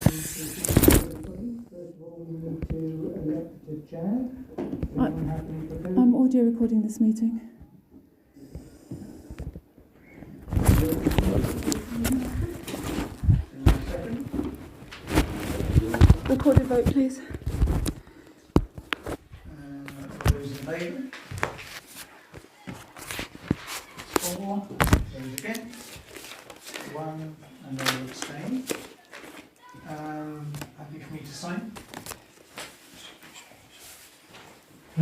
of all, we need to elect a chair. Anyone have any proposals? I'm audio recording this meeting. Recorded vote, please. All those in favour? 4. Those against? 1. And they will abstain. Happy for me to sign? Do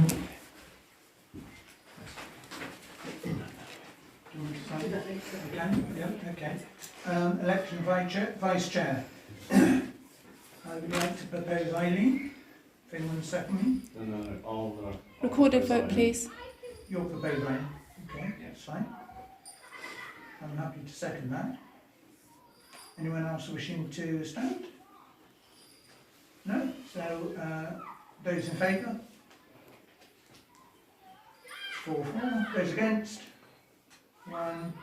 you want me to sign? Okay, yeah, okay. Election of vice chair. I would like to propose Eileen. If anyone's seconding. Recorded vote, please. You're proposed, Eileen. Okay, that's fine. I'm happy to second that. Anyone else wishing to stand? No? So, those in favour? 4. Those against? 1.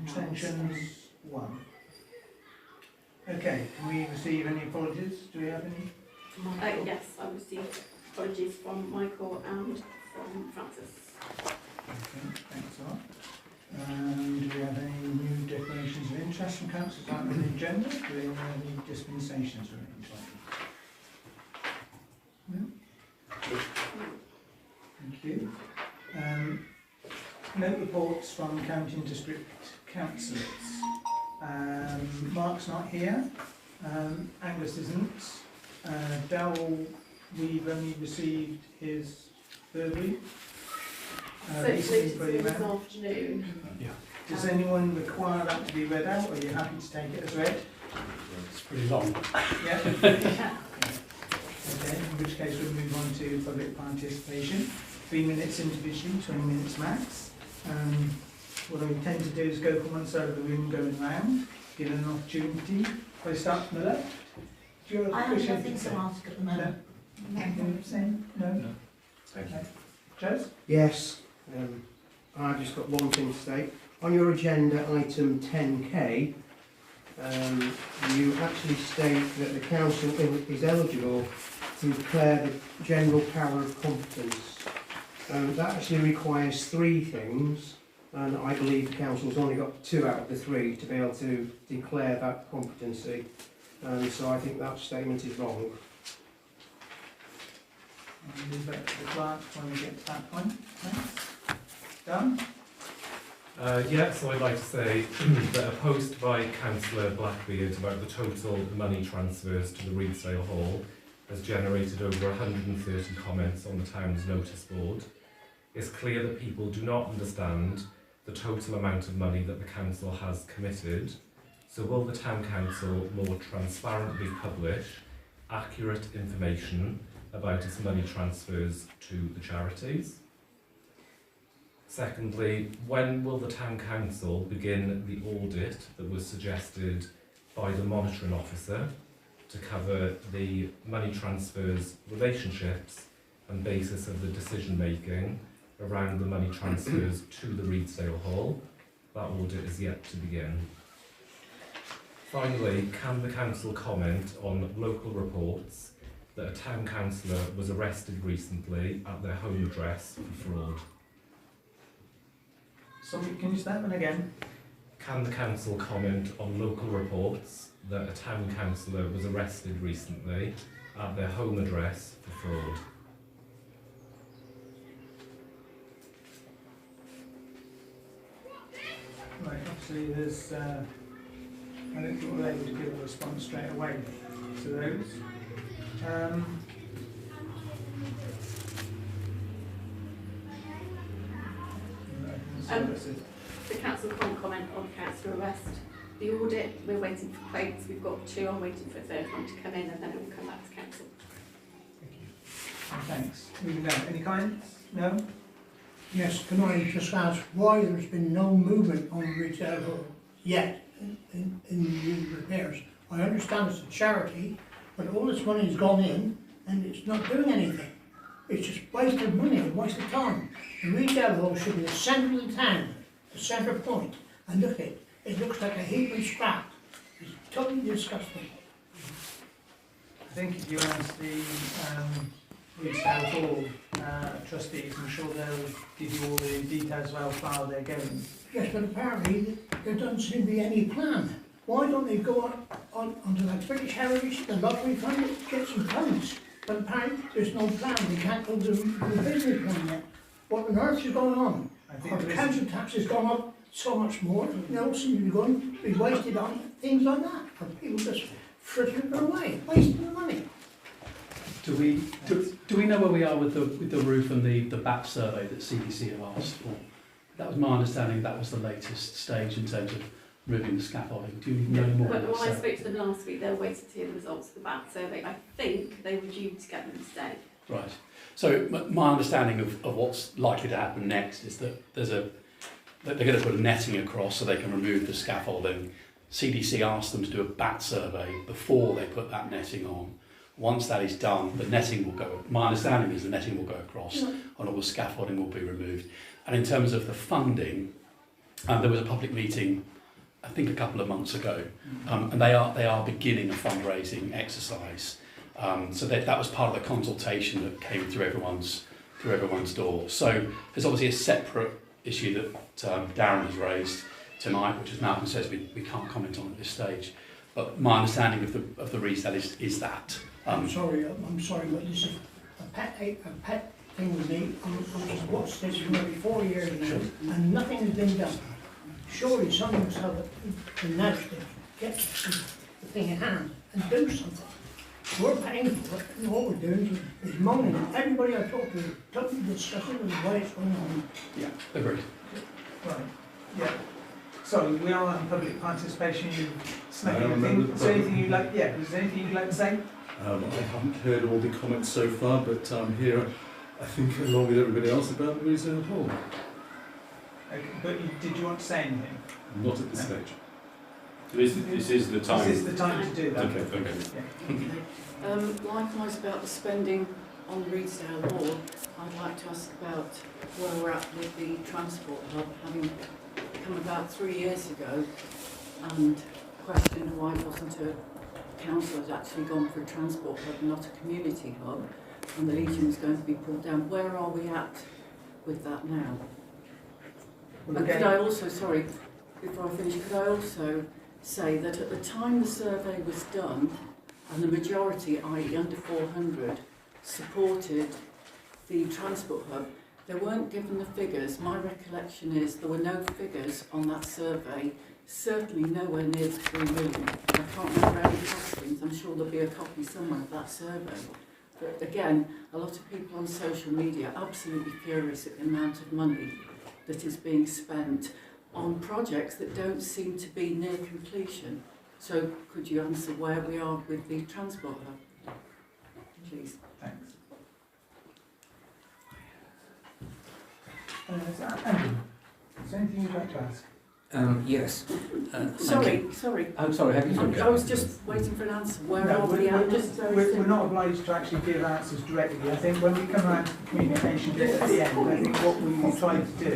Abstentions? 1. Okay, can we receive any apologies? Do we have any? Yes, I received apologies from Michael and from Francis. Okay, thanks a lot. Do we have any new declarations of interest from councillors on the agenda? Do we have any dispensations or anything like that? No? Thank you. Note reports from county and district councillors. Mark's not here. Angus isn't. Darryl, we've only received his third week. Circulated this afternoon. Yeah. Does anyone require that to be read out, or are you happy to take it as read? It's pretty long. Yeah? Okay, in which case we'll move on to public participation. 3 minutes individually, 20 minutes max. What I intend to do is go from one side of the room going round, give an opportunity. If I start from the left, do you I have wish nothing anything to say? ask at the moment. Anything to say? No? Thank Okay. Jez? Yes, I've just got one thing to say. On your agenda, item 10K, you actually state that the council is eligible to declare the general power of competence. That actually requires 3 things, and I believe the council's only got 2 out of the 3 to be able to declare that competency. So I think that statement is wrong. I'll leave that to the clerk when we get to that point. Thanks. Done? So I'd like to say that a post by Councillor Blackbeard about the total money transfers to the Reedsdale Hall has generated over 130 comments on the town's notice board. It's clear that people do not understand the total amount of money that the council has committed. So will the town council more transparently publish accurate information about its money transfers to the charities? Secondly, when will the town council begin the audit that was suggested by the monitoring officer to cover the money transfers relationships and basis of the decision making around the money transfers to the Reedsdale Hall? That audit is yet to begin. Finally, can the council comment on local reports that a town councillor was arrested recently at their home address for fraud? Sorry, can you say that one again? Can the council comment on local reports that a town councillor was arrested recently at their home address for fraud? Right, obviously there's, I don't think we're able to give a response straight away to those. The council can't comment on councillor arrest. The audit, we're waiting for quotes. We've got 2. I'm waiting for a 3rd one to come in, and then it will come back to council. Thanks. Moving down. Any comments? No? Yes, can I just ask why there's been no movement on Reedsdale Hall yet in the repairs? I understand it's a charity, but all this money's gone in and it's not doing anything. It's just wasted money and wasted time. The Reedsdale Hall should be the centre of the town, the centre point. And look at it, it looks like a heap of scrap. It's totally disgusting. think if you ask the Retail Hall trustees, I'm sure they'll give you all the details of how far they're going. Yes, but apparently there doesn't seem to be any plan. Why don't they go onto like British Heritage, the lottery fund, get some funds? But apparently there's no plan, they can't go to the business plan yet. What on earth is going on? I think Our there is- council tax has gone up so much more, seem to be going to be wasted on things like that. Or people just frittering it away, wasting the money. Do we know where we are with the roof and the BAT survey that CDC have asked for? That was my understanding. That was the latest stage in terms of removing the scaffolding. Do you know more? But on when I that? spoke to them last week, they were waiting to hear the results of the BAT survey. I think they were due to get them today. Right. So my understanding of what's likely to happen next is that that they're going to put a netting across so they can remove the scaffolding. CDC asked them to do a BAT survey before they put that netting on. Once that is done, the netting will go, my understanding is the netting will go across and all the scaffolding will be removed. And in terms of the funding, there was a public meeting, I think a couple of months ago, and they are beginning a fundraising exercise. So that was part of the consultation that came through everyone's door. So there's obviously a separate issue that Darren has raised tonight, which as Malcolm says we can't comment on at this stage. But my understanding of the resale is that. I'm sorry, but this is a pet thing with me. I've watched this for maybe 4 years now, and nothing has been done. Surely someone must have the nudge to get the thing in hand and do something. We're paying for it, and all we're doing is moaning. Everybody I talk to totally disgusted with the way it's going on. Yeah, agreed. Right, yeah. Sorry, we are on public participation. You snuck I in a remember thing. the Is there anything you'd like, is there anything you'd like to say? I haven't heard all the comments so far, but I'm here, I think, along with everybody else about the resale hall. Okay, but did you want to say anything? Not at this stage. This is the time. This is the time to do that. Okay. Yeah. Likewise about the spending on the Redesdale Hall, I'd like to ask about where we're at with the transport hub, having come about 3 years ago and questioned why it wasn't a council had actually gone for a transport hub, not a community hub, and the Legion was going to be pulled down. Where are we at with that now? Well, And again, could I also, sorry, before I finish, could I also say that at the time the survey was done, and the majority, i.e. under 400, supported the transport hub, they weren't given the figures. My recollection is there were no figures on that survey, certainly nowhere near the 3 million. I can't remember any costings. I'm sure there'll be a copy somewhere of that survey. But again, a lot of people on social media are absolutely furious at the amount of money that is being spent on projects that don't seem to be near completion. So could you answer where we are with the transport hub, please? thanks. Andrew, is there anything you'd like to ask? Yes. Sorry. I'm sorry, have you? I was just waiting for an answer. Where No, are we at? we're not obliged to actually give answers directly. I think when we come around to the communication bit at the end, I think what we try to do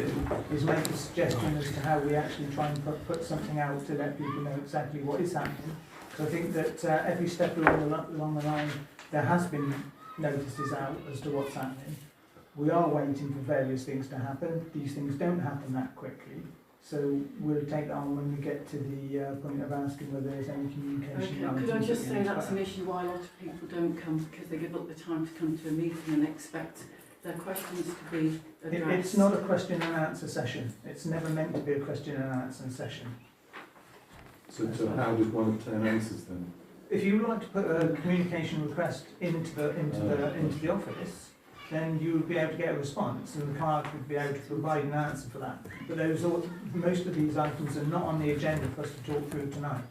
is make a suggestion as to how we actually try and put something out to let people know exactly what is happening. So I think that every step along the line, there has been notices out as to what's happening. We are waiting for various things to happen. These things don't happen that quickly. So we'll take that on when we get to the point of asking whether there's any communication. Okay, could I just say that's an issue why a lot of people don't come, because they give up the time to come to a meeting and expect their questions to be addressed. It's not a question and answer session. It's never meant to be a question and answer session. So how does one obtain answers then? If you would like to put a communication request into the office, then you would be able to get a response, and the clerk would be able to provide an answer for that. But most of these items are not on the agenda for us to talk through tonight.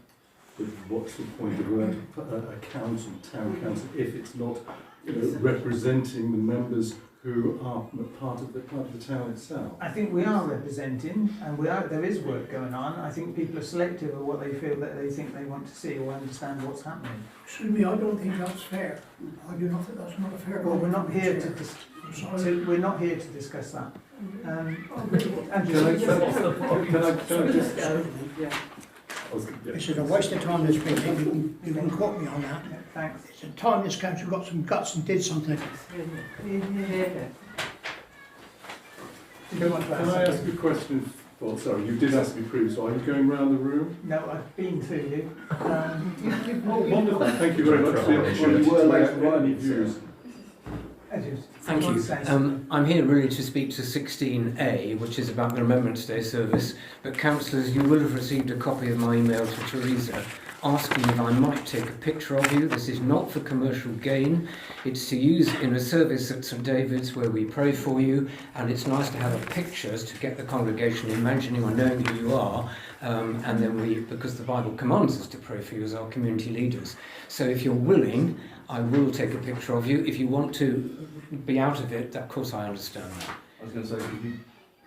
But what's the point of a council, town council, if it's not representing the members who are part of the town itself? I think we are representing, and there is work going on. I think people are selective of what they feel that they think they want to see or understand what's happening. Excuse me, I don't think that's fair. I do not think that's not a fair. Well, we're not here to discuss that. Andrew, Can I just... This is a waste of time, this meeting. You can quote me on that. Thanks. It's a time this council got some guts and did something. Did you want to Can I ask a question? Well, sorry, you did ask me previously. Are you going round the room? No, I've been through you. Oh, wonderful. Thank you very much for the opportunity to share any views. Thank you. I'm here really to speak to 16A, which is about the Remembrance Day service. But councillors, you will have received a copy of my email to Teresa asking if I might take a picture of you. This is not for commercial gain. It's to use in a service at St David's where we pray for you, and it's nice to have pictures to get the congregation imagining or knowing who you are, and then we, because the Bible commands us to pray for you as our community leaders. So if you're willing, I will take a picture of you. If you want to be out of it, of course I understand that. I was going to say,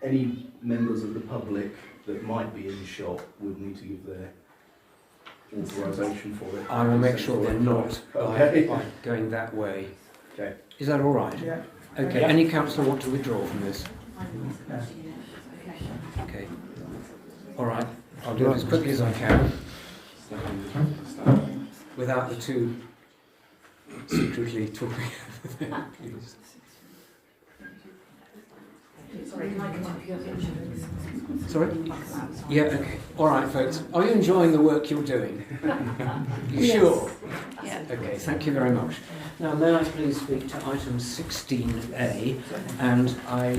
any members of the public that might be in the shop would need to give their authorisation for it. I will make sure they're not by going that way. Okay. Is that all right? Yeah. Okay. Yeah. Any councillor want to withdraw from this? Okay. All right. I'll do it as quickly as I can without the two secretly talking. Sorry, can I come up your picture? Sorry? Yeah, okay. All right, folks. Are you enjoying the work you're doing? You Yes. sure? Yeah. Okay, thank you very much. Now, may I please speak to item 16A, and I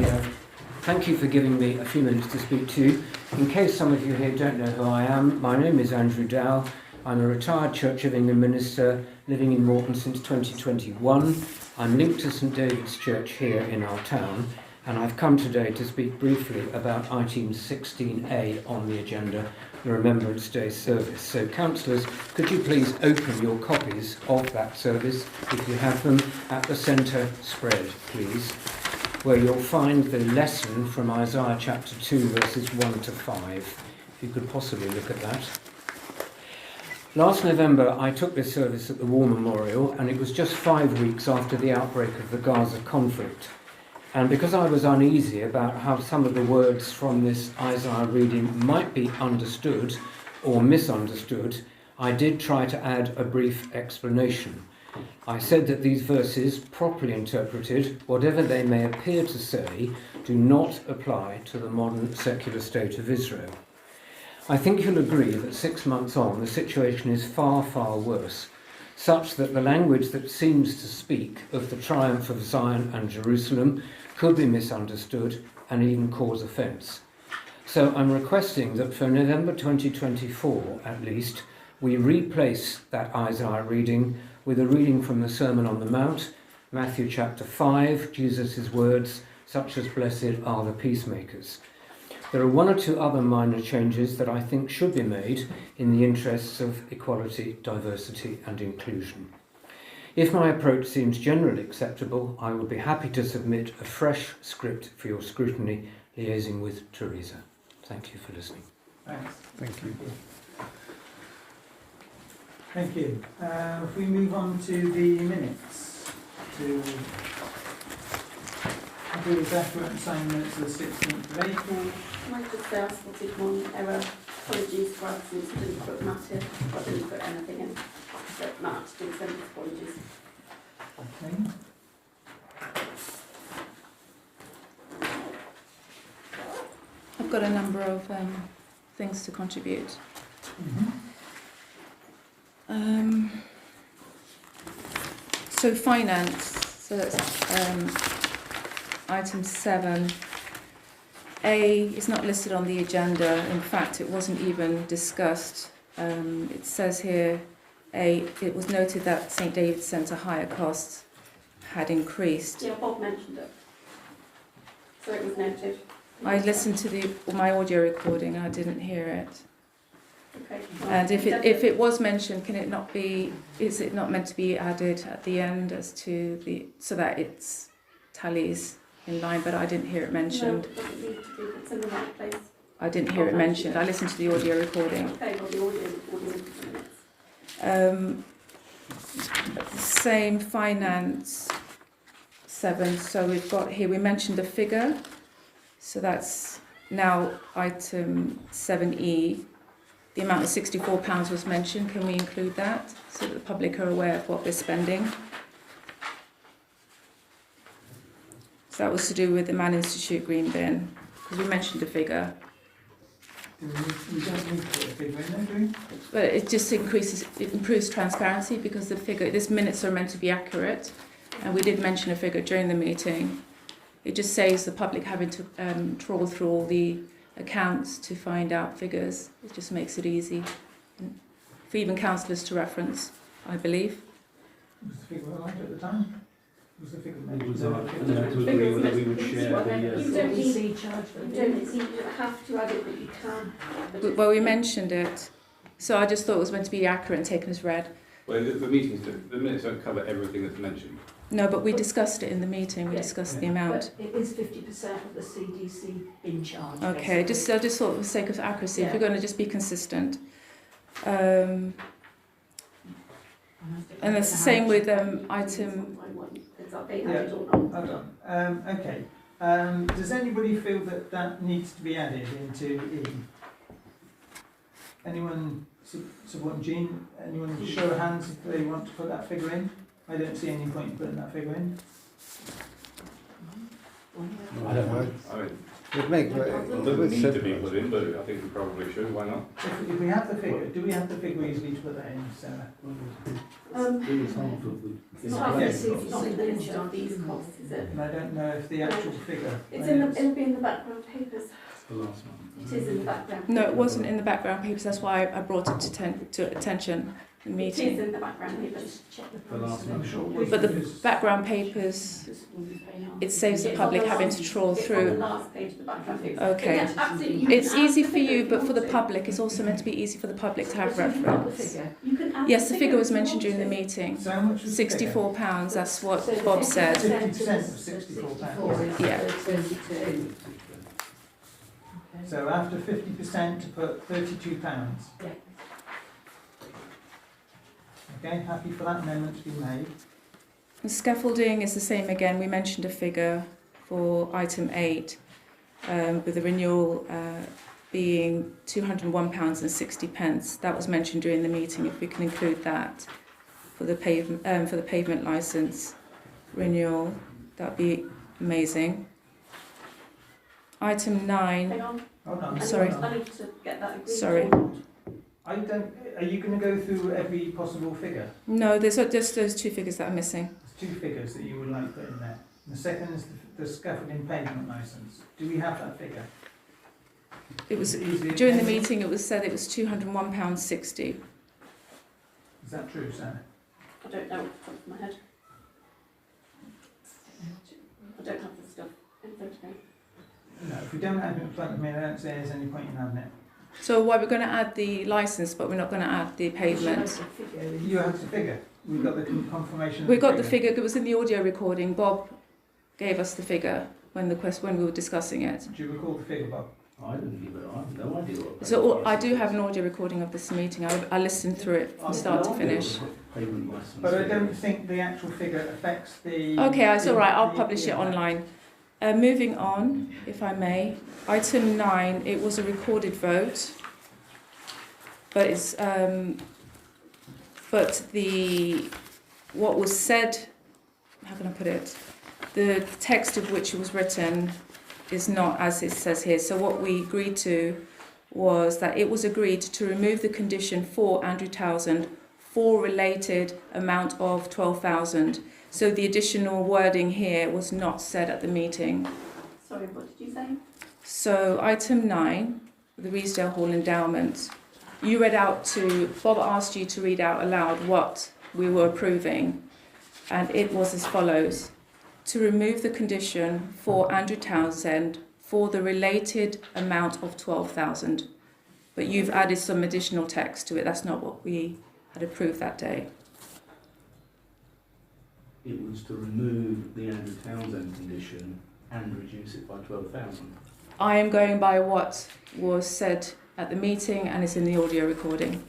thank you for giving me a few minutes to speak to you. In case some of you here don't know who I am, my name is Andrew Dow. I'm a retired Church of England minister living in Moreton since 2021. I'm linked to St David's Church here in our town, and I've come today to speak briefly about item 16A on the agenda, the Remembrance Day service. So councillors, could you please open your copies of that service, if you have them, at the centre spread, please, where you'll find the lesson from Isaiah chapter 2, verses 1 to 5. If you could possibly look at that. Last November, I took this service at the War Memorial, and it was just 5 weeks after the outbreak of the Gaza conflict. And because I was uneasy about how some of the words from this Isaiah reading might be understood or misunderstood, I did try to add a brief explanation. I said that these verses, properly interpreted, whatever they may appear to say, do not apply to the modern secular state of Israel. I think you'll agree that 6 months on, the situation is far, far worse, such that the language that seems to speak of the triumph of Zion and Jerusalem could be misunderstood and even cause offence. So I'm requesting that for November 2024, at least, we replace that Isaiah reading with a reading from the Sermon on the Mount, Matthew chapter 5, Jesus' words, such as "Blessed are the peacemakers." There are one or two other minor changes that I think should be made in the interests of equality, diversity and inclusion. If my approach seems generally acceptable, I will be happy to submit a fresh script for your scrutiny, liaising with Teresa. Thank you for listening. Thanks. Thank you. Thank you. If we move on to the minutes, to agree with accurate and signed minutes of the 16th of April. Can I just say I spotted one error? Apologies for absence, I didn't put Matt in, I didn't put anything in. But Matt did send his apologies. Okay. I've got a number of things to contribute. So finance, so that's item 7. A is not listed on the agenda. In fact, it wasn't even discussed. It says here, A, it was noted that St David's Centre hire costs had increased. Yeah, Bob mentioned it. So it was noted. I listened to my audio recording and I didn't hear it. Okay. And if it was mentioned, can it not be? Is it not meant to be added at the end as to the so that it's tallies in line? But I didn't hear it mentioned. No, it doesn't need to be. It's in the right place. I didn't hear it mentioned. I listened to the audio recording. Okay, well the audio recording. Same finance 7. So we've got here. We mentioned the figure. So that's now item 7E. the amount of £64 was mentioned. Can we include that so that the public are aware of what they're spending? So that was to do with the Man Institute green bin, because we mentioned the figure. We don't need to put a figure in there, do we? But it just improves transparency, because the figure, these minutes are meant to be accurate, and we did mention a figure during the meeting. It just saves the public having to trawl through all the accounts to find out figures. It just makes it easy for even councillors to reference, I believe. Was the figure right at the time? Was the figure It was mentioned? to agree whether we would share the... You don't need, you don't have to add it, but you can. Well, we mentioned it, so I just thought it was meant to be accurate and taken as read. Well, the minutes don't cover everything that's mentioned. No, but we discussed it in the meeting. We discussed the amount. But it is 50% of the CDC in charge. Okay, I just thought for the sake of accuracy, if you're going to just be consistent. And it's the same with item. Yeah, hold on. Okay. Does anybody feel that that needs to be added into E? Anyone supporting Jean? Anyone show of hands if they want to put that figure in? I don't see any point in putting that figure in. I don't know. I mean, It doesn't need to be put in, but I think we probably should. Why not? If we have the figure, do we have the figure easily to put that in, Sarah? It's not in the list of these costs, is it? And I don't know if the actual figure. It'll be in the background papers. The last one. It is in the background. No, it wasn't in the background papers. That's why I brought it to attention in the It is meeting. in the background papers. The last one. I'm sure it was But the because- background papers, it saves the public having to trawl It's on the through. last page of the background papers. Okay. Yeah, absolutely. You It's can add easy the for figure you, if but for the want to. public, it's also meant to be easy for the public to have But you've got the reference. figure. You can add Yes, the figure was if you mentioned want during the to. meeting. So how much was the figure? £64, that's what So Bob said. 50% of £64. Yeah. So after 50% to put £32. Yeah. Okay, happy for that amendment to be made. The scaffolding is the same again. We mentioned a figure for item 8, with the renewal being £201.60. That was mentioned during the meeting. If we can include that for the pavement licence renewal, that'd be amazing. Item 9. Hang on. Hold on. Sorry. hold on. I need to get that agreed. Sorry. I don't. Are you going to go through every possible figure? No, there's just those two figures that are missing. There's 2 figures that you would like put in there. The second is the scaffolding pavement licence. Do we have that figure? It was Easily during the attainable? meeting. It was said it was £201.60. Is that true, Sarah? I don't know off the top of my head. I don't have the stuff in front of me. No, if we don't have it in front of me, I don't say there's any point in having it. So why we're going to add the licence, but we're not going to add the pavement. You have the figure. We've got the confirmation. Of We got the figure. It was in the audio recording. Bob gave us the figure when we were discussing it. Do you recall the figure, Bob? I didn't give it, I have no idea what... So I do have an audio recording of this meeting. I listened through it from start to finish. Payment license. But I don't think the actual figure affects the... Okay, it's all right. I'll the- publish it the- online. Moving on, if I may. Item 9. It was a recorded vote, but it's what was said. How can I put it? The text of which it was written is not as it says here. So what we agreed to was that it was agreed to remove the condition for Andrew Townsend for related amount of 12,000. So the additional wording here was not said at the meeting. Sorry, what did you say? So item 9, the Reesdale Hall endowment. You read out Bob asked you to read out aloud what we were approving, and it was as follows: to remove the condition for Andrew Townsend for the related amount of 12,000. But you've added some additional text to it. That's not what we had approved that day. It was to remove the Andrew Townsend condition and reduce it by 12,000. I am going by what was said at the meeting and is in the audio recording.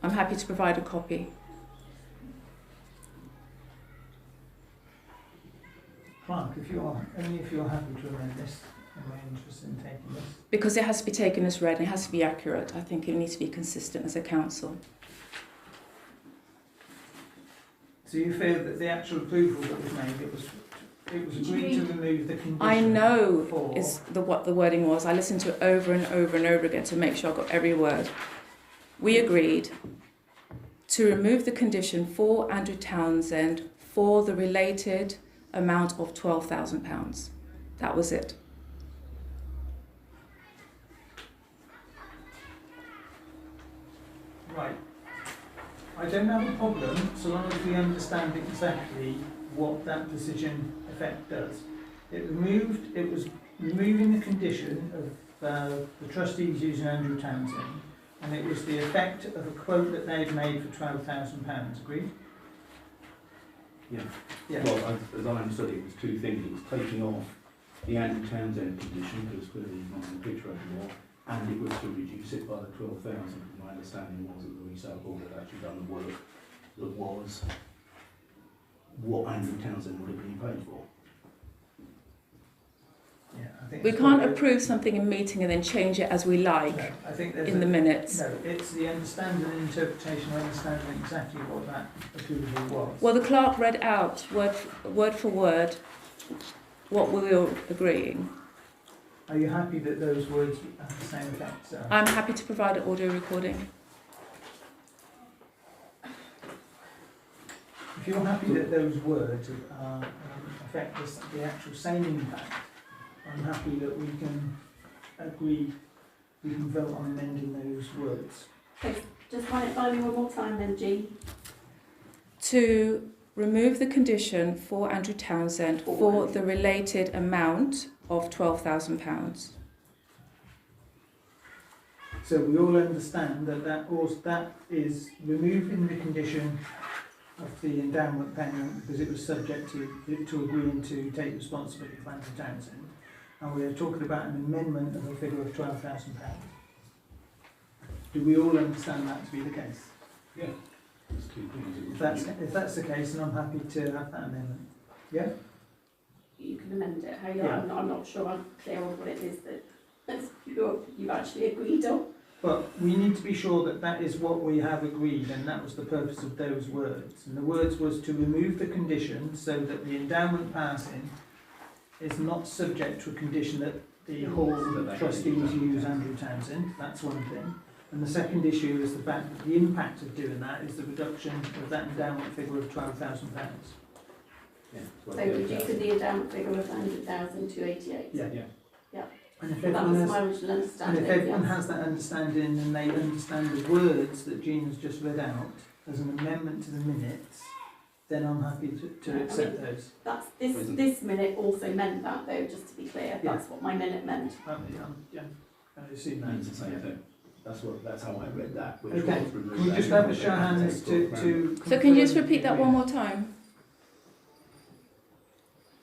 I'm happy to provide a copy. Clark, if you're happy to amend this, Am I interested in taking this? Because it has to be taken as read and it has to be accurate. I think it needs to be consistent as a council. So you feel that the actual approval that was made, it was agreed to remove the condition? I know for... is what the wording was. I listened to it over and over and over again to make sure I got every word. We agreed to remove the condition for Andrew Townsend for the related amount of £12,000. That was it. Right. I don't have a problem so long as we understand exactly what that decision effect does. It was removing the condition of the trustees using Andrew Townsend, and it was the effect of a quote that they'd made for £12,000. Agreed? Yeah. Yeah. Well, as I understood it, was two things. It was taking off the Andrew Townsend condition, because clearly he's not in the picture anymore, and it was to reduce it by the 12,000. My understanding was that the resale board had actually done the work that was what Andrew Townsend would have been paid for. Yeah, I think We it's can't got to- approve something in meeting and then change it as we like No, I think there's in the minutes. No, it's the understanding and interpretation of understanding exactly what that approval was. Well, the clerk read out word for word what we were agreeing. Are you happy that those words have the same effect, Sarah? I'm happy to provide an audio recording. If you're happy that those words affect the actual same impact, I'm happy that we can agree, we can vote on amending those words. Okay, just run it by me one more time then, Jean. To remove the condition for Andrew Townsend for the related amount of £12,000. So we all understand that that is removing the condition of the endowment payment because it was subject to agreeing to take responsibility for Andrew Townsend, and we are talking about an amendment of a figure of £12,000. Do we all understand that to be the case? Yeah. There's two things. If that's the case, then I'm happy to have that amendment. Yeah? You can amend it. How you Yeah. I'm not sure I'm clear on what it is that you've actually agreed on. But we need to be sure that that is what we have agreed, and that was the purpose of those words. And the words was to remove the condition so that the endowment passing is not subject to a condition that the hall trustees use Andrew Townsend. That's one thing. And the second issue is the fact that the impact of doing that is the reduction of that endowment figure of £12,000. Yeah. So reducing the endowment figure of 100,000 to 88. Yeah. Yeah. And if That everyone was has, my original and understanding. if everyone yes. has that understanding and they understand the words that Jean has just read out as an amendment to the minutes, then I'm happy to accept those. That's this minute also meant that though, just to be clear. Yeah. That's what my minute meant. Yeah, I assume that. Means the same thing. That's how I read that. Which Okay. was remove Can we that just have a condition show of and hands take to So can you just confirm repeat that we- one more time?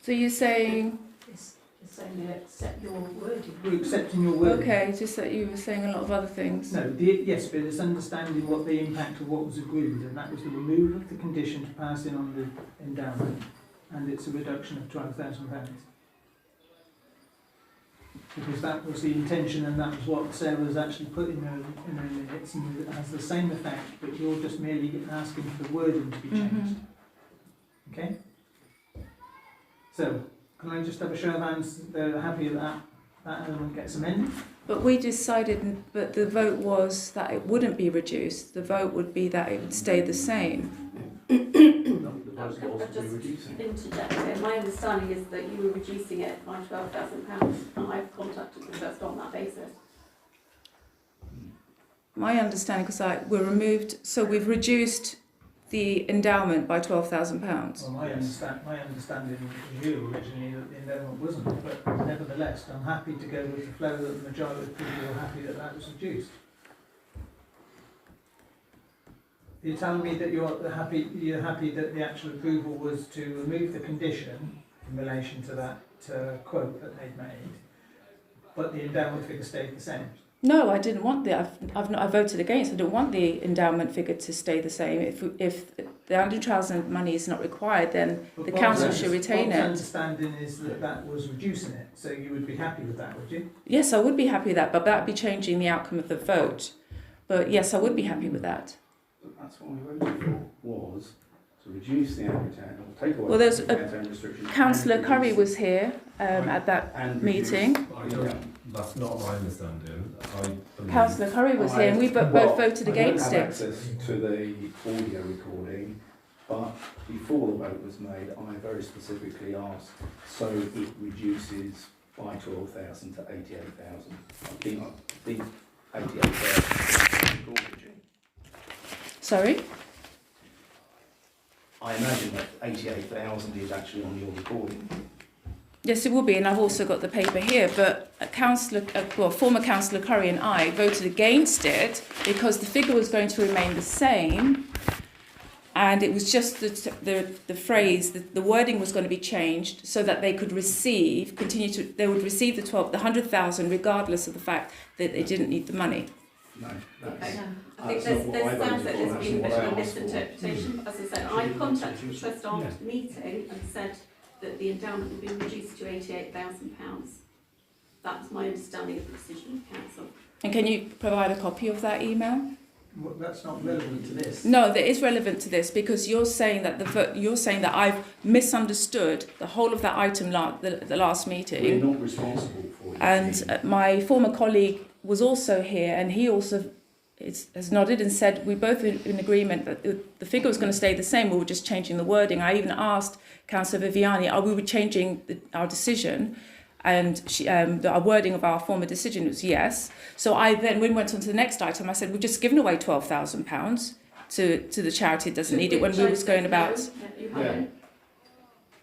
So you're saying, It's saying you accept your wording. We're accepting your word. okay, just that you were saying a lot of other things. No, yes, but it's understanding what the impact of what was agreed, and that was the removal of the condition to pass in on the endowment, and it's a reduction of £12,000. Because that was the intention, and that was what Sarah's actually put in her minutes, and it has the same effect, but you're just merely asking for the wording to be changed. Okay? So, can I just have a show of hands that are happy that that element gets amended? But we decided, but the vote was that it wouldn't be reduced. The vote would be that it would stay the same. The vote was to be Just reducing. interject here. My understanding is that you were reducing it by £12,000, and I've contacted the trust on that basis. My understanding, because we've reduced the endowment by £12,000. Well, my understanding was you originally that the endowment wasn't, but nevertheless, I'm happy to go with the flow that the majority of people are happy that that was reduced. You're telling me that you're happy that the actual approval was to remove the condition in relation to that quote that they'd made, but the endowment figure stayed the same. No, I didn't want I voted against. I don't want the endowment figure to stay the same. If the 100,000 money is not required, then But the Bob's council should retain Bob's it. understanding is that that was reducing it, so you would be happy with that, would you? Yes, I would be happy with that, but that would be changing the outcome of the vote. But yes, I would be happy with that. That's what we voted for, was to reduce the anti-town, or take away Well, there's the anti-town restrictions. Councillor and Curry reduce- was here at that and meeting. reduce- That's not my understanding. I believe Councillor Curry was here, and we both voted against I don't have it. access to the audio recording, but before the vote was made, I very specifically asked, so it reduces by 12,000 to 88,000. I think 88,000 recorded. Sorry? I imagine that 88,000 is actually on your recording. Yes, it will be, and I've also got the paper here. But former Councillor Curry and I voted against it because the figure was going to remain the same, and it was just the phrase, the wording was going to be changed so that they could they would receive the 100,000 regardless of the fact that they didn't need the money. No, Okay. that's, I think that's not there's what I sounds voted like for, there's been a bit that's of a what I asked for. misinterpretation. As I said, I contacted the trust after the meeting and said that the endowment would be reduced to £88,000. That was my understanding of the decision of council. And can you provide a copy of that email? Well, that's not relevant to this. No, that is relevant to this because you're saying that I've misunderstood the whole of that item the last We're meeting. not responsible for it. And my former colleague was also here, and he also has nodded and said we both in agreement that the figure was going to stay the same. We were just changing the wording. I even asked Councillor Viviani, are we changing our decision? And our wording of our former decision was yes. So I then, when we went on to the next item, I said we've just given away £12,000 to the charity that doesn't need it, when we was going about. No, you haven't.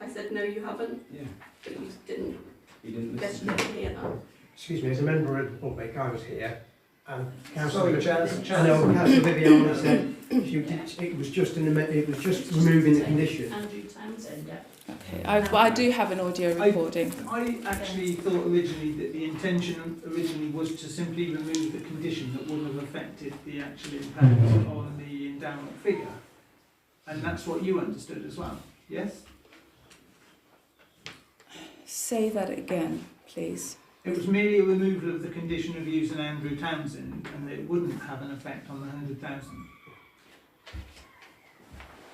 I said no, you haven't. Yeah. But you didn't. You didn't Guess listen. you didn't hear that. Excuse me, as a member of the public, I was here, and Sorry, Chaz. I know Councillor Viviani said it was just removing the condition. Andrew Townsend. Okay, I do have an audio recording. I actually thought originally that the intention originally was to simply remove the condition that wouldn't have affected the actual impact on the endowment figure. And that's what you understood as well, yes? Say that again, please. It was merely a removal of the condition of using Andrew Townsend, and it wouldn't have an effect on the 100,000.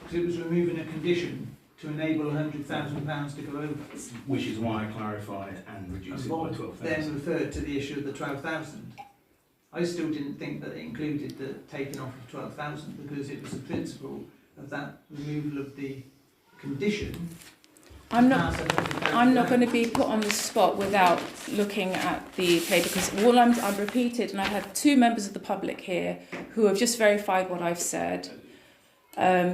Because it was removing a condition to enable £100,000 to go over. Which is why I clarified and reduced And it by Bob 12,000. then referred to the issue of the 12,000. I still didn't think that it included the taking off of 12,000 because it was the principle of that removal of the condition. I'm not going to be put on the spot without looking at the paper, because all I've repeated, and I have two members of the public here who have just verified what I've said.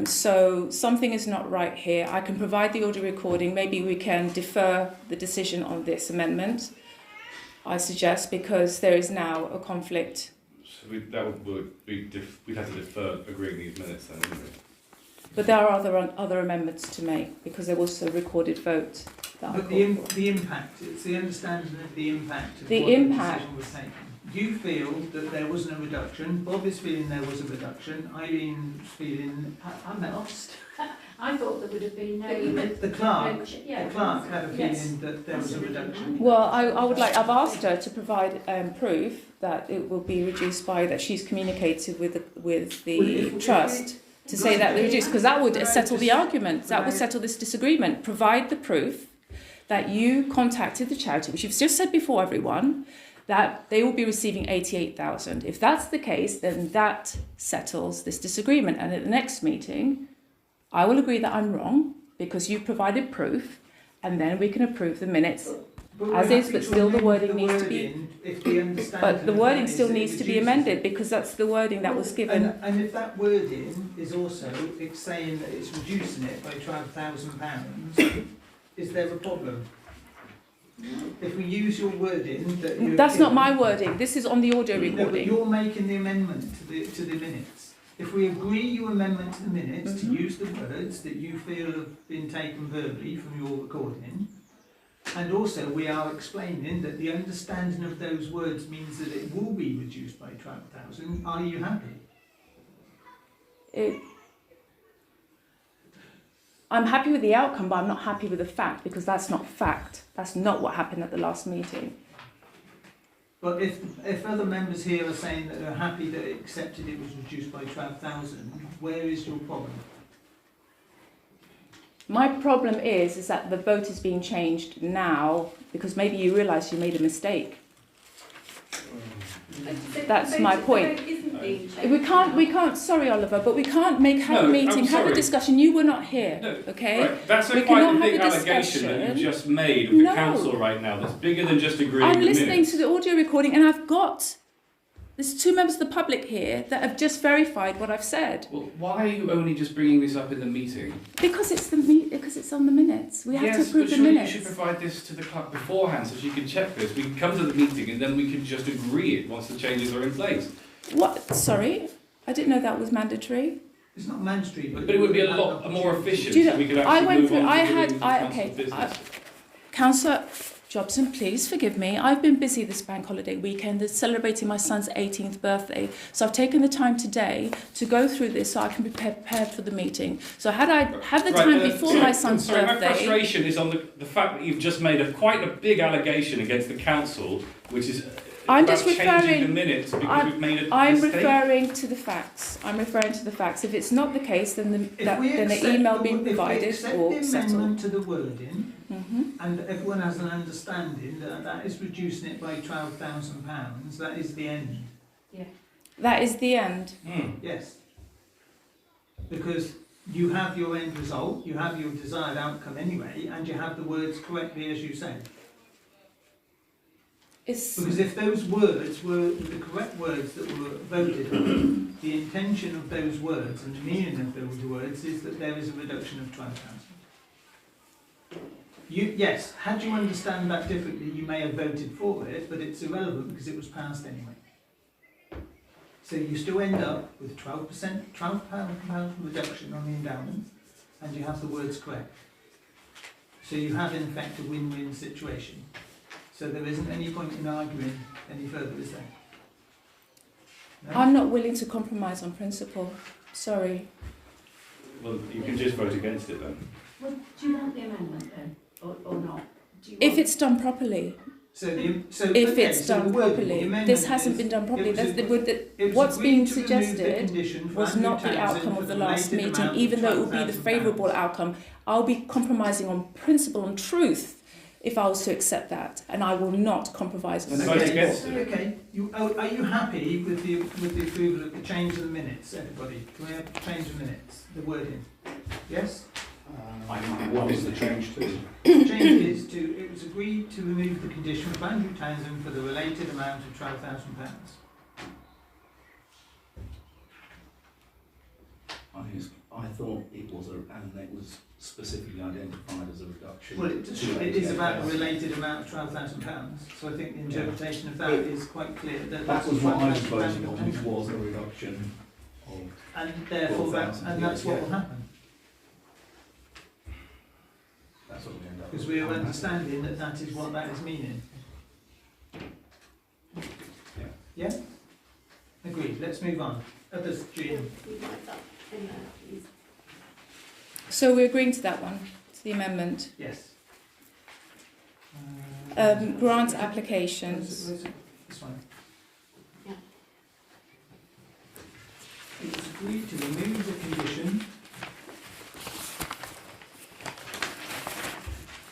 So something is not right here. I can provide the audio recording. Maybe we can defer the decision on this amendment, I suggest, because there is now a conflict. So we'd have to defer agreeing these minutes then, wouldn't we? But there are other amendments to make because there was a recorded vote. That But the impact, it's the understanding of the impact of The what impact. the decision was taken. You feel that there wasn't a reduction, Bob is feeling there was a reduction, Eileen's feeling, I'm lost. I thought there would have been The clerk, yeah, the clerk had a yes. feeling that there was a reduction. Well, I've asked her to provide proof that it will be reduced by, that she's communicated with the trust to say that they reduced, because that would settle the argument, that would settle this disagreement. Provide the proof that you contacted the charity, which you've just said before everyone, that they will be receiving 88,000. If that's the case, then that settles this disagreement. And at the next meeting, I will agree that I'm wrong because you provided proof, and then we can approve the minutes as is, but still the wording needs to be. But the wording still needs to be amended because that's the wording that was given. And if that wording is also, it's saying that it's reducing it by £12,000, is there a problem? If we use your wording that you're That's not given- my wording. This is on the audio No, but recording. you're making the amendment to the minutes. If we agree your amendment to the minutes to use the words that you feel have been taken verbally from your recording, And also, we are explaining that the understanding of those words means that it will be reduced by 12,000. Are you happy? I'm happy with the outcome, but I'm not happy with the fact, because that's not fact. That's not what happened at the last meeting. But if other members here are saying that they're happy that it accepted it was reduced by 12,000, where is your problem? My problem is that the vote is being changed now because maybe you realise you made a mistake. That's my point. We can't, sorry Oliver, but we can't have a meeting, have a discussion. You were not here, okay? Right. That's We quite a cannot big have a allegation that you've discussion. just made with No. the council right now. That's bigger than just agreeing I'm with listening minutes. to the audio recording and there's 2 members of the public here that have just verified what I've said. Well, why are you only just bringing this up in the meeting? Because it's on the minutes. We have to approve but the surely minutes. you should provide this to the clerk beforehand so she can check this. We can come to the meeting and then we can just agree it once the changes are in place. What? Sorry? I didn't know that was mandatory. It's not mandatory, but But it would be a lot more efficient. Do you know, so we could I actually went move through, on to I doing had, the I, council okay, business. Councillor Jobson, please forgive me. I've been busy this bank holiday weekend celebrating my son's 18th birthday. So I've taken the time today to go through this so I can be prepared for the meeting. So had I had the time before my son's My birthday... frustration is on the fact that you've just made quite a big allegation against the council, which is I'm about just changing referring- the minutes because we've made a I'm mistake. referring to the facts. If it's not the case, then the email being provided If we accept or the settled. amendment to the wording, Mm-hmm. and everyone has an understanding that that is reducing it by £12,000, that is the end. That is the end. Yes. Because you have your end result, you have your desired outcome anyway, and you have the words correctly as you said. Because if those words were the correct words that were voted on, the intention of those words and the meaning of those words is that there is a reduction of 12,000. Yes, had you understand that differently, you may have voted for it, but it's irrelevant because it was passed anyway. So you still end up with £12 reduction on the endowment, and you have the words correct. So you have in effect a win-win situation. So there isn't any point in arguing any further, is there? No? I'm not willing to compromise on principle. Sorry. Well, you can just vote against it then. Well, do you want the amendment then, or not? Do you If want- it's done properly. If it's done properly. This hasn't been done properly. What's being suggested was not the outcome of the last meeting, even though it would be the favourable outcome. I'll be compromising on principle and truth if I was to accept that, and I will not compromise on Then vote principle. against it. Okay. Are you happy with the approval of the change of the minutes, everybody? Can we have change of minutes, the wording? Yes? What is the change to? The change is it was agreed to remove the condition of Andrew Townsend for the related amount of £12,000. I thought it was and it was specifically identified as a reduction. Well, it is about the related amount of £12,000. So I think the interpretation of that is quite clear. That was what I was voting on, £12,000. which was a reduction of. And therefore, that's what will happen. That's what we end up. Because we are understanding that that is what that is meaning. Yeah? Agreed. Let's move on. Others, Jean. We'd like that in there, please. So we're agreeing to that one, to the amendment. Yes. Grant applications. This one. Yeah. It was agreed to remove the condition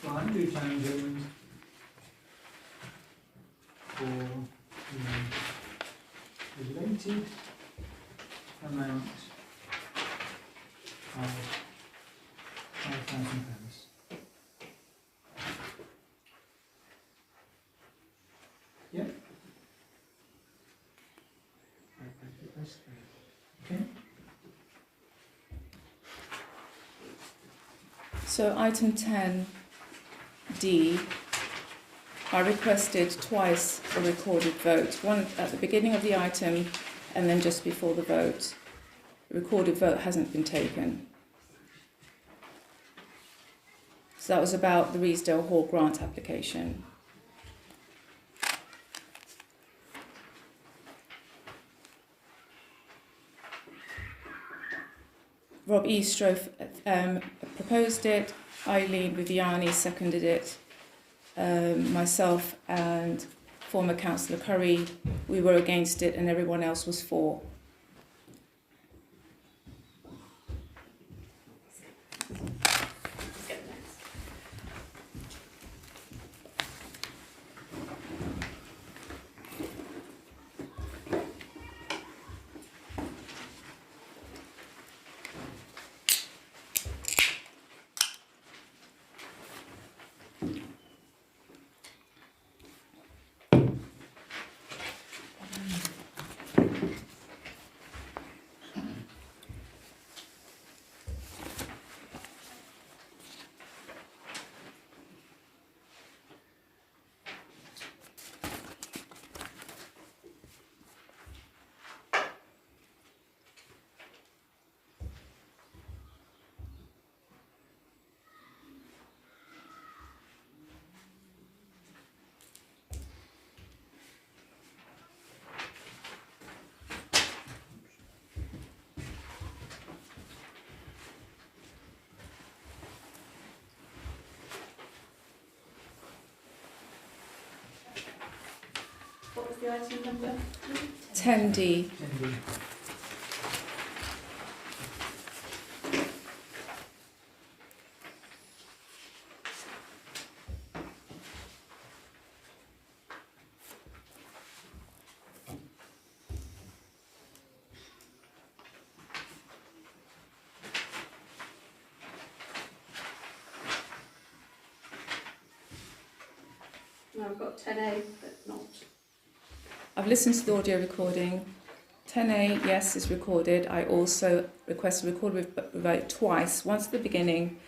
for Andrew Townsend for the related amount of £5,000. Yeah. Okay. So item 10D, I requested twice a recorded vote, one at the beginning of the item and then just before the vote. The recorded vote hasn't been taken. So that was about the Reesdale Hall grant application. Rob Eastrofe proposed it, Eileen Viviani seconded it, myself and former councillor Curry, we were against it and everyone else was for. What was the item number? 10D. 10D. No, I've got 10A, but not. I've listened to the audio recording. 10A, yes, is recorded. I also requested a recorded vote twice, once at the beginning,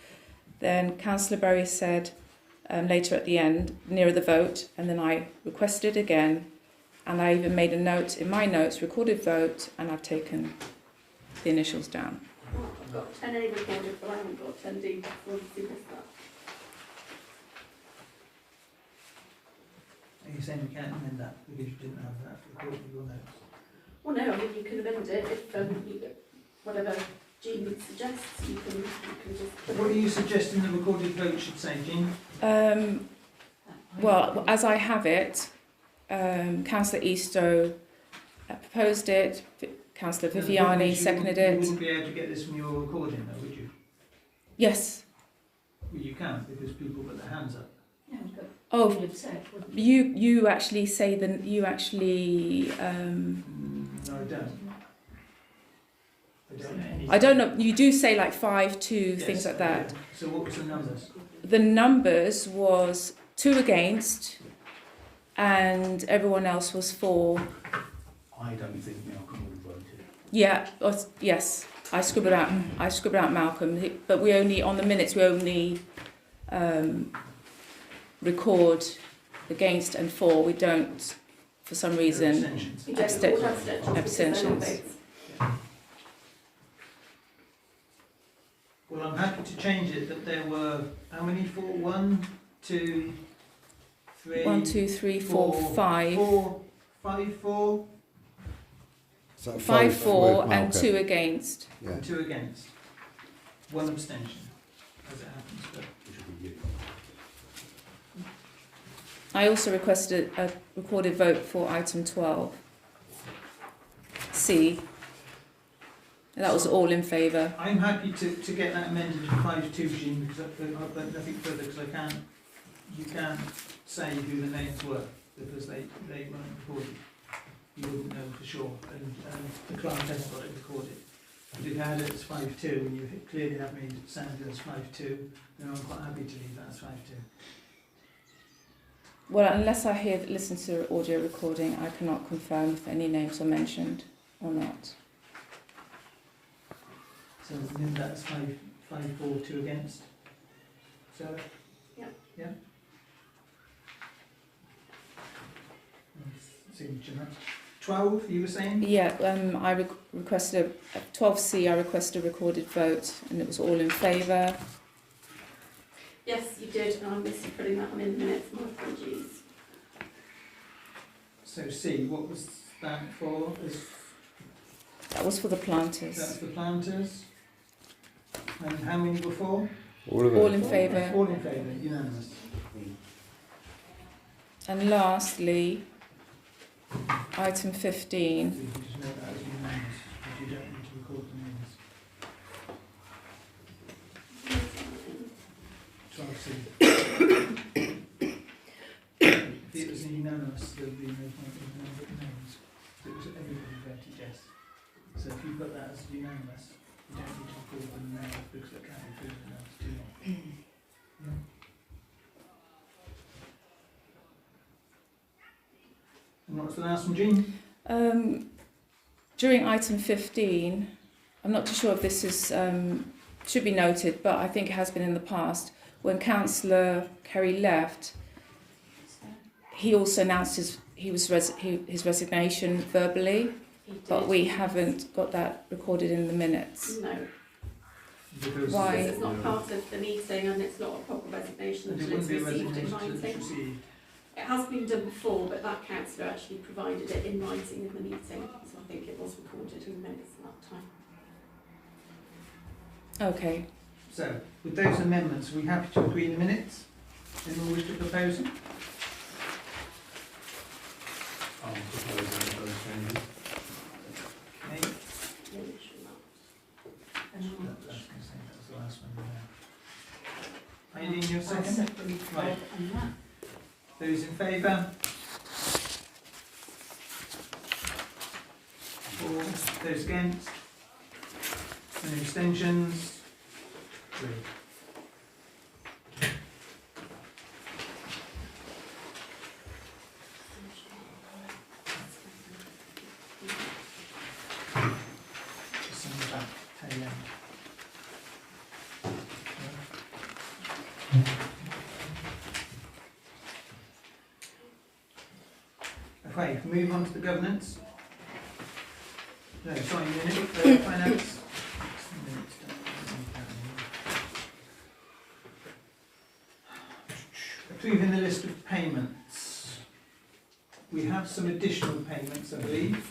then Councillor Berry said later at the end, nearer the vote, and then I requested it again, and I even made a note in my notes, recorded vote, and I've taken the initials down. Oh, I've got 10A recorded, but I haven't got 10D. We'll see what's that. Are you saying we can't amend that because you didn't have that recorded in your notes? Well, no, I mean, you can amend it if whatever Jean suggests, you can just... What are you suggesting the recorded vote should say, Jean? Well, as I have it, Councillor Eastoe proposed it, Councillor Viviani seconded You it. wouldn't be able to get this from your recording though, would you? Yes. Well, you can because people put their hands up. Yeah, but Oh, you'd say, wouldn't you actually say that you actually. No, I don't. I don't know anything. I don't know. You do say like 5-2 Yes, things like I that. do. So what was the numbers? The numbers was 2 against, and everyone else was for. I don't think Malcolm would have voted. Yeah. Yes. I scribbled out Malcolm, but we only on the minutes we only record against and for. We don't, for some reason. Abstentions. you? Don't record abstentions. Abstentions. Well, I'm happy to change it that there were how many for? 1, 2, 3. 1, 2, 3, 4, 5. 5 for So 5 for with and Malcolm. 2 against. Yeah. and 2 against. 1 abstention, as it happens. But I also requested a recorded vote for item 12. C. That was all in favour. I'm happy to get that amended to 5-2, Jean, because I've got nothing further, because you can't say who the names were, because they weren't recorded. You wouldn't know for sure, and the clerk hasn't got it recorded. But if you had it as 5-2, and you clearly have made it sound as 5-2, then I'm quite happy to leave that as 5-2. Well, unless I listen to the audio recording, I cannot confirm if any names are mentioned or not. So then that's 5 for, 2 against. So? Yeah. Yeah? Signature match. 12, you were saying? Yeah, I requested a 12C. I requested a recorded vote, and it was all in favour. Yes, you did, and I missed putting that one in the minutes, my apologies. So C, what was that for? That was for the planters. That's the planters. And how many were for? All in favour. All in favour, unanimous. And lastly, item 15. So you can just note that as unanimous, because you don't need to record the names. 12C. If it was unanimous, there would be no point in number of names. It was everybody voted yes. So if you've got that as unanimous, you don't need to record them now because it can't be proven now it's too long. Yeah. And what's the last one, Jean? During item 15, I'm not too sure if this is should be noted, but I think it has been in the past. When Councillor Kerry left, he also announced his resignation verbally, but we haven't got that recorded in the minutes. No. Because Why? Because it's not part of the meeting and it's not a proper resignation until it's received in writing. It has been done before, but that councillor actually provided it in writing in the meeting, so I think it was recorded in the minutes at that time. Okay. So, with those amendments, are we happy to agree in the minutes? Anyone wish to propose them? I'm proposing those changes. Okay. Yeah, literally that. I was going to say that was the last one. Eileen, your second? Right. Those in favour? 4. Those against? Any abstentions? 3. Just send it back, tail end. Okay, move on to the governance. No, sorry, finance. Approving the list of payments. We have some additional payments, I believe,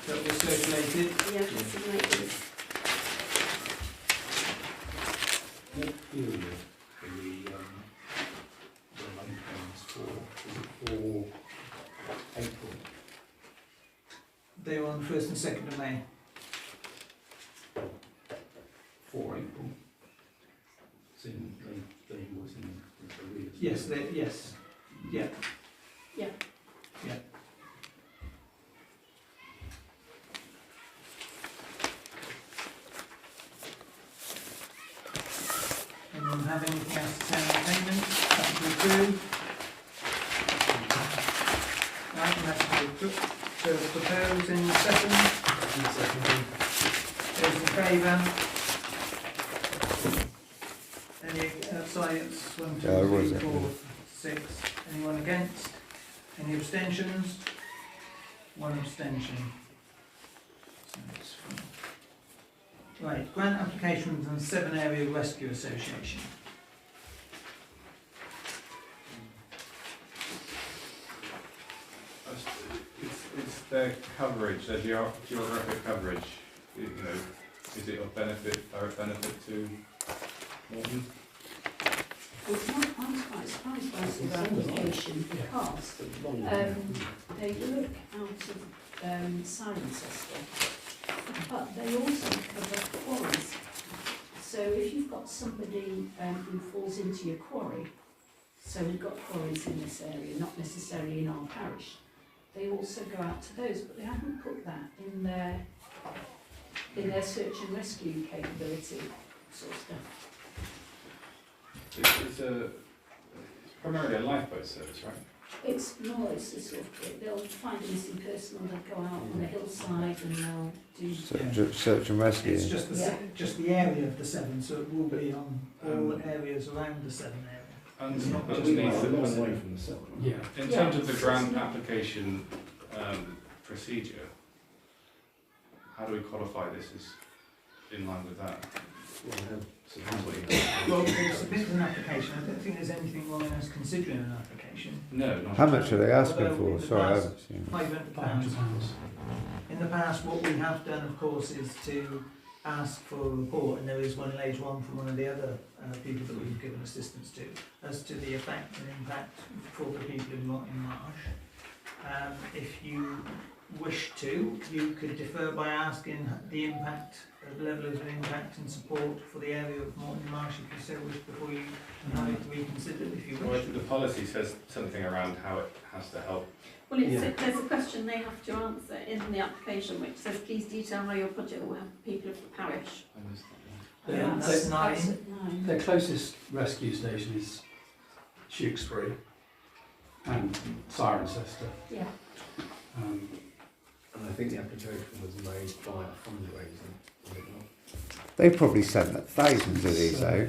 that were circulated. Yeah, just to make this. What period are the loan payments for? Is it for April? They were on the 1st and 2nd of May. For April? It's in the invoice in the arrears. Yes, yes, yeah. Yeah. Yeah. Anyone have anything else to say on the payments? Happy to approve? Right, and that's to propose in second. Those in favour? Any, sorry, it's 1, 2, 3, 4, 6. Anyone against? Any abstentions? 1 abstention. So it's 4. Right, grant application from the Severn Area Rescue Association. It's their coverage, their geographic coverage. You know, is it of benefit, direct benefit to Moreton? Well, I'm quite surprised by this application because they work out of Cirencester, but they also cover quarries. So if you've got somebody who falls into your quarry, so we've got quarries in this area, not necessarily in our parish, they also go out to those, but they haven't put that in their search and rescue capability sort of stuff. It's primarily a lifeboat service, right? It's a sort of, they'll find a missing person and they'll go out on the hillside and they'll do... Search and rescue. It's just the area of the Severn, so it will be on all areas around the Severn area. And It's not just just needs a long way from the Severn. Yeah. In terms of the grant application procedure, how do we qualify this as in line with that? Well, they submitted an application. I don't think there's anything wrong in us considering an application. No, not How much are they asking Although for? in the Sorry, I past- haven't seen it. £500. In the past, what we have done, of course, is to ask for a report, and there is one later on from one of the other people that we've given assistance to, as to the effect and impact for the people in Moreton-in-Marsh. If you wish to, you could defer by asking the impact, the level of impact and support for the area of Moreton-in-Marsh, if you so wish, before you have it reconsidered, if you Well, wish. the policy says something around how it has to help. Well, there's a question they have to answer in the application which says, please detail how your project will help the people of the parish. That's nine. Nine. Their closest rescue station is Tewkesbury and Cirencester. Yeah. And I think the application was made by a fundraiser, was it not? They probably sent thousands of these out.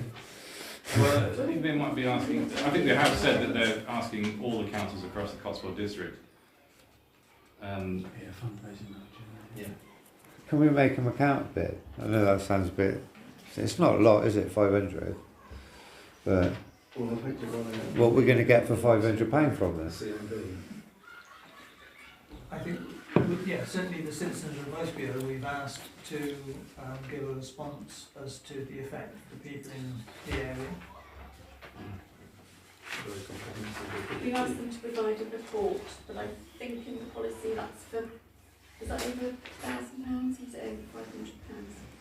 Well, I think they might be asking, I think they have said that they're asking all the councils across the Cotswold district. Yeah, fundraising manager. Yeah. Can we make them account a bit? I know that sounds a bit... It's not a lot, is it, 500? But Well, I'd hate to run out. what we're going to get for £500 from this? CMB. I think, yeah, certainly the Citizens Advice Bureau, we've asked to give a response as to the effect of the people in the area. Very comprehensive. We asked them to provide a report, but I think in the policy that's for, is that over £1,000? Is it over £500?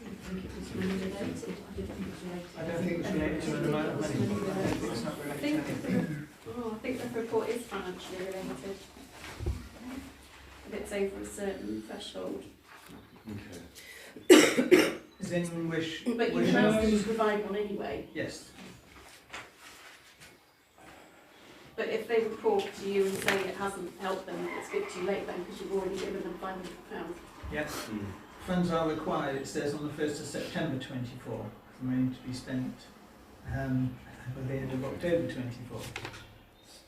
I think it was related. I didn't think it was related. I don't think it's related to an amount of money. I think it's not I related to think, anything. I think the report is financially related. If it's over a certain threshold. Okay. Does anyone wish? But you wish can ask us- them to provide one anyway. Yes. But if they report to you and say it hasn't helped them, it's a bit too late then because you've already given them £500. Yes. Funds are required, it says on the 1st of September 24, for money to be spent by the end of October 24.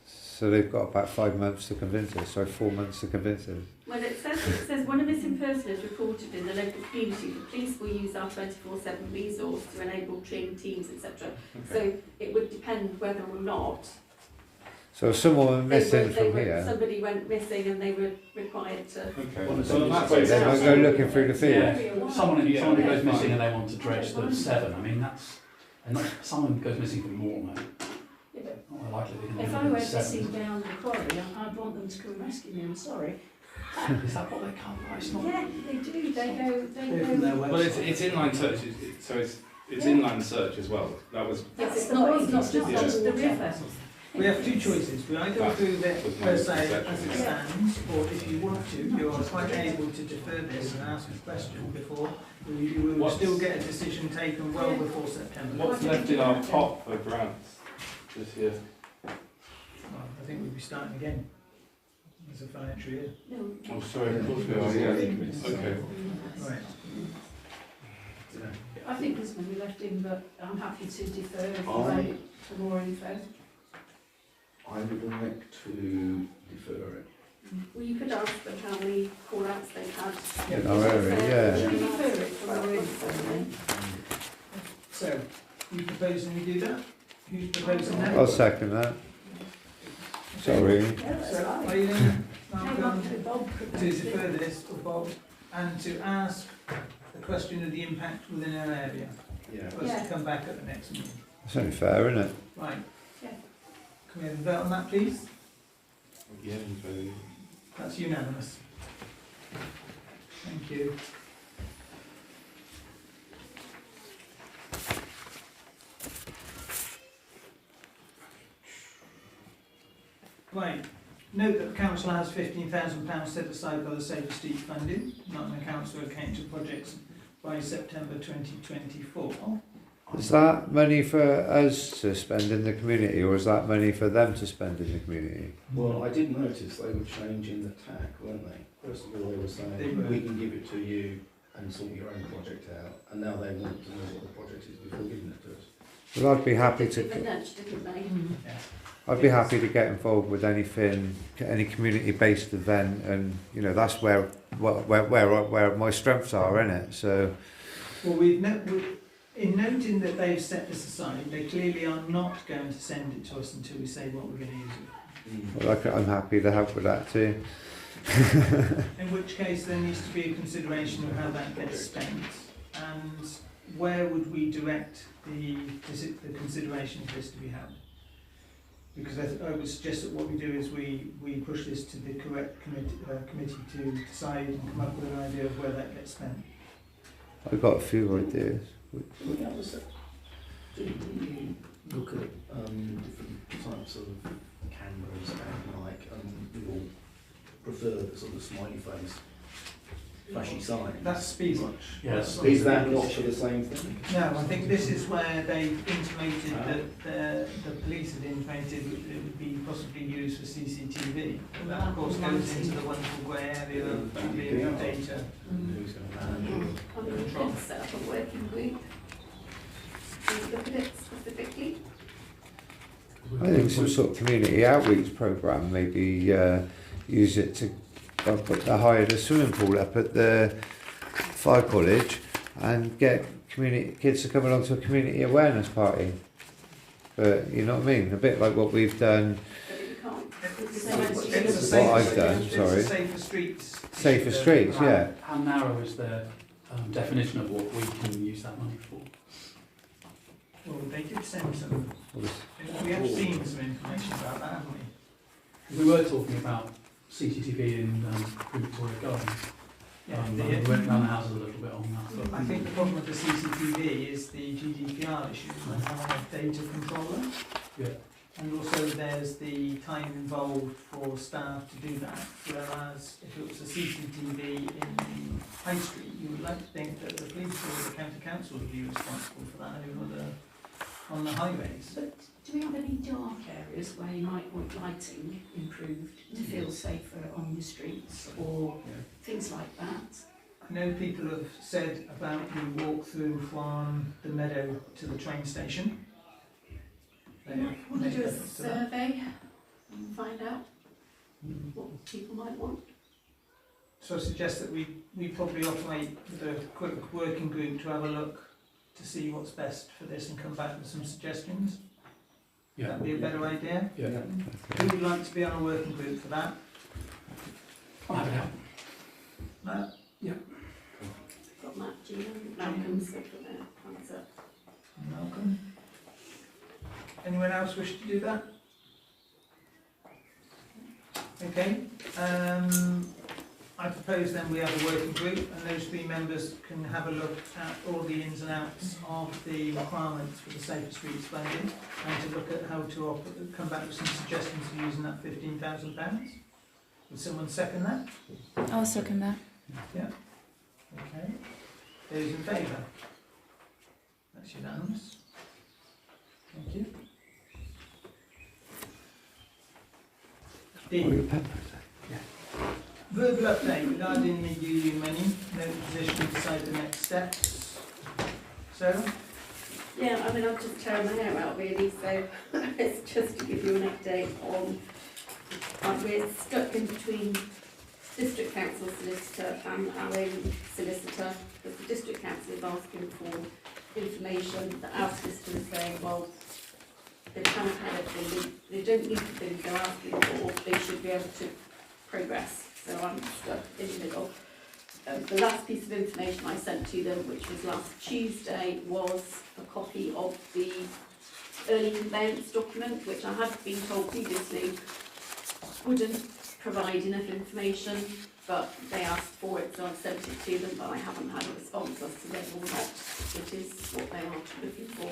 So they've got about 5 months to convince us, so 4 months to convince us. Well, it says one of its impersonators reported in the local community the police will use our 24/7 resource to enable trained teams, etc. So it would depend whether or not So if someone went missing from here, somebody went missing and they were required to. Okay. Well, So that's they might go looking through the field. Yeah. Someone who goes Yeah. missing and they want to dredge the Severn, I mean, that's... And not, someone goes missing from Moreton, Yeah, but not likely they're going to if be I in were the to see Severn. down the quarry, I'd want them to come and rescue me. I'm sorry. Is that what they come by? It's not... Yeah, they do. They go. Clear from their They go. Well, it's website. inline search, so it's inland search as well. That was Yes, It's not just Yeah. onto the river. We have two choices. We either approve it per se as it stands, or if you want to, you are quite able to defer this and ask a question before. We will What's- still get a decision taken well before September. What's left in our pot for grants this year? Well, I think we'll be starting again as a financial year. No. Oh, sorry, of course we are, yeah. Okay. Right. I think there's money left in, but I'm happy to defer if you I- like for more info. I would like to defer it. Well, you could ask them how many call-outs they've had. Yeah. Oh, really? Yeah. Should we defer it for more info then? So, you proposing we do that? Who's proposing that? I'll second that. Sorry. Yeah, that's So, fine. are you then, Hang on to Bob. to defer this, or Bob, and to ask the question of the impact within our area, Yeah. for us Yeah. to come back at the next meeting? It's only fair, isn't it? Right. Yeah. Can we have a vote on that, please? Yeah, so That's unanimous. Thank you. Right, note that the council has £15,000 set aside by the Safer Street funding, Nottingham Council account to projects by September 2024. Is that money for us to spend in the community, or is that money for them to spend in the community? Well, I did notice they were changing the tack, weren't they? First of all, they were saying, They were. we can give it to you and sort your own project out, and now they want to know what the project is before giving it to us. Well, I'd be happy They to. nudged, didn't they? I'd be happy to get involved with anything, any community-based event, and you know that's where my strengths are in it. So Well, in noting that they've set this aside, they clearly are not going to send it to us until we say what we're going to use it. Well, I'm happy to help with that too. In which case there needs to be a consideration of how that gets spent, and where would we direct the consideration of this to be held? Because I would suggest that what we do is we push this to the correct committee to decide and come up with an idea of where that gets spent. I've got a few ideas. Do you look at different types of cameras and like we all prefer the sort of smiley face, flashy sign? That's speed watch. Yes. Is that not for the same thing? No, I think this is where they've intimated that the police have intimated that it would be possibly used for CCTV. And that of course goes into the wonderful grey area of data. Who's going to I mean, you could set up a working group. Do you look at it specifically? I think some sort of community outreach programme, maybe use it to hire the swimming pool up at the fire college and get community kids to come along to a community awareness party. But you know what I mean? A bit like what we've done. But you can't. What I've done, sorry. Safer streets. Safer streets, yeah. How narrow is their definition of what we can use that money for? Well, they did send some. We have seen some information about that, haven't we? We were talking about CCTV in Victoria Gardens. Yeah, we went around the houses a little bit on that. I think the problem with the CCTV is the GDPR issue and having a data controller. Yeah. And also there's the time involved for staff to do that. Whereas if it was a CCTV in the high street, you would like to think that the police or the county council would be responsible for that on the highways. But do we have any dark areas where you might want lighting improved to feel safer on the streets or things like that? I know people have said about the walk through from the meadow to the train station. You might want to do a survey and find out what people might want. So I suggest that we probably operate with a quick working group to have a look to see what's best for this and come back with some suggestions. Yeah. That'd be a better idea. Yeah. Who would like to be on a working group for that? I'll have it out. Matt? Yeah. Got Matt, Gina, Malcolm, so for their answer. Malcolm? Anyone else wish to do that? Okay. I propose then we have a working group and those three members can have a look at all the ins and outs of the requirements for the Safer Streets funding and to look at how to come back with some suggestions for using that £15,000. Would someone second that? I'll second that. Yeah. Okay. Those in favour? That's unanimous. Thank you. D. Verbal update regarding the union money, no position to decide the next steps. Sarah? Yeah, I mean, I've just tearing my hair out really, so it's just to give you an update on, we're stuck in between district council solicitor and our own solicitor, because the district council is asking for information that our solicitor is saying, well, they can't have everything, they don't need the things they're asking for, they should be able to progress. So I'm stuck in the middle. The last piece of information I sent to them, which was last Tuesday, was a copy of the early conveyance document, which I had been told previously wouldn't provide enough information, but they asked for it, so I've sent it to them, but I haven't had a response as to whether or not it is what they are looking for.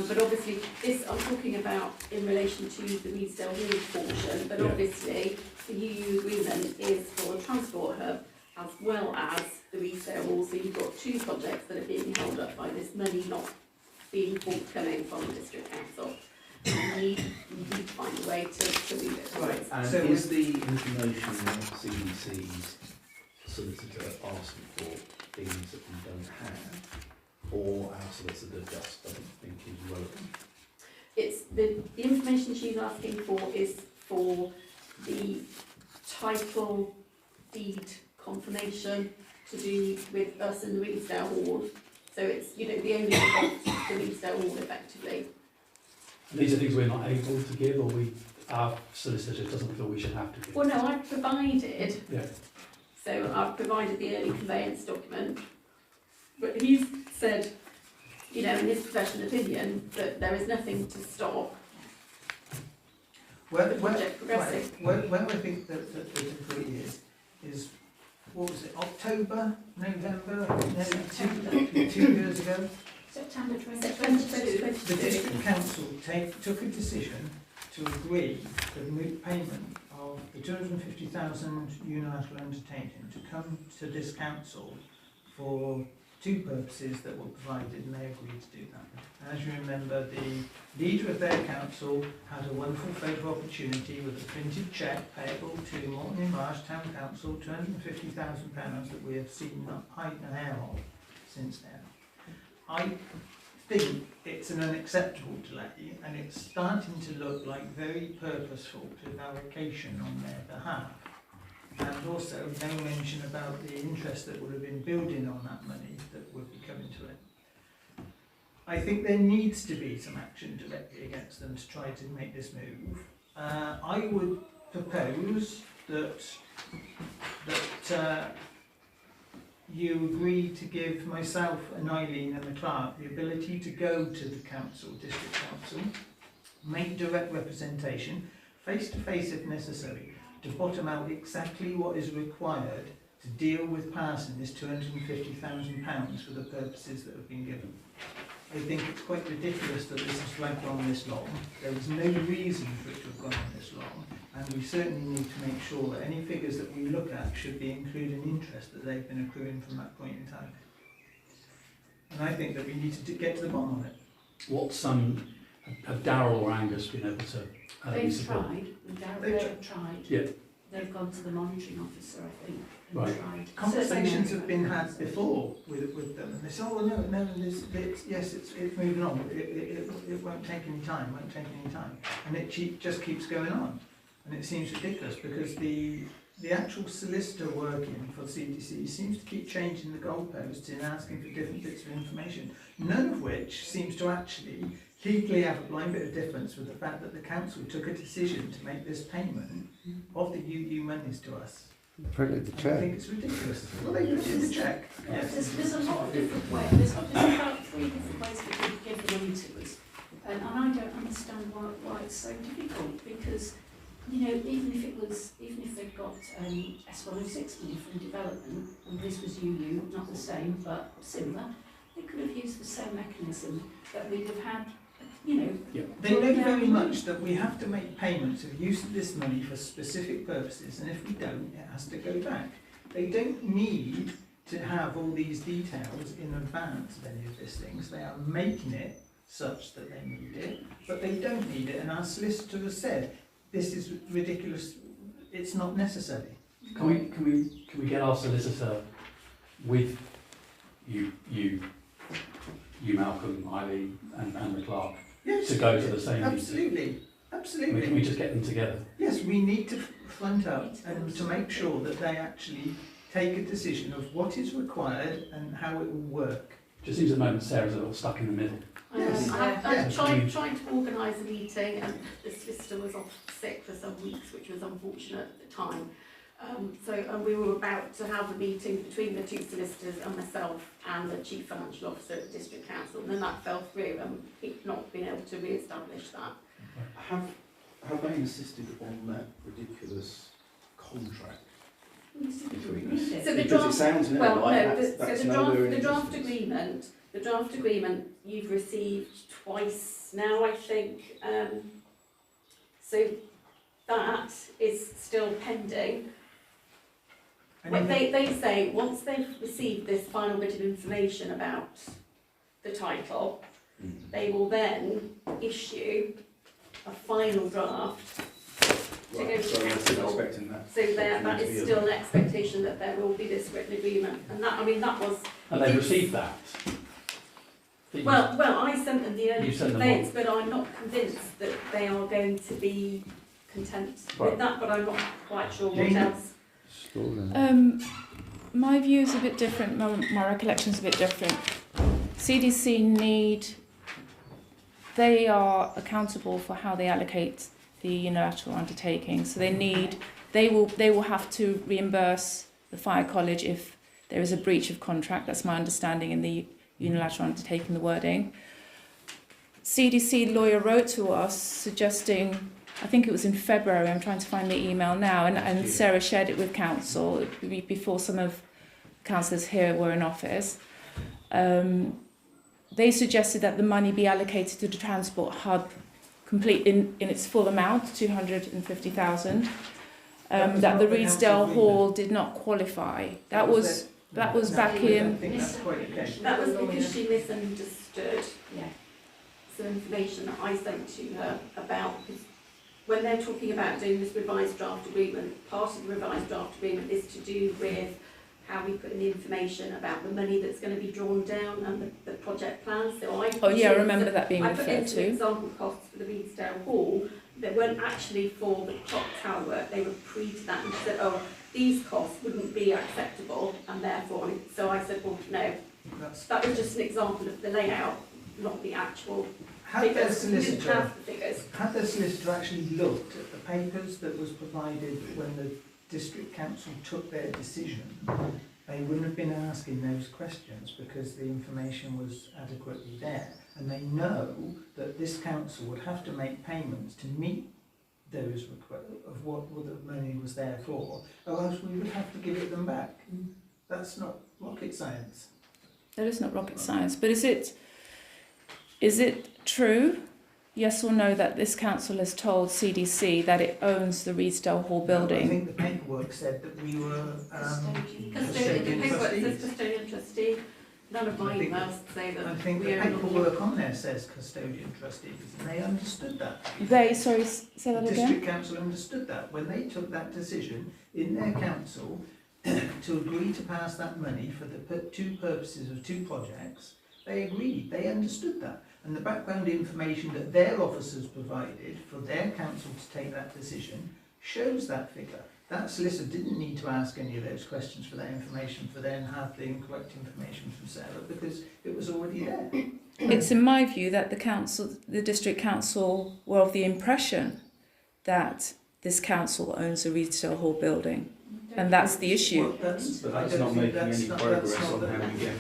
But obviously, this I'm talking about in relation to the Reedsdale Hall portion, but obviously the UU agreement is for a transport hub as well as the Reedsdale Hall, so you've got two projects that are being held up by this money not being forthcoming from the district council. We need to find a way to move it forward. And So is the information that CDC's solicitor asking for things that we don't have, or our solicitor just doesn't think is relevant? It's the information she's asking for is for the title deed confirmation to do with us in the Reedsdale Hall. So it's, you know, the only draft deletes it all effectively. And these are things we're not able to give, or our solicitor doesn't feel we should have to give. Well, no, I've provided, Yeah. so I've provided the early conveyance document, but he's said, you know, in his professional opinion, that there is nothing to stop the project progressing. When I think that the degree is, what was it, October, November, no, two years ago? September September 2022. 2022. The district council took a decision to agree for the payment of the 250,000 unilateral undertaking to come to this council for two purposes that were provided, and they agreed to do that. And as you remember, the leader of their council had a wonderful favour opportunity with a printed cheque payable to Moreton-in-Marsh Town Council, £250,000 that we have seen not height and hair of since then. I think it's an unacceptable delay, and it's starting to look like very purposeful prevarication on their behalf. And also no mention about the interest that would have been building on that money that would be coming to it. I think there needs to be some action directly against them to try to make this move. I would propose that you agree to give myself and Eileen and the clerk the ability to go to the council, district council, make direct representation, face to face if necessary, to bottom out exactly what is required to deal with passing this £250,000 for the purposes that have been given. I think it's quite ridiculous that this has dragged on this long. There was no reason for it to have gone on this long, and we certainly need to make sure that any figures that we look at should be including interest that they've been accruing from that point in time. And I think that we need to get to the bottom of it. What's have Darryl or Angus been able to They've support? tried, they've tried. Yeah. They've gone to the monitoring officer, I think, and Right. tried. Conversations have been had before with them, and they say, oh no, yes, it's moving on, it won't take any time, and it just keeps going on, and it seems ridiculous because the actual solicitor working for CDC seems to keep changing the goalposts and asking for different bits of information, none of which seems to actually legally have a blind bit of difference with the fact that the council took a decision to make this payment of the UU monies to us. Printed the I cheque. think it's ridiculous. Well, they printed the cheque. Yes. There's a lot of different ways, there's about 3 different ways that we give the money to us. And I don't understand why it's so difficult, because, you know, even if they've got S106 money from development, and this was UU, not the same, but similar, they could have used the same mechanism that we'd have had, you know. Yeah. They know very much that we have to make payments of use of this money for specific purposes, and if we don't, it has to go back. They don't need to have all these details in advance of any of these things. They are making it such that they need it, but they don't need it, and our solicitor has said, this is ridiculous, it's not necessary. Can we get our solicitor with you Malcolm, Eileen, and the clerk Yes, to go to the same absolutely, absolutely. Can we just get them together? Yes, we need to front up and to make sure that they actually take a decision of what is required and how it will work. Just seems at the moment Sarah's a little stuck in the middle. Yes. I've tried to organise a meeting, and the solicitor was off sick for some weeks, which was unfortunate at the time. And we were about to have a meeting between the two solicitors and myself and the Chief Financial Officer at the District Council, and then that fell through, and we've not been able to re-establish that. Have they insisted on that ridiculous contract between us? So the Because draft, it sounds now well, like no, that's the nowhere in draft existence. agreement you've received twice now, I think. So that is still pending. But they say once they've received this final bit of information about the title, they will then issue a final draft to go to So we're still council. expecting that. So that is still an expectation that there will be this written agreement, and that, I mean, that was. And they've received that? Well, I sent them the early You sent them conveyance, but I'm not convinced that they are going to be content with that, but I'm not quite sure what else. My view is a bit different, my recollection is a bit different. CDC they are accountable for how they allocate the unilateral undertaking. So they will have to reimburse the fire college if there is a breach of contract. That's my understanding in the unilateral undertaking, the wording. CDC lawyer wrote to us suggesting, I think it was in February, I'm trying to find the email now, and Sarah shared it with council before some of the councillors here were in office. They suggested that the money be allocated to the transport hub complete in its full amount, 250,000. That the Reedsdale Hall did not qualify. That was back in. That was because she misunderstood. Yeah. Some information that I sent to her about, because when they're talking about doing this revised draft agreement, part of the revised draft agreement is to do with how we put in the information about the money that's going to be drawn down and the project plans. So I remember that being referred to. I put in some example costs for the Reedsdale Hall that weren't actually for the clock tower work. They were pre to that, and she said, "Oh, these costs wouldn't be acceptable," and therefore, so I said, "Well, no." That was just an example of the layout, not the actual figures. We didn't have the figures. Had the solicitor actually looked at the papers that was provided when the district council took their decision, they wouldn't have been asking those questions because the information was adequately there, and they know that this council would have to make payments to meet those requests of what the money was there for, or else we would have to give it them back. That's not rocket science. That is not rocket science, but is it true, yes or no, that this council has told CDC that it owns the Reedsdale Hall building? I think the paperwork said that we were The paperwork says custodian trustee. None of my emails say that. I think the paperwork on there says custodian trustees, and they understood that. Sorry, say that The again? district council understood that when they took that decision in their council to agree to pass that money for the two purposes of two projects. They agreed, they understood that. And the background information that their officers provided for their council to take that decision shows that figure. That solicitor didn't need to ask any of those questions for that information, for then have the incorrect information from Sarah, because it was already there. It's in my view that the district council were of the impression that this council owns the Reedsdale Hall building. And that's the issue. But that's not making any progress on how we get.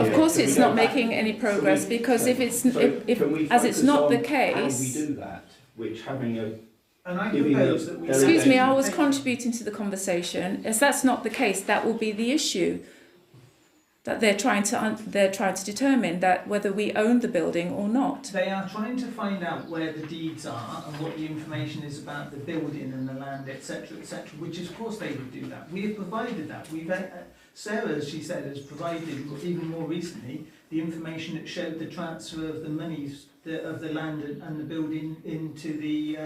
Of course, it's not making any progress because if it's not the case. How we do that, which having a. And I propose that we. Excuse me, I was contributing to the conversation. As that's not the case, that will be the issue. That they're trying to determine that whether we own the building or not. They are trying to find out where the deeds are and what the information is about the building and the land, etc., which of course they would do that. We have provided that. Sarah, as she said, has provided, even more recently, the information that showed the transfer of the monies of the land and the building into the,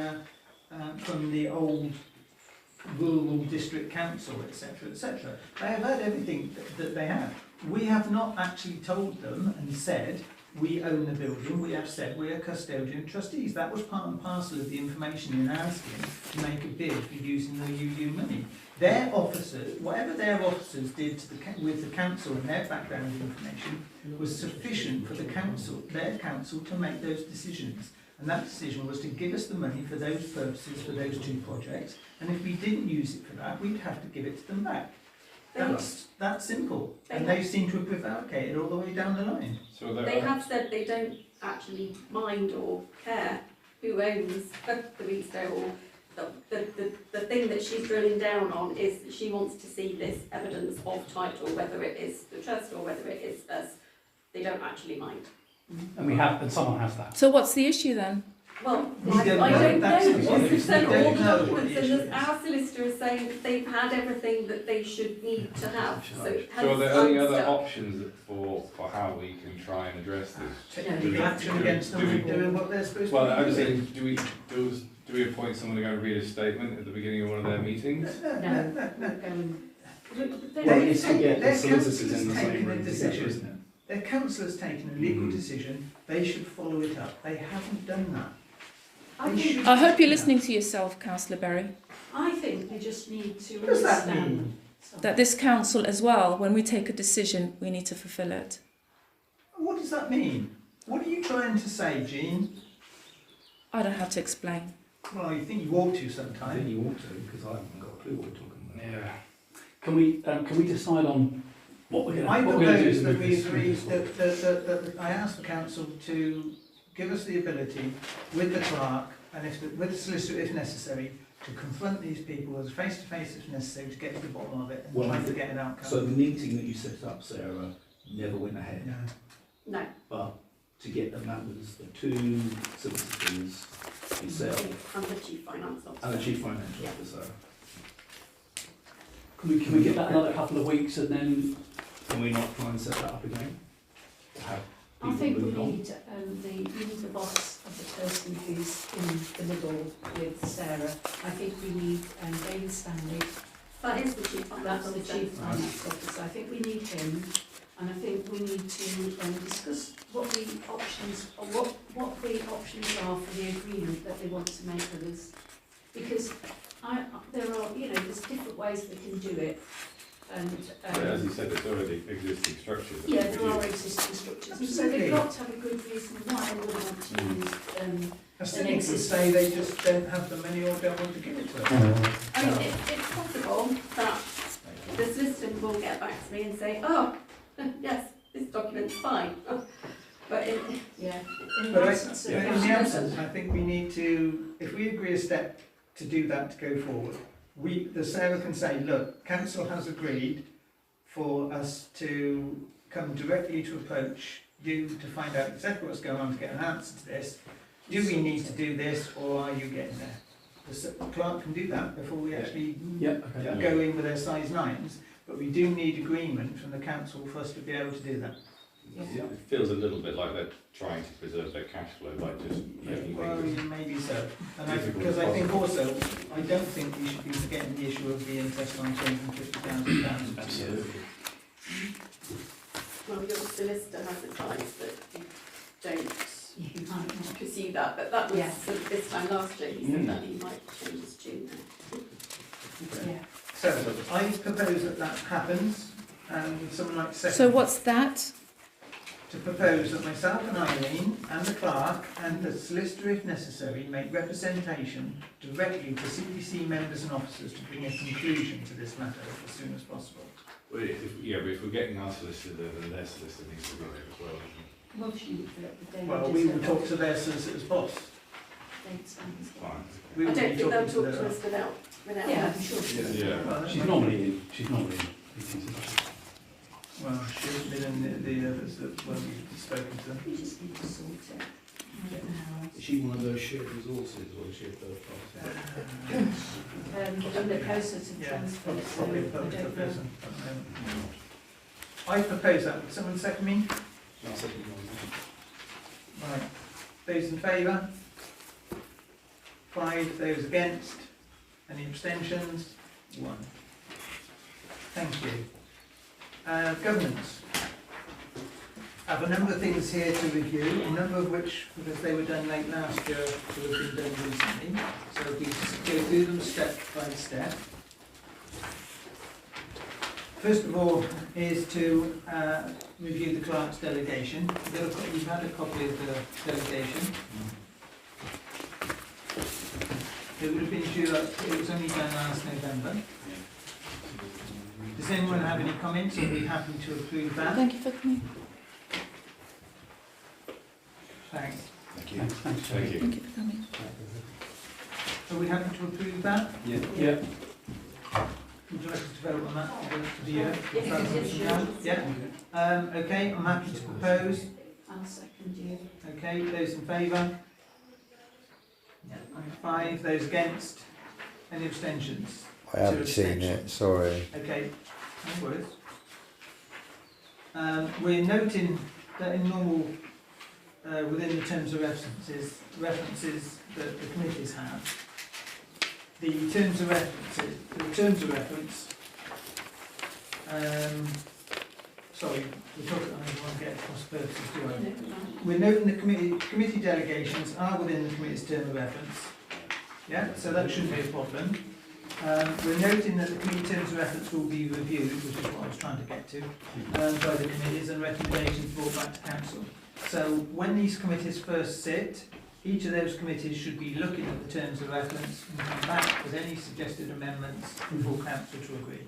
from the old rural district council, etc., etc. They have had everything that they have. We have not actually told them and said we own the building. We have said we are custodian trustees. That was part and parcel of the information in asking to make a bid for using the UU money. Their officers, whatever their officers did with the council and their background information was sufficient for the council, their council, to make those decisions. And that decision was to give us the money for those purposes, for those two projects. And if we didn't use it for that, we'd have to give it to them back. That's that simple. And they seem to have prevaricated all the way down the line. So they have said they don't actually mind or care who owns the Reedsdale Hall. The thing that she's drilling down on is that she wants to see this evidence of title, whether it is the trust or whether it is us. They don't actually mind. And someone has that. So what's the issue then? Well, I don't know. know. We've sent all the Don't know what documents, the and issue is. our solicitor is saying that they've had everything that they should need to have. So are there any other stuck. options for how we can try and address this? Taking action against them and doing what they're supposed Well, to I was do. saying, do we appoint someone to go and read a statement at the beginning of one of their meetings? No. Well, it's to get the Their solicitors council in the has same taken a room together, isn't decision. Their council has taken a legal decision. They should follow it up. They haven't done that. I hope you're listening to yourself, Councillor Berry. I think we just need to What does that understand mean? That this council as well, when we take a decision, we need to fulfil it. What does that mean? What are you trying to say, Jean? I don't have to explain. Well, you think you ought to I think sometime. you ought to, because I haven't got a clue what we're talking about. Yeah. Can we decide on what we're I going to do propose to that move we this? agree that I ask the council to give us the ability with the clerk and with the solicitor if necessary to confront these people as face to face if necessary to get to the bottom of it and Well, try to get an outcome. So the meeting that you set up, Sarah, never went ahead. No. No. But to get them, that was the two solicitors, yourself, And the chief finance officer. and the chief financial Yeah. officer. Can we get that another couple of weeks and then? Can we not try and set that up again? Have I people think we moved on? need the boss of the person who's in the middle with Sarah. I think we need David Stanley. That is the chief finance That's the officer. chief finance officer. I think we need him, and I think we need to discuss what the options are for the agreement that they want to make with us. Because there are, there's different ways they can do it, and As you said, it's already existing structures. yeah, there are existing structures, so they've got to have a good reason why they would want to use A cynic would say they just don't have the money or don't want to give it to them. I mean, it's possible that the solicitor will get back to me and say, oh, yes, this document's fine. But in in But the I- absence of but in the that- absence, I think we need to, if we agree a step to do that to go forward, the Sarah can say, look, council has agreed for us to come directly to approach you to find out exactly what's going on to get an answer to this. Do we need to do this or are you getting there? The clerk can do that before we actually Okay. go in with their size 9s, but we do need agreement from the council for us to be able to do that. Yeah. It feels a little bit like they're trying to preserve their cash flow by just making Well, things. maybe so. And Difficult because I think possible. also, I don't think we should be forgetting the issue of the interest on £250,000. Absolutely. well, your solicitor has advised that you don't You might not. pursue that, but that was Yeah. sort of this time last year, he said that he might change his tune now. Yeah. So, I propose that that happens, and someone like to second. So what's that? To propose that myself and Eileen, and the clerk, and the solicitor if necessary, make representation directly to CDC members and officers to bring a conclusion to this matter as soon as possible. Well, but if we're getting our solicitor, then their solicitor needs to be there as well. Well, she would the David Well, we will talk to their solicitor's boss. David Stanley's got- Fine. We I will don't be think they'll talking talk to to their. us without Yeah, us. I'm sure she would. Yeah. Well, She's normally in meetings. Well, she hasn't been in the others that when we've spoken to them. We just need to sort it. I don't know how else. Is she one of those shared resources, or is she a third party? In the process of Yeah, transfer, so probably a I public don't know. person at the moment. I propose that. Would someone second me? I'll second you on Right. Those in favour? 5. Those against? Any abstentions? 1. Thank you. Governance. I have a number of things here to review, a number of which, because they were done late last year, will have been done recently. So if we just go through them step by step. First of all is to review the clerk's delegation. You've had a copy of the delegation. It would have been due, it was only done last November. Does anyone have any comments? Are we happy to approve that? Thank you for coming. Thanks. Thank you. Thanks. Thank you. Thank you for coming. Are we happy to approve that? Yeah. Yeah. Would you like us to vote on that for the year? Yes, Yeah. Okay, I'm happy to propose. I'll second you. Okay, those in favour? 5. Those against? Any abstentions? I haven't seen it, sorry. Okay, no worries. We're noting that in normal, within the terms of references that the committees have, the terms of reference, sorry, we're talking, I don't want to get cross purposes, do I? We're noting the committee delegations are within the committee's term of reference. Yeah, so that shouldn't be a problem. We're noting that the committee terms of reference will be reviewed, which is what I was trying to get to, by the committees and recommendations brought back to council. So when these committees first sit, each of those committees should be looking at the terms of reference and come back with any suggested amendments for council to agree.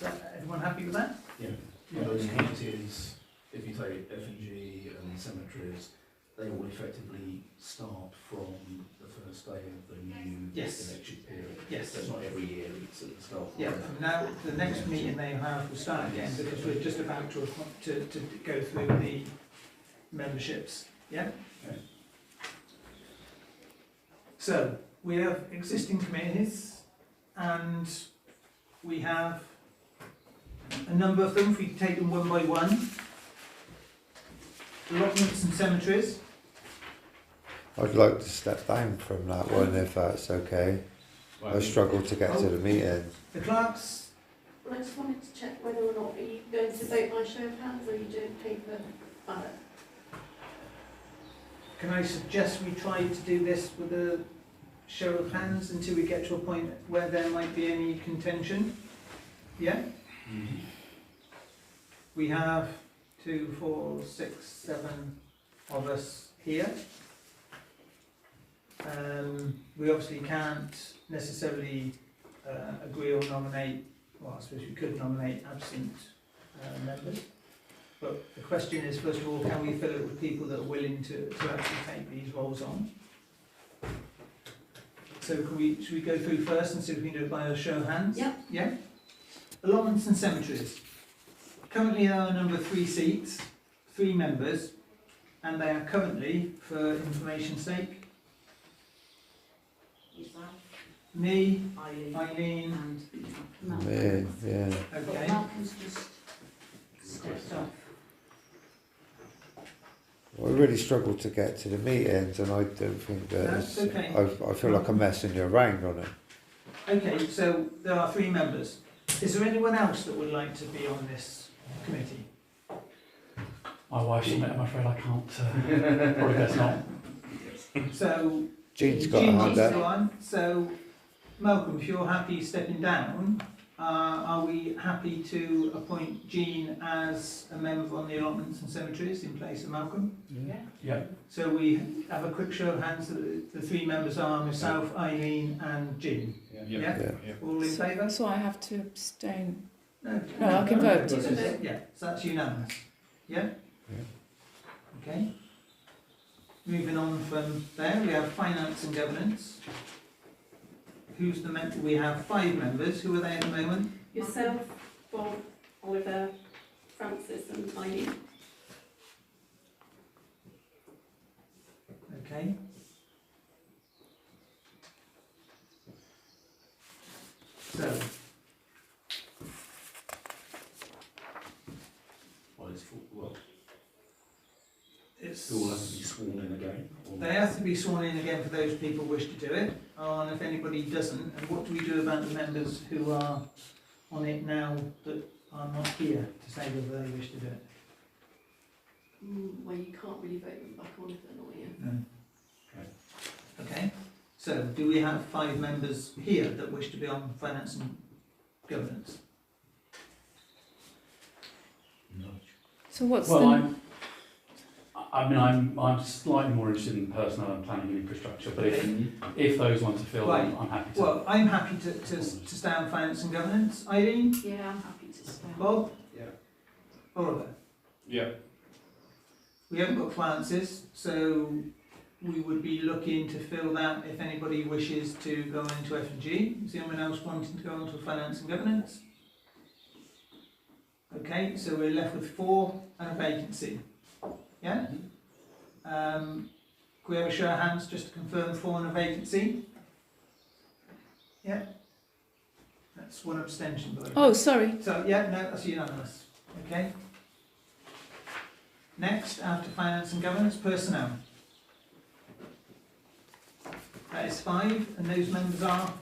Is everyone happy with that? Yeah. Those committees, if you take F&G and cemeteries, they all effectively start from the first day of the new Yes. election period. Yes. So it's not every year, it's at the start. Yeah, from now, the next meeting they have will start again because we're just about to go through the memberships. Yeah? Okay. So, we have existing committees and we have a number of them, if we take them one by one. Allotments and cemeteries. I'd like to step down from that one if that's okay. I struggle to get to the meeting. The clerks. Well, I just wanted to check whether or not, are you going to vote by show of hands or are you doing paper ballot? Can I suggest we try to do this with a show of hands until we get to a point where there might be any contention? Yeah? We have 2, 4, 6, 7 of us here. We obviously can't necessarily agree or nominate, well, I suppose we could nominate absent members. But the question is, first of all, can we fill it with people that are willing to actually take these roles on? So should we go through first and see if we can do it by a show of hands? Yeah. Yeah? Allotments and cemeteries. Currently there are a number of 3 seats, 3 members, and they are currently, for information's sake, me, Eileen, and Yeah. okay. Malcolm's just stepped off. I really struggle to get to the meetings, and I don't think that That's okay. I feel like I'm messing you around on it. Okay, so there are 3 members. Is there anyone else that would like to be on this committee? My wife's on it, I'm afraid I can't. Probably best not. So Jean's got a Jean hand needs to up. go on. So Malcolm, if you're happy stepping down, are we happy to appoint Jean as a member on the allotments and cemeteries in place of Malcolm? Yeah. Yeah. So we have a quick show of hands. The 3 members are myself, Eileen, and Jean. Yeah. All in favour? So I have to abstain. No, No, I can vote. Yeah, so that's unanimous. Yeah? Okay. Moving on from there, we have finance and governance. Who's the member? We have 5 members. Who are they at the moment? Yourself, Bob, Oliver, Francis and Eileen. Okay. So, It all has to be sworn in again. they have to be sworn in again for those people who wish to do it. And if anybody doesn't, and what do we do about the members who are on it now that are not here to say whether they wish to do it? Well, you can't really vote them back on if they're not here. No. Okay. So, do we have 5 members here that wish to be on finance and governance? No. So what's Well, I'm slightly more interested in personnel and planning and infrastructure, but if those ones are filled, Right. I'm happy to. Well, I'm happy to stay on finance and governance. Eileen? Yeah, I'm happy to stay. Bob? Yeah. Oliver? Yeah. We haven't got Francis, so we would be looking to fill that if anybody wishes to go into F&G. Is anyone else wanting to go on to finance and governance? Okay, so we're left with 4 and a vacancy. Yeah? Can we have a show of hands just to confirm 4 and a vacancy? Yeah? That's 1 abstention, by the way. Oh, sorry. So, yeah, no, that's unanimous. Okay. Next, after finance and governance, personnel. That is 5, and those members are?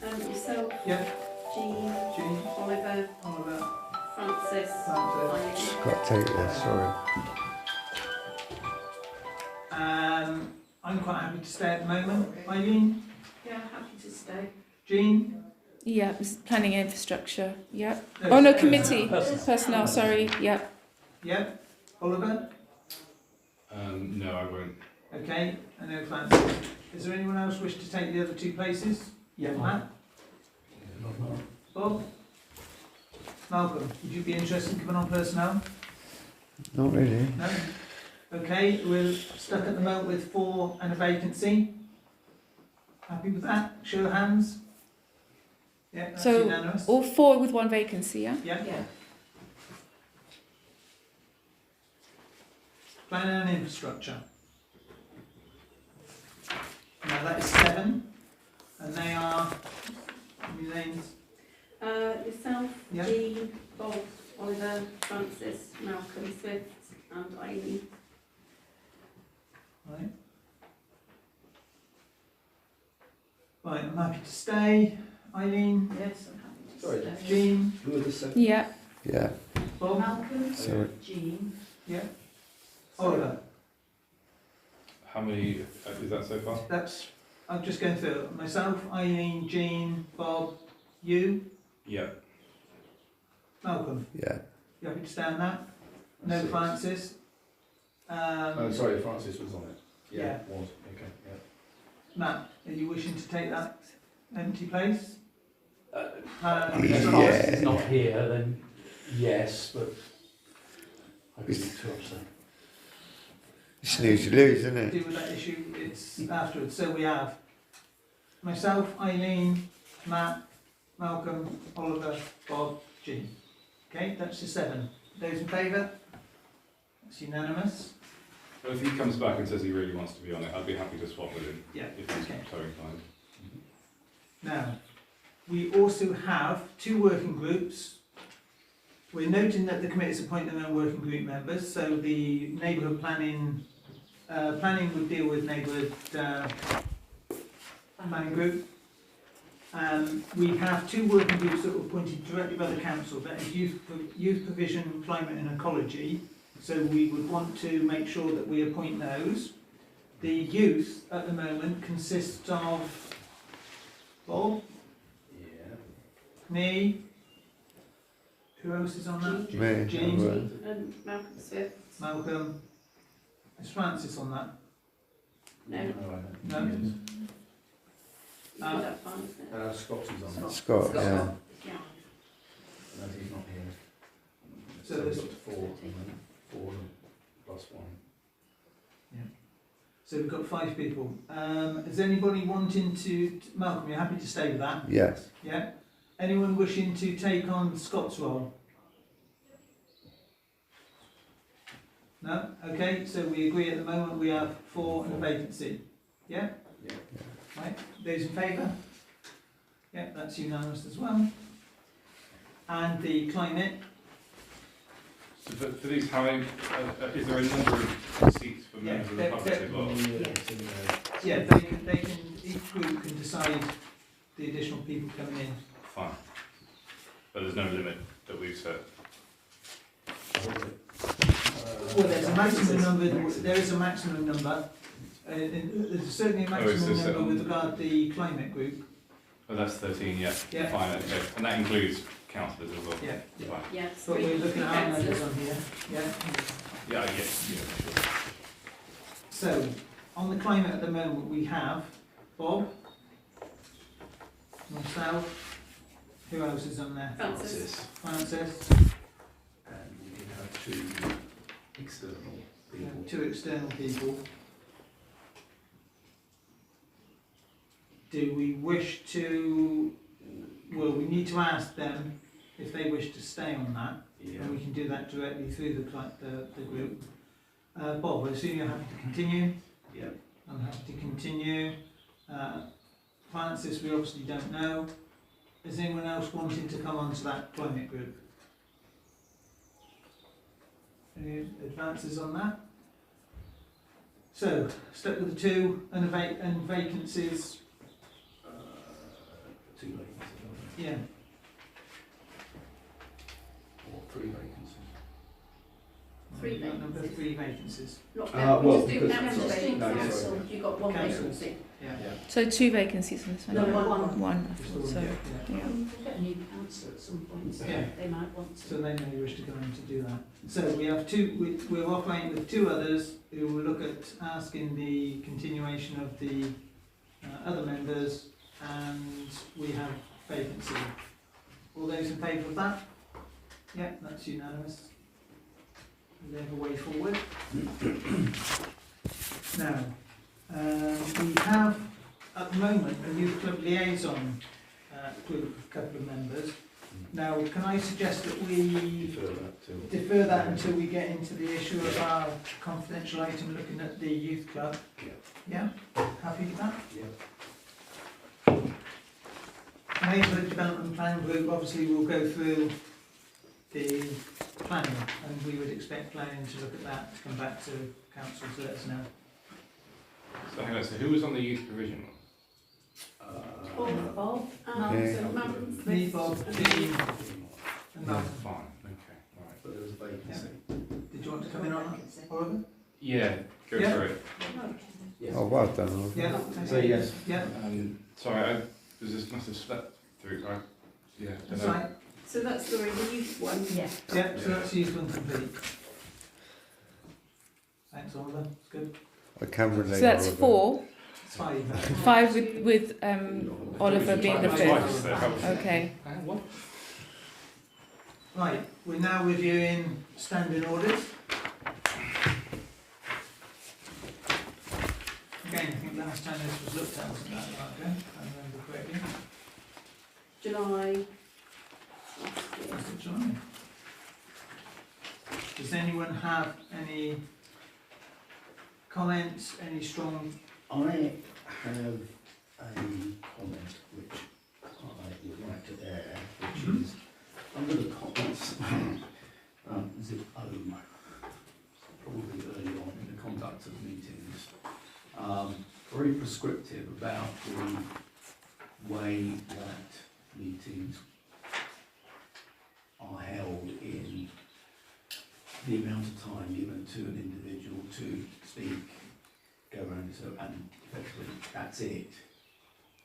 Yourself, Yeah, Jean, Oliver, Francis, Eileen. Just got to take this, sorry. I'm quite happy to stay at the moment. Eileen? Yeah. happy to stay. Jean? Yeah, this is planning and infrastructure. Yeah. Oh no, committee. Personnel. Personnel, sorry. Yeah. Yeah. Oliver? No, I won't. Okay, I know Francis. Is there anyone else wish to take the other two places? Yeah, Matt? Bob? Malcolm, would you be interested in coming on personnel? Not really. No? Okay, we're stuck at the moment with 4 and a vacancy. Happy with that? Show of hands? Yeah, that's So, unanimous. All 4 with 1 vacancy, yeah? Yeah. Yeah. Planning and infrastructure. Now that is 7, and they are, how many names? Yourself, Yeah. Jean, Bob, Oliver, Francis, Malcolm, Swift, and Eileen. Right. Right, I'm happy to stay. Eileen? Yes, I'm happy to Sorry. stay. Jean? Who are the 7? Yeah. Yeah. Bob? Malcolm, So Jean. Yeah. Oliver? How many is that so far? That's, I'm just going through it. Myself, Eileen, Jean, Bob, you, Yeah. Malcolm. yeah. You happy to stay on that? No 6. Francis. Oh, sorry, Francis was on it. Yeah. Was. Okay, yeah. Matt, are you wishing to take that empty place? If Yeah. Francis is not here, then yes, but I could do 2 upset. Snooze you lose, isn't it? Deal with that issue, it's afterwards. So we have myself, Eileen, Matt, Malcolm, Oliver, Bob, Jean. Okay, that's your 7. Those in favour? That's unanimous. Well, if he comes back and says he really wants to be on it, I'd be happy to swap with him Yeah, if he's okay. so inclined. Now, we also have 2 working groups. We're noting that the committees appoint their own working group members, so the neighbourhood planning would deal with neighbourhood planning group. We have 2 working groups that were appointed directly by the council, that is youth provision, climate and ecology. So we would want to make sure that we appoint those. The youth at the moment consists of Bob, Yeah. me, who else is on that? Me. Jean. And Malcolm, Swift. Malcolm. Is Francis on that? No. I don't. No. You said that's fine, isn't it? Scott is on it. Scott, yeah. Yeah. No, he's not here. So So we've there's- got 4, 4 plus 1. So we've got 5 people. Is anybody wanting to, Malcolm, you're happy to stay with that? Yes. Yeah? Anyone wishing to take on Scott's role? No? Okay, so we agree at the moment we have 4 and a vacancy. Yeah? Yeah. Right, those in favour? Yeah, that's unanimous as well. And the climate, So for these, how many, is there a number of seats for Yeah, members of the they're- public they're- as well? yeah, they can, each group can decide the additional people coming in. Fine. But there's no limit that we've set. Well, there's a maximum number, there is a maximum number. There's certainly a Oh, it's maximum just, number with regard to the climate group. Oh, that's 13, yeah. Yeah. Fine, okay. And that includes councillors as well? Yeah. Fine. Yes. But we're looking at our councillors. numbers on here, yeah. Yeah, yeah, sure. So, on the climate at the moment, we have Bob, myself, who else is on there? Francis. Francis, And we did have 2 external we people. have 2 external people. Do we wish to, well, we need to ask them if they wish to stay on that, Yeah. and we can do that directly through the group. Bob, I assume you're happy to continue? Yeah. I'm happy to continue. Francis, we obviously don't know. Is anyone else wanting to come onto that climate group? Any advances on that? So, stuck with the 2 and vacancies. 2 vacancies, Yeah, or 3 vacancies. 3 You've got number vacancies. 3 vacancies. Not well, just do because- council, sorry. just do No, council, sorry. you've got 1 Councils. vacancy. Yeah. So 2 vacancies on this one? No, one. One, I thought so. Yeah. Yeah. We'll get a new councillor at some point, so Yeah. they might want to. So they may wish to go in to do that. So we have we're operating with 2 others who will look at asking the continuation of the other members, and we have vacancy. All those in favour of that? Yeah, that's unanimous. We have a way forward. Now, we have at the moment a youth club liaison group of a couple of members. Now, can I suggest that we defer that until we get into the issue of our confidential item looking at the youth club? Yeah. Happy with that? Neighbourhood Development Plan Group, obviously we'll go through the planning, and we would expect planning to look at that, to come back to council to let us know. So hang on, so who was on the youth provision one? Bob, Yeah. So Malcolm Me, Smith. Bob, Dean, and Malcolm. Fine, okay, right. But there was a vacancy. Did you want to come in on that, Oliver? Yeah, go Yeah. through it. Yes. Oh, well done, Oliver. Yeah. So yes. Yeah, Sorry, this must have slept through, right? Yeah, that's don't know. right. So that's the youth one. yeah. Yeah, so that's used one complete. Thanks, Oliver, it's good. I can relate. So that's Oliver. 4, It's 5. 5 with Oliver being the Twice 5th. there, how was it? Okay. What? Right, we're now reviewing standing orders. Again, I think last time this was looked at, wasn't that, Marco? If I remember correctly. July. Was it July? Does anyone have any comments, any strong? I have a comment which I would like to air, which is under the comments, zip O, probably early on in the conduct of meetings, very prescriptive about the way that meetings are held in the amount of time given to an individual to speak, go around and effectively that's it.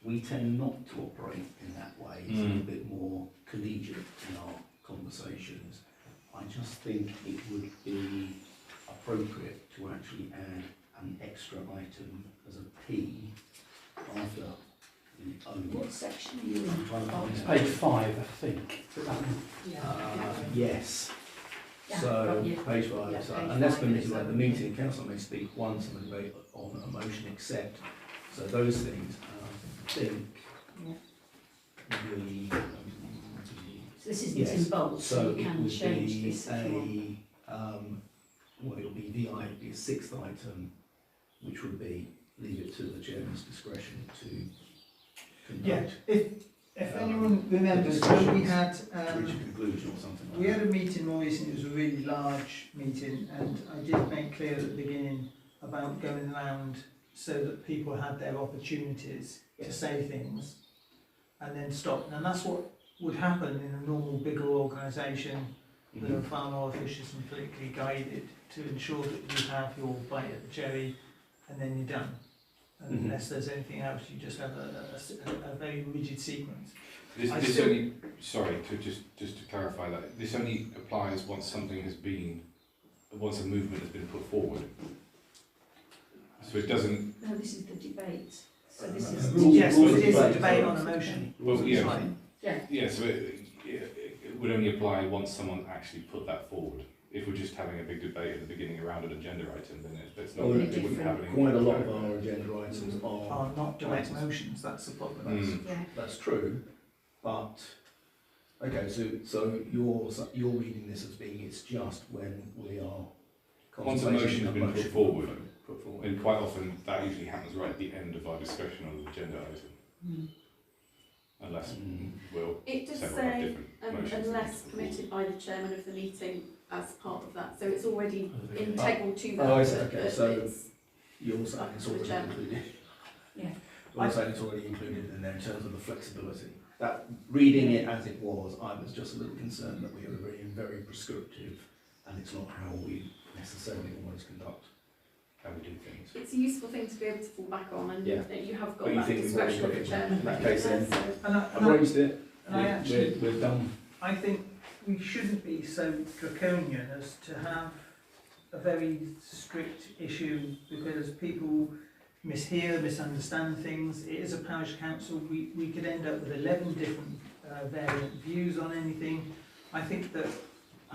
We tend not to operate in that way. It's a little bit more collegiate in our conversations. I just think it would be appropriate to actually add an extra item as a P after the O. What section are you in? I'm trying to find It's it. page 5, I think. Yes. Yeah, So, yeah. page 5, Yeah, so page unless 5 permitted is by the on. meeting, council may speak once on a debate on a motion except. So those things, I think we. So this isn't Yes. in bold, so So you it can would change be this if you want. well, it'll be the 6th item, which would be leave it to the chairman's discretion to Yeah, conduct. if anyone remembers, when we had, To reach a conclusion or something like we had that. a meeting more recently, it was a really large meeting, and I did make clear at the beginning about going around so that people had their opportunities to say things and then stop. And that's what would happen in a normal bigger organisation that are far more officious and politically guided to ensure that you have your bite at the cherry and then you're done. And unless there's anything else, you just have a very rigid sequence. This only, sorry, just to clarify that, this only applies once something has been, once a movement has been put forward. So it doesn't, No, this is the debate. So this Uh, is. rules- Yes, rules but of it is a debate. debate on a motion. well, That's yeah, right. yeah, so it would only apply once someone actually put that forward. If we're just having a big debate at the beginning around an agenda item, then it's not, Well, it wouldn't have any. quite a lot of our agenda items are. Are not direct motions, that's the problem. Yeah. That's true, but, okay, so you're reading this as being it's just when we are. Once a motion has been put forward, Put forward. and quite often that usually happens right at the end of our discussion on the agenda item, unless we'll It does say we'll have say, different motions. unless permitted by the chairman of the meeting as part of that, so it's already integral to that. Oh, I see, that- okay, that so it's- you're saying it's already included? Yeah. You're saying it's already included in there in terms of the flexibility? That, reading it as it was, I was just a little concerned that we were being very prescriptive and it's not how we necessarily always conduct how we do things. It's a useful thing to be able to fall back on, and Yeah. You have got But you that think we've already discretion got of the it chairman. in that case then? So- I've raised it, And I actually, we're done. I think we shouldn't be so draconian as to have a very strict issue, because people mishear, misunderstand things. It is a parish council. We could end up with 11 different variant views on anything. I think that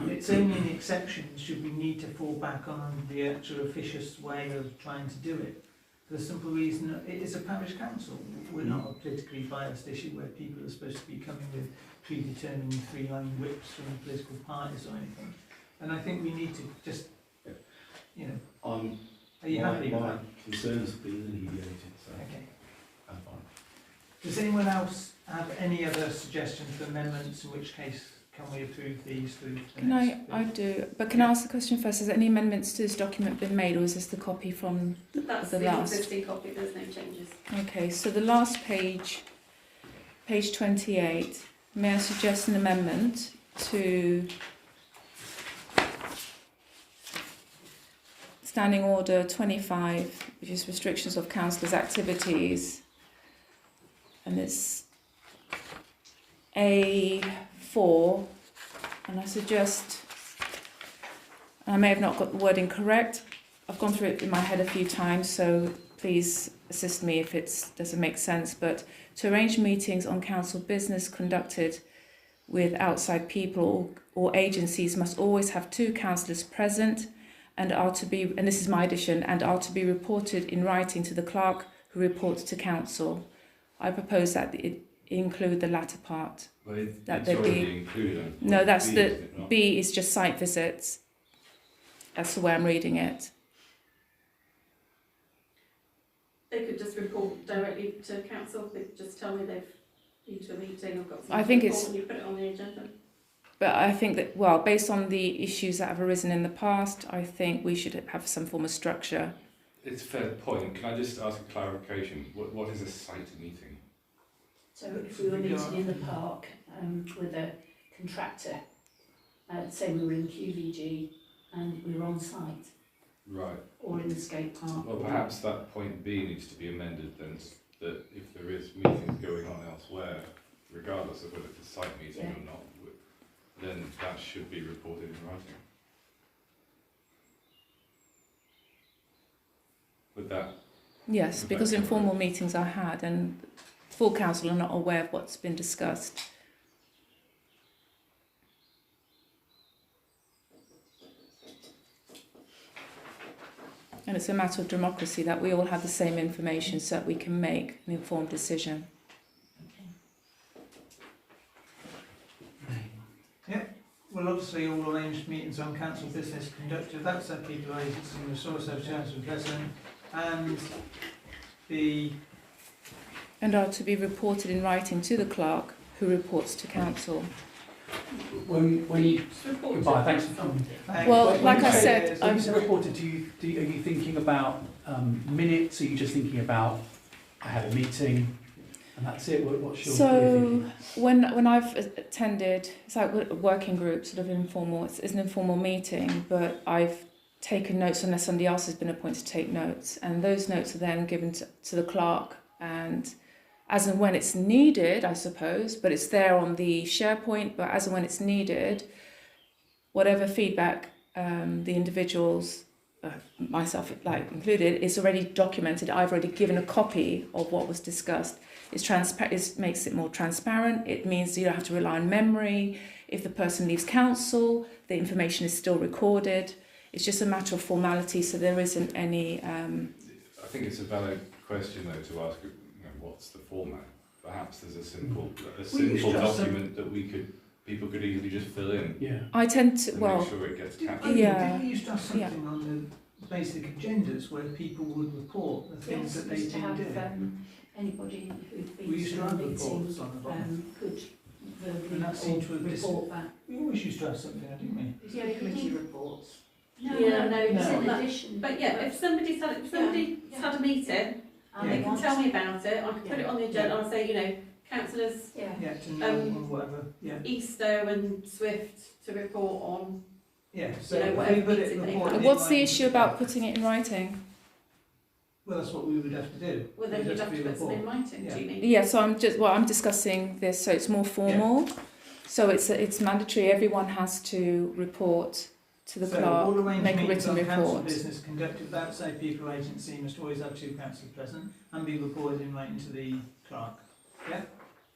it's only in exceptions should we need to fall back on the actual officious way of trying to do it. For the simple reason that it is a parish council. We're not a politically biased issue where people are supposed to be coming with predetermined 3-line whips from political parties or anything. And I think we need to just, you know, are you happy with My that? concerns have been alleviated, so Okay. I'm fine. Does anyone else have any other suggestions for amendments, in which case can we approve these through the Can next I do, but can I ask the question first, has any amendments to this document been made, or is this the copy from That's the the last? existing copy, there's no changes. Okay, so the last page, page 28, may I suggest an amendment to Standing Order 25, which is restrictions of councillors' activities, and it's A4, and I suggest, I may have not got the wording correct, I've gone through it in my head a few times, so please assist me if it doesn't make sense, but to arrange meetings on council business conducted with outside people or agencies must always have 2 councillors present and are to be, and this is my addition, and are to be reported in writing to the clerk who reports to council. I propose that it include the latter part. Well, That it's there already be- included on No, point that's B, the is it not? B is just site visits. That's the way I'm reading it. They could just report directly to council, they could just tell me they've been to a meeting, I've got I something think to it's- report, and you put it on the agenda. But I think that, well, based on the issues that have arisen in the past, I think we should have some form of structure. It's a fair point. Can I just ask a clarification? What is a site meeting? So if we were meeting in the park with a contractor, say we were in QVG and we were on site, Right. or in the skate park. Well, perhaps that point B needs to be amended then, that if there is meetings going on elsewhere, regardless of whether it's a site meeting or not, then that should be reported in writing. Would that? Yes, would because that cover informal meetings are had and full council are not aware of what's been discussed. And it's a matter of democracy that we all have the same information so that we can make an informed decision. Well, obviously, all arranged meetings on council business conducted, that's how people are agencies and resource of council president, and the, And are to be reported in writing to the clerk who reports to council. When you Just report to goodbye, thanks for council. coming. Well, When like you I say- said, when you say reported, are you thinking about minutes? Are you just thinking about I had a meeting and that's it? What's your So when I've attended, it's like a working group, sort of informal. It's an informal meeting, but I've taken notes unless somebody else has been appointed to take notes, and those notes are then given to the clerk, and as and when it's needed, I suppose. But it's there on the SharePoint. But as and when it's needed, whatever feedback the individuals, myself like included, is already documented. I've already given a copy of what was discussed. It's it makes it more transparent. It means you don't have to rely on memory. If the person leaves council, the information is still recorded. It's just a matter of formality, so there isn't any... I think it's a valid question though to ask, what's the format? Perhaps there's a simple document that people could easily just fill in. Yeah. I tend to, and well... make sure it gets captured. Didn't we used to have something on the basic agendas where people would report the things that they've been doing? Anybody who'd been We used to a have meeting reports on the bottom. could And that seemed to have report that. We always used to have something, didn't we? Yeah, committee reports. No, Yeah, no, it's no. in addition. But yeah, if somebody's had a meeting, And they they can want tell me about it, I can put it on the agenda, I'll say, councillors Yeah. Yeah, to know and whatever, yeah. Eastoe and Swift to report on Yeah, so You know, if whatever we put it meeting they reported have. in What's the writing issue to about them, putting it in writing? Well, that's what we would have to do. Well, then It'd you'd have to be put some in report. writing, Yeah. do you mean? Yeah, so I'm discussing this, so it's more formal. So it's mandatory. Everyone has to report to the So all clerk, arranged make a meetings written on council report. business conducted outside people or agency must always have 2 councillors present and be reported in writing to the clerk.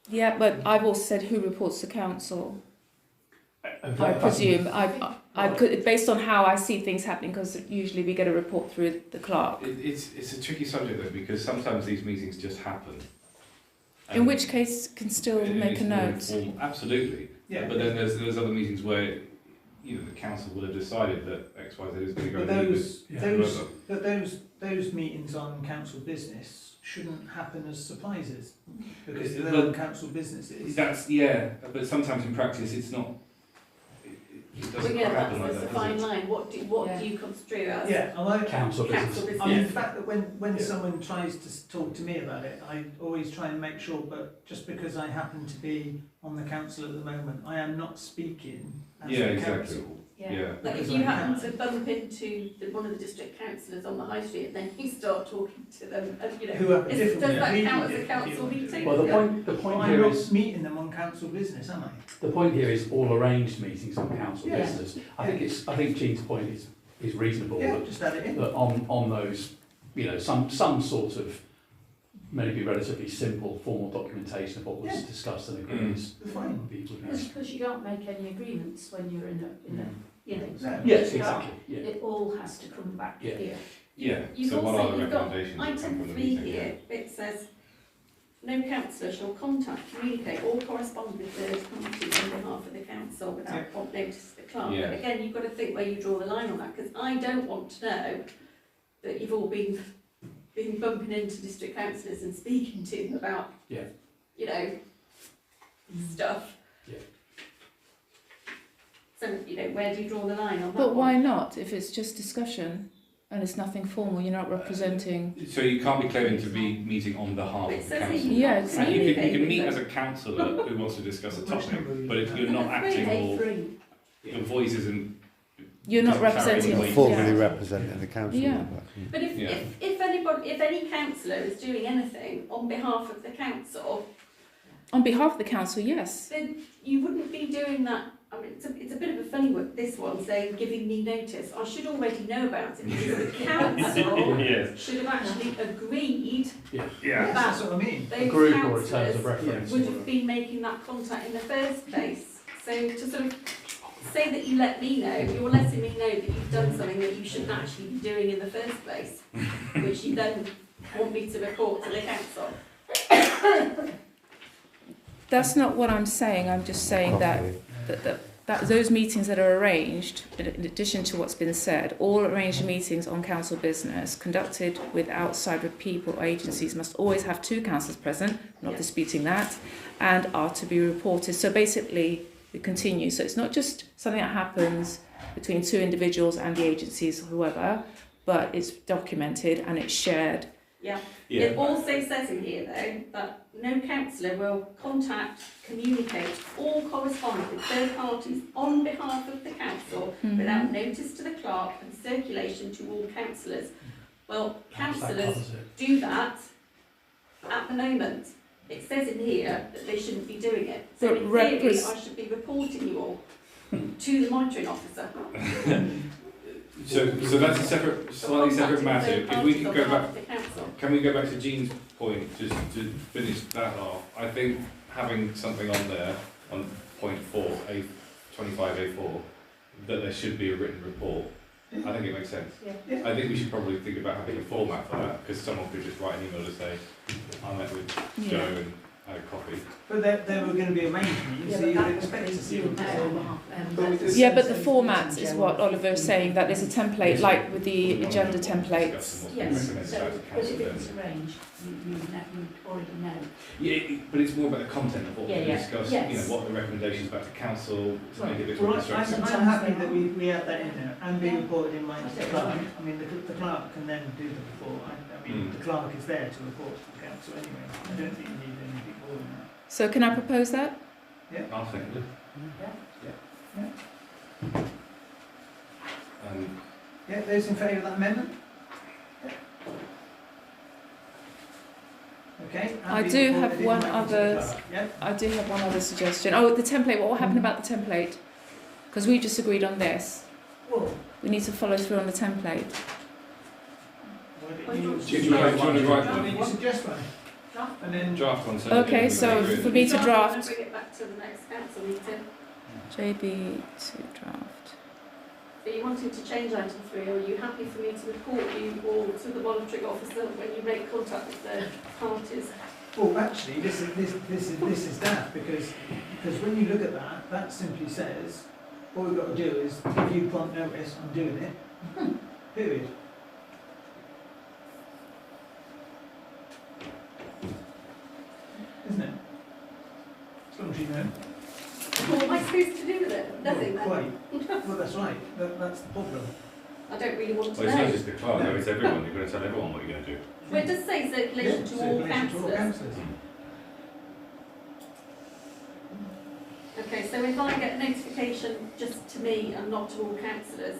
Yeah, but I've also said who reports to council. I That- presume I could, based on how I see things happening, because usually we get a report through the clerk. It's a tricky subject though, because sometimes these meetings just happen. In And which case, can still it make is a more note. informal. Absolutely. Yeah. But then there's other meetings where, you know, the council will have decided that X, Y, Z is going to go But and meet those, with those meetings on council business shouldn't happen as surprises because But- they're on council businesses. That's, yeah, but sometimes in practice it's not, it Well, doesn't yeah, quite happen like that's that, a fine does it? line. What do you construe as? Yeah, I like Council Council business. business. I mean, Yeah. the fact that when Yeah. someone tries to talk to me about it, I always try and make sure, but just because I happen to be on the council at the moment, I am not speaking as Yeah, the exactly. council. Yeah. Like if you happen to bump into one of the district councillors on the high street and then you start talking to them, and you know, Who have a does different that completely count as a different council view on it. meeting? Well, the But point I'm here not is meeting them on council business, am I? the point here is all arranged meetings on council Yeah. business. I think Jean's point is reasonable. Yeah, That, just add it in. that on those, you know, some sort of maybe relatively simple formal documentation of what was Yeah. discussed and agreed It's fine. would be It's because you don't make any agreements when you're in a you know. No. Yes, you can't- exactly. Yeah. It all has to come back Yeah. here. Yeah, You've so what are also, the you've got recommendations that come item from the 3 meeting? here, it says, no councillor shall contact, communicate or correspond with third parties on behalf of the council without prompt notice to the clerk. Yeah. But again, you've got to think where you draw the line on that, because I don't want to know that you've all been bumping into district councillors and speaking to them about, Yeah. you know, stuff. Yeah. So, you know, where do you draw the line on that But one? why not? If it's just discussion and it's nothing formal, you're not representing. So you can't be claiming to be meeting on behalf It of the says council. you Yeah, can't exactly. And you can communicate meet with as them. a councillor who wants to discuss a Which topic, number are you but if at? you're not acting or A3. your voice isn't. You're not doesn't carry representing. the Not weight. formally Yeah. representing the council. Yeah. member. But Yeah. if any councillor is doing anything on behalf of the council, On behalf of the council, yes. then you wouldn't be doing that. I mean, it's a bit of a funny one, this one, saying giving me notice. I should already know about it because the council Yes. should have actually agreed Yeah. Yes, that's what I mean. A those group or a terms councillors of reference. would have been making that contact in the first place. So to sort of say that you let me know, you're letting me know that you've done something that you shouldn't actually be doing in the first place, which you then want me to report to the council. That's not what I'm saying. I'm just saying that Probably. that those meetings that are arranged, in addition to what's been said, all arranged meetings on council business conducted with outside people or agencies must always have 2 councillors present, not Yeah. disputing that, and are to be reported. So basically, it continues. So it's not just something that happens between 2 individuals and the agencies or whoever, but it's documented and it's shared. Yeah. Yeah. It also says in here, though, that no councillor will contact, communicate or correspond with third parties on behalf of the council Mhm. without notice to the clerk and circulation to all councillors. Well, Perhaps that councillors covers it. do that at the moment. It says in here that they shouldn't be doing it. So But in theory, repres- I should be reporting you all to the monitoring officer. So that's a separate, slightly separate matter. If we can go back, can we go back to Jean's point, just to finish that off? I think having something on there, on point 4, 25A4, that there should be a written report, I think it makes sense. Yeah. I think we should probably think about having a format for that, because someone could just write an email to say, I met with Joe Yeah. and had a coffee. But there were going to be arranged meetings, so you would expect to see what Yeah, but the format is what Oliver is saying, that there's a template, like with the agenda templates. Yes, so, but if it's arranged, you already know. Yeah, but it's more about the content of what we Yeah, discuss, yes. you know, what the recommendations back to council, to make it a bit more Well, constructive. I'm happy that we add that in there and be reported in writing to the clerk. I mean, the clerk can then do the report. I mean, the clerk is there to report to the council anyway. I don't think you need anything more than that. So can I propose that? I'll think. Yeah, those in favour of that amendment? Yeah. Okay. I and do people have voted one in relation to other- the clerk. Yeah. I do have one other suggestion. Oh, the template. What happened about the template? Because we just agreed on this. Well, We need to follow through on the template. why don't Do you want to write Why one? don't you suggest one? And then Draft one. So Okay, so for me to draft Bring it back to the next council meeting. JB to draft. Are you wanting to change item 3, or are you happy for me to report you all to the monitoring officer when you make contact with third parties? well, actually, this is that because when you look at that, that simply says all we've got to do is give you prompt notice. I'm doing it. Period. Isn't it? As long as you know. What am I supposed to do with it? Nothing Well, then? quite. Well, that's right. That's the problem. I don't really want to Well, it's not know. just the clerk, though, it's everyone. You're going to tell everyone what you're going to do. Well, it does say circulation to all councillors. councillors. Okay, so if I get a notification just to me and not to all councillors,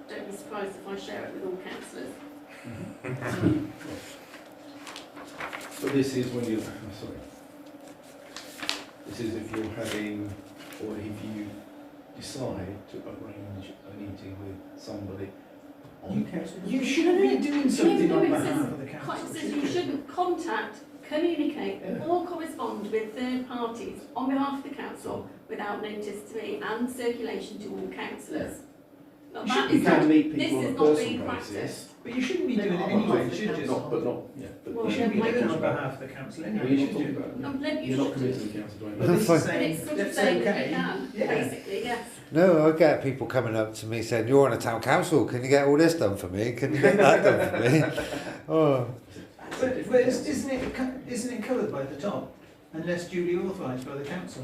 don't be surprised if I share it with all councillors. But this is when you're, sorry. This is if you're having, or if you decide to arrange a meeting with somebody on council. You shouldn't be doing something No, on it behalf says- of the council. It says you shouldn't contact, communicate or correspond with third parties on behalf of the council without notice to me and circulation to all councillors. Now, that You is can not, meet this people on a is not being personal practiced. basis. But you shouldn't be doing it No, anyway. You should just. But not, yeah. Well, You shouldn't be then doing it why on not? behalf of the council Well, anyway. you're You not should talking do it. about, No, maybe you you're not should committing do. the council to But anything. this is But saying it's sort of that's saying that okay. you can, Yeah. basically, yes. No, I get people coming up to me saying, "You're on a town council. Can you get all this done for me? Can you get that done for me?" Oh, But isn't it covered by the top unless duly authorised by the council?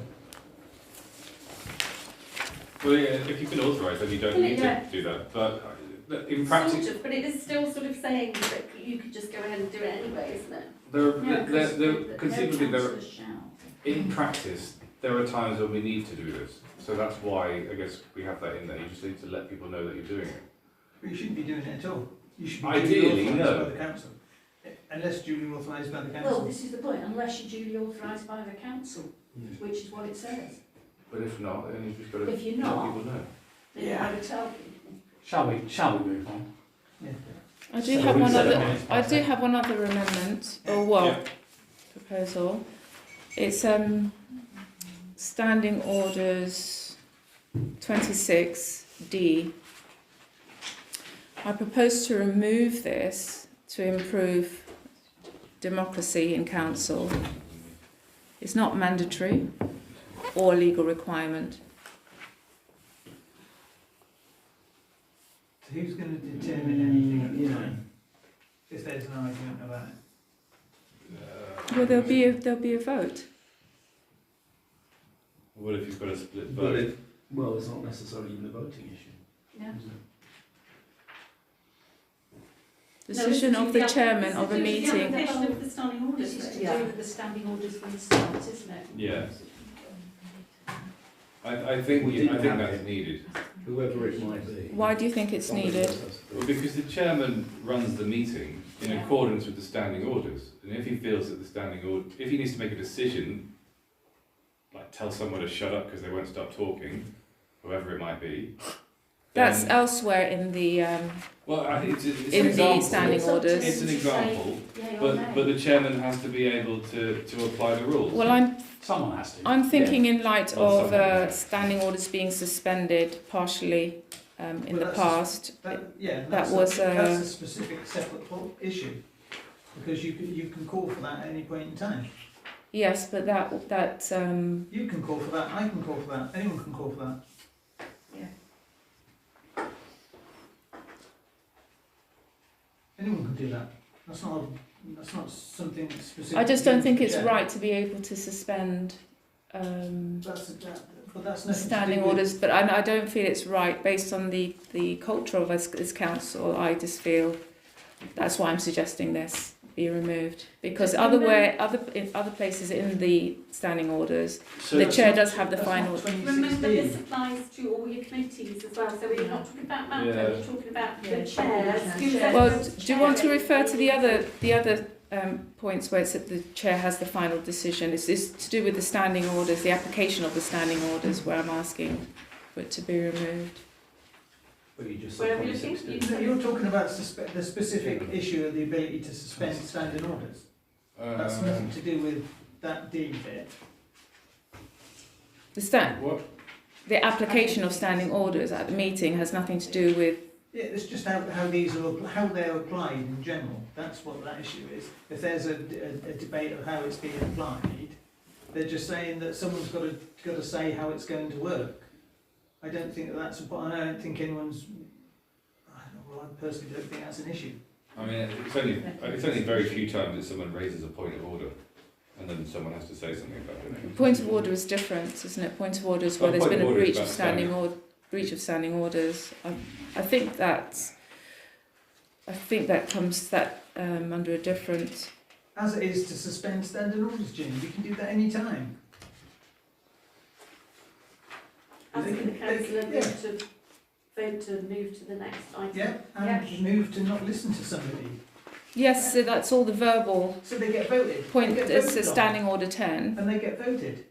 Well, yeah, if you've been authorised, then you don't Well, need yeah. to do that. But in practice, Sort of, but it is still sort of saying that you could just go ahead and do it anyway, isn't it? conceivably, in practice, there are times when we need to do this. So that's why I guess we have that in there. You just need to let people know that you're doing it. But you shouldn't be doing it at all. You should be Ideally, duly authorised no. by the council. Unless duly authorised by the Well, council. this is the point, unless you're duly authorised by the council, which is what it says. But if not, then you've just got to If you're let not, people know. then you have to tell people. Shall we move on? Yeah. I do have one other amendment, or proposal. It's Standing Orders 26D. I propose to remove this to improve democracy in council. It's not mandatory or legal requirement. So who's going to determine anything at the time? If there's an argument about it. Well, there'll be a vote. What if you've got a split But vote? well, it's not necessarily even a voting issue. Yeah. Is it? Decision of the chairman of a It's the meeting. application of the standing orders. This is to though. do with the standing orders from the start, isn't it? Yeah. I think that's needed. Whoever it might be. Why do you think it's Somebody needed? else has to do Well, it. because the chairman runs the meeting in Yeah. accordance with the standing orders, and if he feels that the standing order, if he needs to make a decision, like tell someone to shut up because they won't stop talking, whoever it might be. That's then- elsewhere in the well, I think it's in an the example. standing It's up to orders. It's an them to say example, yea or but nay. the chairman has to be able to apply the rules. Well, Someone has to. I'm thinking in light Well, of someone- standing orders being suspended partially in Well, the that's past. That's was, a specific separate issue. Because you can call for that at any point in time. Yes, but that You can call for that, I can call for that, anyone can call for that. Yeah. Anyone can do that. That's not something specific. I just to don't do think with it's the chair. right to be able to suspend But that's nothing to standing do with- orders. But I don't feel it's right based on the culture of this council. I just feel that's why I'm suggesting this. be removed, because Just remember- in other places in the standing orders, So the That's chair not- does have the that's final. not Remember, 2016. this applies to all your committees as well, so we're not talking about Malcolm, Yeah. you're talking about Yeah, the the chairs. chairs. Who's Well, Well, ever do you want to chair refer to the anything. other points where it's that the chair has the final decision? Is this to do with the standing orders, the application of the standing orders, where I'm asking for it to be removed? But you just Where said are we looking? 2016. You're talking about the specific issue of the ability to suspend standing orders. That's nothing to do with that D bit. What? The application of standing orders at the meeting has nothing to do with. Yeah, it's just how how they're applied in general. That's what that issue is. If there's a debate of how it's being applied, they're just saying that someone's got to say how it's going to work. I don't think that's important. I don't think anyone's. I don't know, well, I personally don't think that's an issue. I mean, it's only very few times that someone raises a point of order, and then someone has to say something about it. Point of order is different, isn't it? Point of order is where Well, there's point been of a order is breach of about standing orders. I think that comes under a different. As it is to suspend standing orders, Jim, you can do that any time. Asking the councillor Yeah. to vote to move to the next item. Yeah, and move to not listen to somebody. Yes, so that's all the verbal So they get voted. point. They get It's voted a on, standing order 10. and they get voted.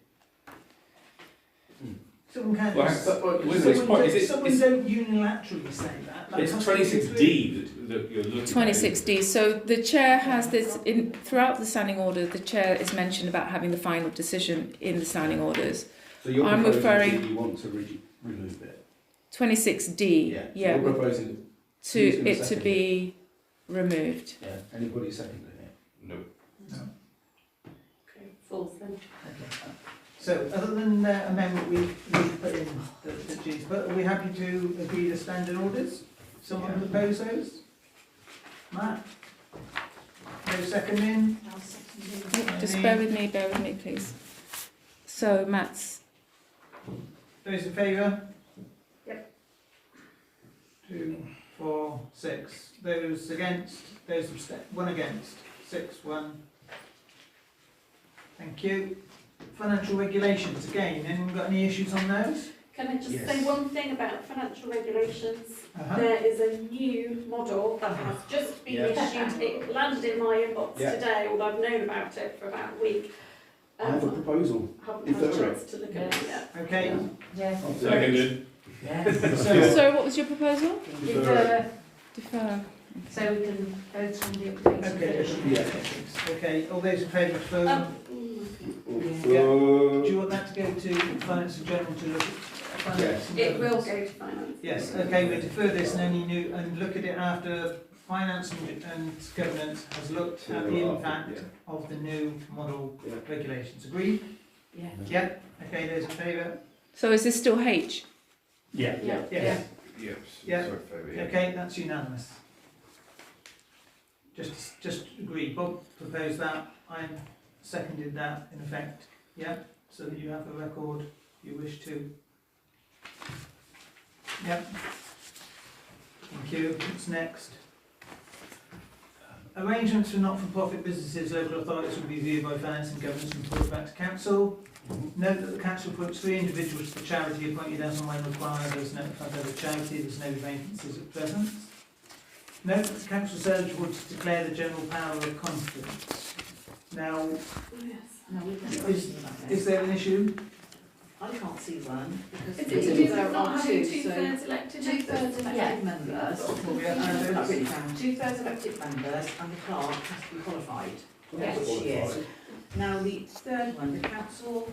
Someone can't. Well, Someone don't unilaterally say that. That It's has to be 26D that you're looking at. 26D. So the chair has this throughout the standing order. The chair is mentioned about having the final decision in the standing orders. So you're I'm proposing referring- that you want to remove it? 26D. So Yeah, you're proposing to who's gonna it to second be removed. Yeah, anybody seconding it? No. Okay, falls then. Okay. So, other than the amendment we've put in the G's, but are we happy to agree to standard orders? Someone propose those? Matt? No seconding? I'll second it. Just bear with me, please. So Matt's. Those in favour? Yep. 2, 4, 6. Those against? Those one against. 6, 1. Thank you. Financial regulations, again, anyone got any issues on those? Can I just Yes. say one thing about financial regulations? Uh-huh. There is a new model that has just been issued. It landed in my inbox Yeah. today, although I've known about it for about a week. I have a proposal. Haven't had a Defer chance to look at it yet. Okay. Yeah. Seconded. So, So what was your proposal? Defer. So we can vote on the update. okay, okay, all those in favour of deferral? Yeah. Do you want that to go to Finance and General to look at finance Yes. and It will governance? go to finance. Yes, okay, we defer this and only new, and look at it after Finance and Governance has looked at the impact of the new model regulations. Agreed? Yeah. Yep, okay, those in favour? So is this still H? Yeah. Yeah. Yes. Yes. Yeah. Sorry, favour, yeah. Okay, that's unanimous. Just agree, Bob proposed that, I seconded that in effect, yeah, so that you have a record you wish to. Yep. Thank you, what's next? Arrangements for not-for-profit businesses, local authorities will be viewed by Finance and Governance and reported back to Council. Note that the Council appoints 3 individuals to the charity appointed as and when required, as notified by the charity, there's no vacancies at present. Note that the Council is eligible to declare the general power of confidence. Now, No, we can Is- question about that. is there an issue? I can't see one, because Is it to do there with not are having two, so two-thirds elected? two-thirds elected members, Well, we have to do I've this. written down, two-thirds elected members, and the clerk has to be qualified. Yes, she is. Now, the third one, the council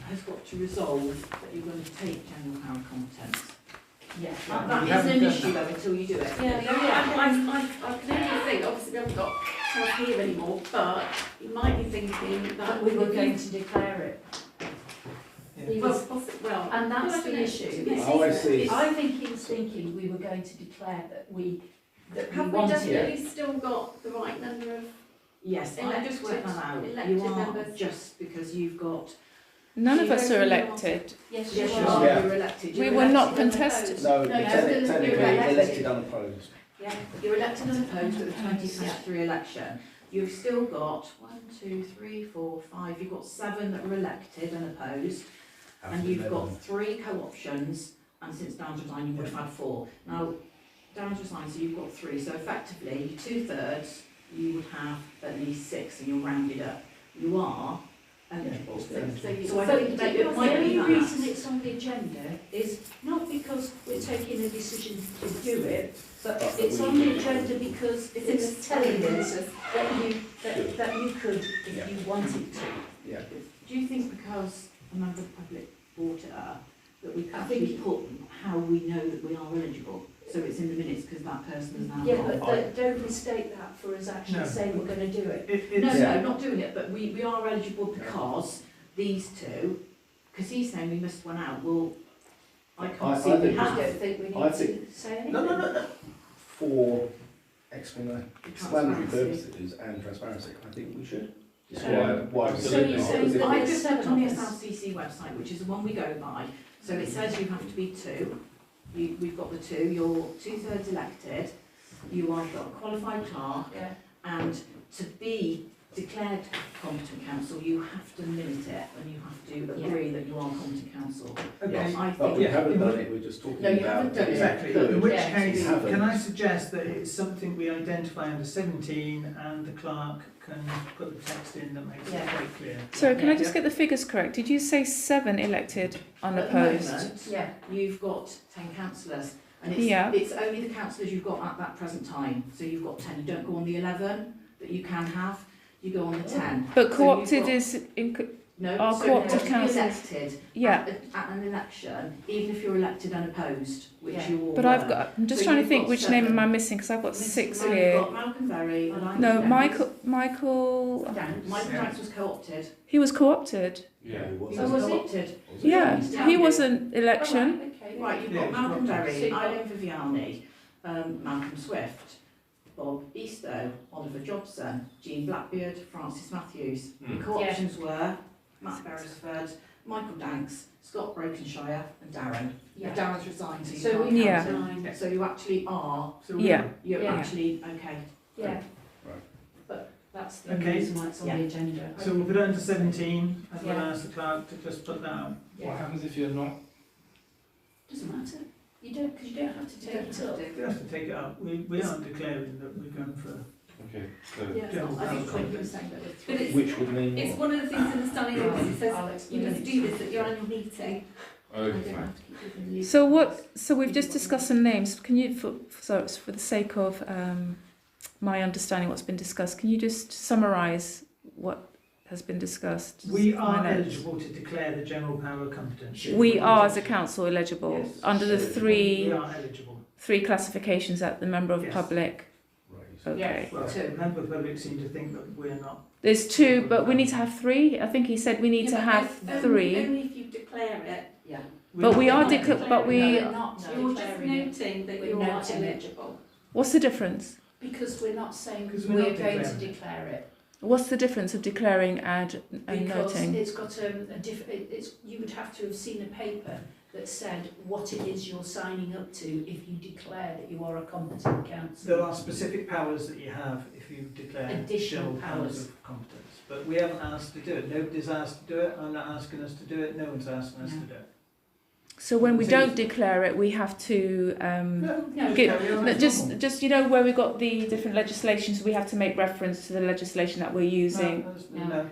has got to resolve that you're going to take general power of competence. Yeah. That We isn't haven't an done issue that. though until you do it. Yeah, no, I can only think, obviously we haven't got time here anymore, but you might be thinking that We were going to declare it. He Well, was, well, and that's I don't the know. issue. Oh, I see. I think he was thinking we were going to declare that we Have we wanted. definitely still got the right number of? Yes, I just worked that out. Elected You are, members. just because you've got. None of So us you are don't elected. Yes, Yes, you you are. are, Yeah. you're elected. We You're were not elected and contested. opposed. No, No, technically you're elected elected. unopposed. Yeah, you're elected and opposed at the 2023 election. you've still got 1, 2, 3, 4, 5, you've got 7 that are elected and opposed, and you've got 3 co-options, and since Darren's resigned, you would have had 4. Now, Darren's resigned, so you've got 3, so effectively, 2/3, you would have at least 6, and you're rounded up. You are eligible. So I think it the might be only that. reason it's on the agenda is not because we're taking a decision to do it, but it's on the agenda because it's telling us that you could, if you wanted to. Yeah. Do you think because a member of the public brought it up, that we could actually put how we know that we are eligible? So it's in the minutes because that person is now. Yeah, but don't mistake that for us actually saying we're going to do it. No, not doing it, but we are eligible because these 2, because he's saying we missed one out. Well, I can't see we have. I don't think we need to say anything. No. For explanatory purposes and transparency, I think we should. Why So you're saying I that just there's looked on the 7 of us? SLCC website, which is the one we go by. So it says you have to be 2. We've got the 2. You're 2/3 elected. You are got a qualified clerk, and to be declared competent council, you have to minute it, and you have to agree that you are competent council. Okay. But we haven't done it, we're just talking about. No, you haven't done it. Exactly. But In which yeah, case, you haven't. can I suggest that it's something we identify under 17 and the clerk can put the text in that makes it quite clear. So can I just get the figures correct? Did you say 7 elected unopposed? At the moment, you've got 10 councillors, and Yeah. it's only the councillors you've got at that present time. So you've got 10. You don't go on the 11 that you can have. You go on the 10. But So co-opted you've got- is No, are so co-opted to be councils. elected Yeah. at an election, even if you're elected unopposed, which you all But were. I'm just So trying to you've think got which name 7. am I missing because I've got 6 You've here. got Malcolm Berry, and I No, think Michael. Michael Danks was co-opted. He was co-opted. Yeah, it was. He was co-opted. Yeah, he wasn't election. Right, you've got Malcolm Berry, Eileen Viviani, Malcolm Swift, Bob Eastoe, Oliver Jobson, Jean Blackbeard, Francis Matthews. The co-options were Matt Beresford, Michael Danks, Scott Brokenshire and Darren. Darren's resigned, so you can't count him. So you actually are. You're actually okay. Yeah. Right. But that's the Okay. reason why it's on the agenda. So we'll put it under 17 and we'll ask the clerk to just put that out. What happens if you're not? Doesn't matter. You don't, because you don't have to take it up. We have to take it up. We aren't declaring that we're going for. Okay. So I think what you were saying that with But it's, Which would mean it's one of the things in the standing orders, it says you must do this at your annual meeting. okay. So we've just discussed some names. Can you, for the sake of my understanding what's been discussed, can you just summarise what has been discussed? We are eligible to declare the general power of competence. We are, as a council, eligible Yes. under the We are eligible. 3 classifications that the member of Yes. public. Okay. Well, the member of the public seem to think that we're not. There's 2, but we need to have 3. I think he said we need to have 3. Only if you declare it. Yeah. But we are not declaring. But we. We're not You're just declaring it. noting that We're you are noting it. eligible. What's the difference? Because we're not saying Because we're we're going not to declaring it. declare it. What's the difference of declaring and Because noting? it's got a different. You would have to have seen a paper that said what it is you're signing up to if you declare that you are a competent council. There are specific powers that you have if you declare Additional general powers of competence. But we haven't asked to do it. Nobody's asked to do it. I'm not asking us to do it. No one's asking us to do it. So when we don't declare it, we have to just you know where we got the different legislations, we have to make reference to the legislation that we're using. No.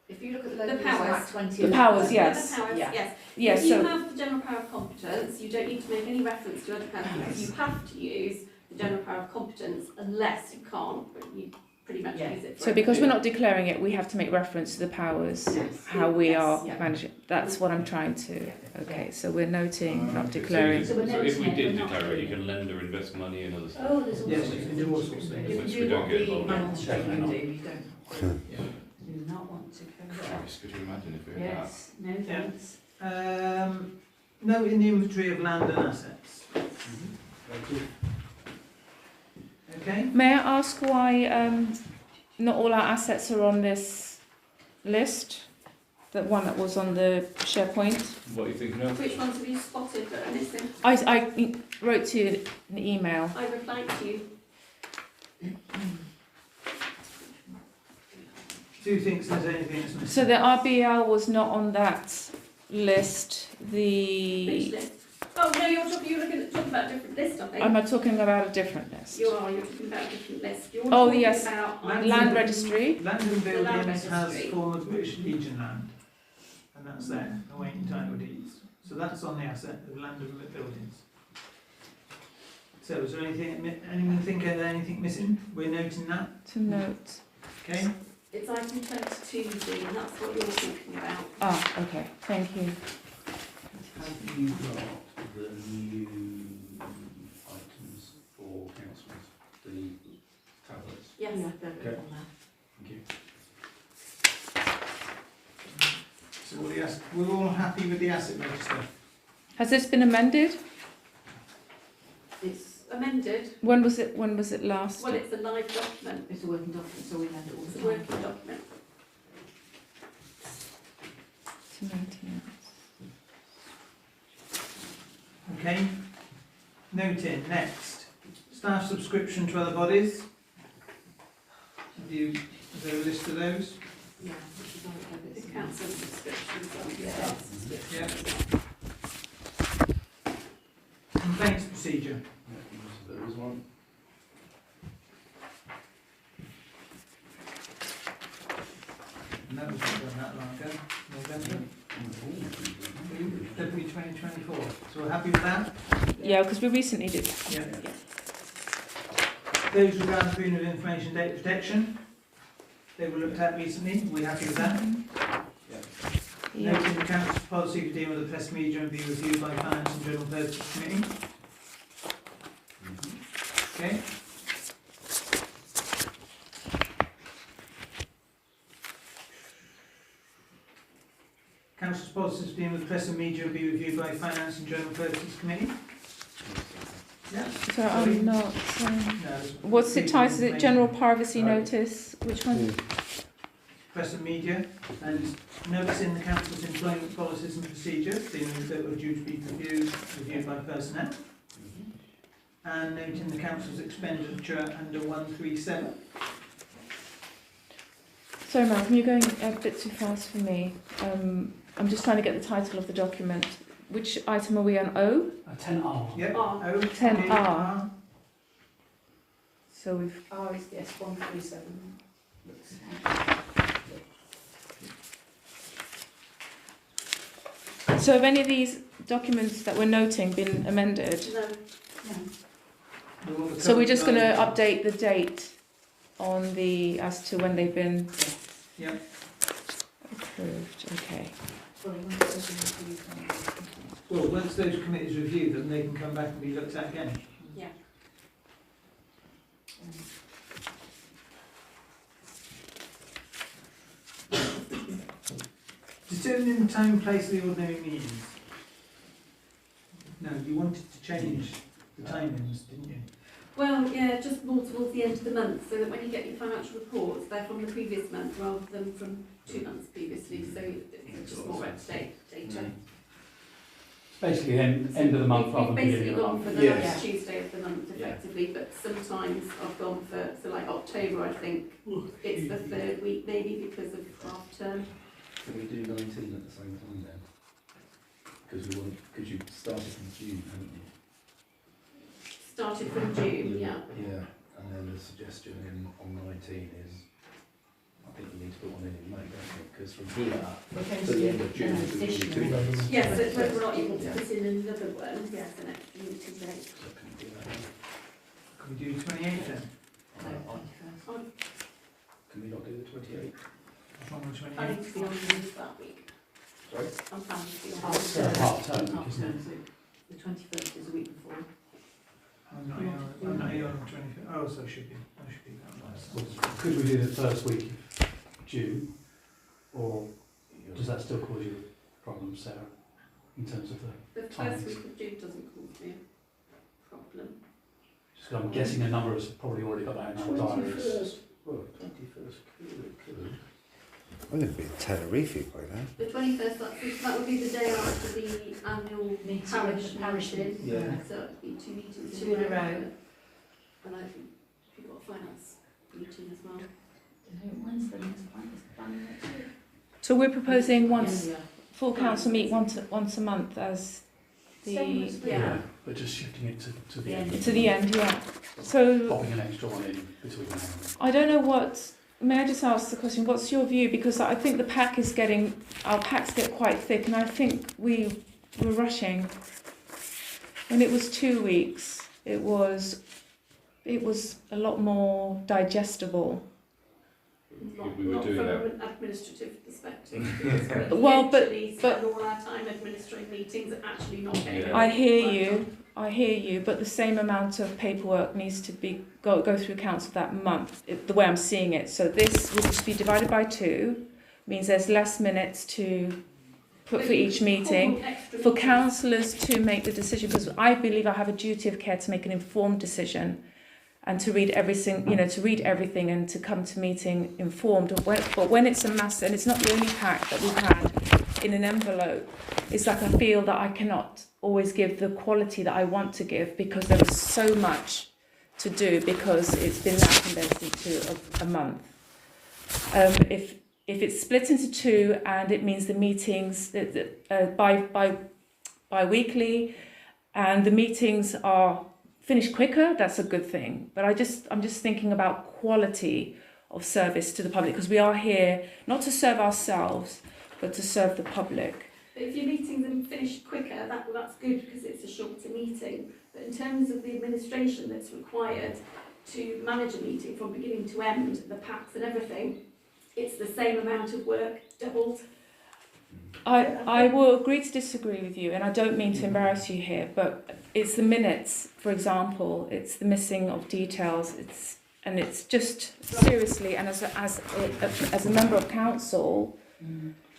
If you look at The the powers. Act 20. The powers, yes. The powers, yes. Yes. If you So have the general power of competence, you don't need to make any reference to other powers. You have to use the general power of competence unless you can't, but you pretty much use it for so because we're not declaring it, we have to make reference to the powers, how we are managing. That's what I'm trying to. Okay, so we're noting, not declaring. So if we did declare it, you can lend or invest money in other stuff. Oh, there's all Yes, sorts you of can do all sorts of You things. can Which do we don't what get the involved in. mainstream do. You don't. do not want to cover that. Christ, could you imagine if we had Yes, no thanks. No in the inventory of land and assets. Okay. May I ask why not all our assets are on this list? That one that was on the SharePoint. What are you thinking of? Which ones have you spotted that are missing? I wrote to you an email. I replied to you. Do you think there's anything that's missing? So the RBL was not on that list. Which The list? Oh, no, you're talking about a different list, I think. am I talking about a different list? You're talking about a different list. You're Oh, talking yes. about Land registry. Land and The land buildings has registry. former British Legion land, and that's there, awaiting title deeds. So that's on the asset of land and buildings. So is there anyone think of anything missing? We're noting that, To note. okay? It's item 22, Dean, that's what you're talking about. Ah, okay. Thank you. Have you got the new items for councillors, the tablets? Yes. Yeah, they're Okay. on there. Thank you. So we're all happy with the asset register? Has this been amended? It's amended. When was it last? Well, it's a live document. It's a working document, so we amend it all It's the a time. working document. To maintenance. Okay. Noting, next. Staff subscription to other bodies. Is there a list of those? Yeah, which is all the The debits. council subscriptions. Yeah. Yeah. Complaints procedure. There is one. And that was not done that long ago, November, February 2024. So we're happy with that? Yeah, because we recently did. Yeah. Those regarding freedom of information data protection, they were looked at recently. We're happy with that? Yeah. Noting the council's policy for dealing with the press media and be reviewed by Finance and General Purposes Committee. Okay. Council's policy for dealing with the press and media will be reviewed by Finance and General Purposes Committee. Yeah. So I'm not. No, it's What's it titled? Is it General Privacy Right. Notice? Which one? Press and media, and noticing the council's employment policies and procedures, dealing with that were due to be reviewed by personnel. And noting the council's expenditure under 137. Sorry, Malcolm, you're going a bit too fast for me. I'm just trying to get the title of the document. Which item are we on? O? 10R. Yep. R. 10R. So we've. Oh, it's yes, 137. So have any of these documents that we're noting been amended? No. No. So we're just going to update the date on the as to when they've been Yep. approved. Okay. Well, it won't go to the review. Well, once those committees review them, they can come back and be looked at again. Yeah. Determining the time and place of the ordinary meetings. No, you wanted to change the timings, didn't you? Well, yeah, just more towards the end of the month, so that when you get your financial reports, they're from the previous month rather than from 2 months previously, so it's just more up-to-date data. Basically, end of the month rather We've than beginning basically of the gone month. for the Yes. last Tuesday of the month effectively, but sometimes I've gone for, so like October, I think, it's the 3rd week maybe because of half term. Can we do 19 at the same time then? Because you started in June, haven't you? Started from June, yeah. Yeah, and then the suggestion on 19 is, I think you need to put one in May, don't you? Because from here to the end of June, it's going to be 2 months. Yes, but whether or not you want to put in another one, yes, an extra meeting date. So can we do that? Can we do 28th then? Can we not do the 28th? From the I 28th? need to be on the move that week. Sorry? I'm planning to be on Half the move. term. Half term, Half isn't term, it? so the 21st is a week before. I'm not here on the 25th. Oh, so I should be that. Could we do the first week of June, or does that still cause you problems, Sarah, in terms of the The timings? first week of June doesn't cause me a problem. Just 'cause I'm guessing a number of us have probably already got that in our diaries. Well, 21st could. I'd have been Tenerife by then. The 21st, that would be the day after the annual Meeting, parish meeting. Yeah. So it'd be 2 meetings. 2 in a row. And I think you've got a finance meeting as well. When's the next planning next week? So we're proposing Yeah. full council meet once a month as Same as we yeah. But just shifting it to the end. To the end, yeah. So Popping an extra one in between now and then. I don't know what. May I just ask the question? What's your view? Because I think the pack is getting, our packs get quite thick, and I think we were rushing. When it was 2 weeks, it was a lot more digestible. We were doing from that. an administrative perspective. Because we Well, but- literally spend all our time administering meetings and actually not getting. I hear you, but the same amount of paperwork needs to be go through council that month, the way I'm seeing it. So this will just be divided by 2, means there's less minutes to put for each meeting. For councillors to make the decision, because I believe I have a duty of care to make an informed decision and to read everything, to read everything and to come to meeting informed. But when it's a mass, and it's not the only pack that we've had in an envelope, it's like I feel that I cannot always give the quality that I want to give because there is so much to do because it's been that condensed into a month. If it's split into 2 and it means the meetings bi-weekly and the meetings are finished quicker, that's a good thing. But I'm just thinking about quality of service to the public because we are here not to serve ourselves but to serve the public. But if your meetings are finished quicker, that's good because it's a shorter meeting. But in terms of the administration that's required to manage a meeting from beginning to end, the packs and everything, it's the same amount of work, doubled. I will agree to disagree with you, and I don't mean to embarrass you here, but it's the minutes, for example, it's the missing of details, it's just seriously, and as a member of council,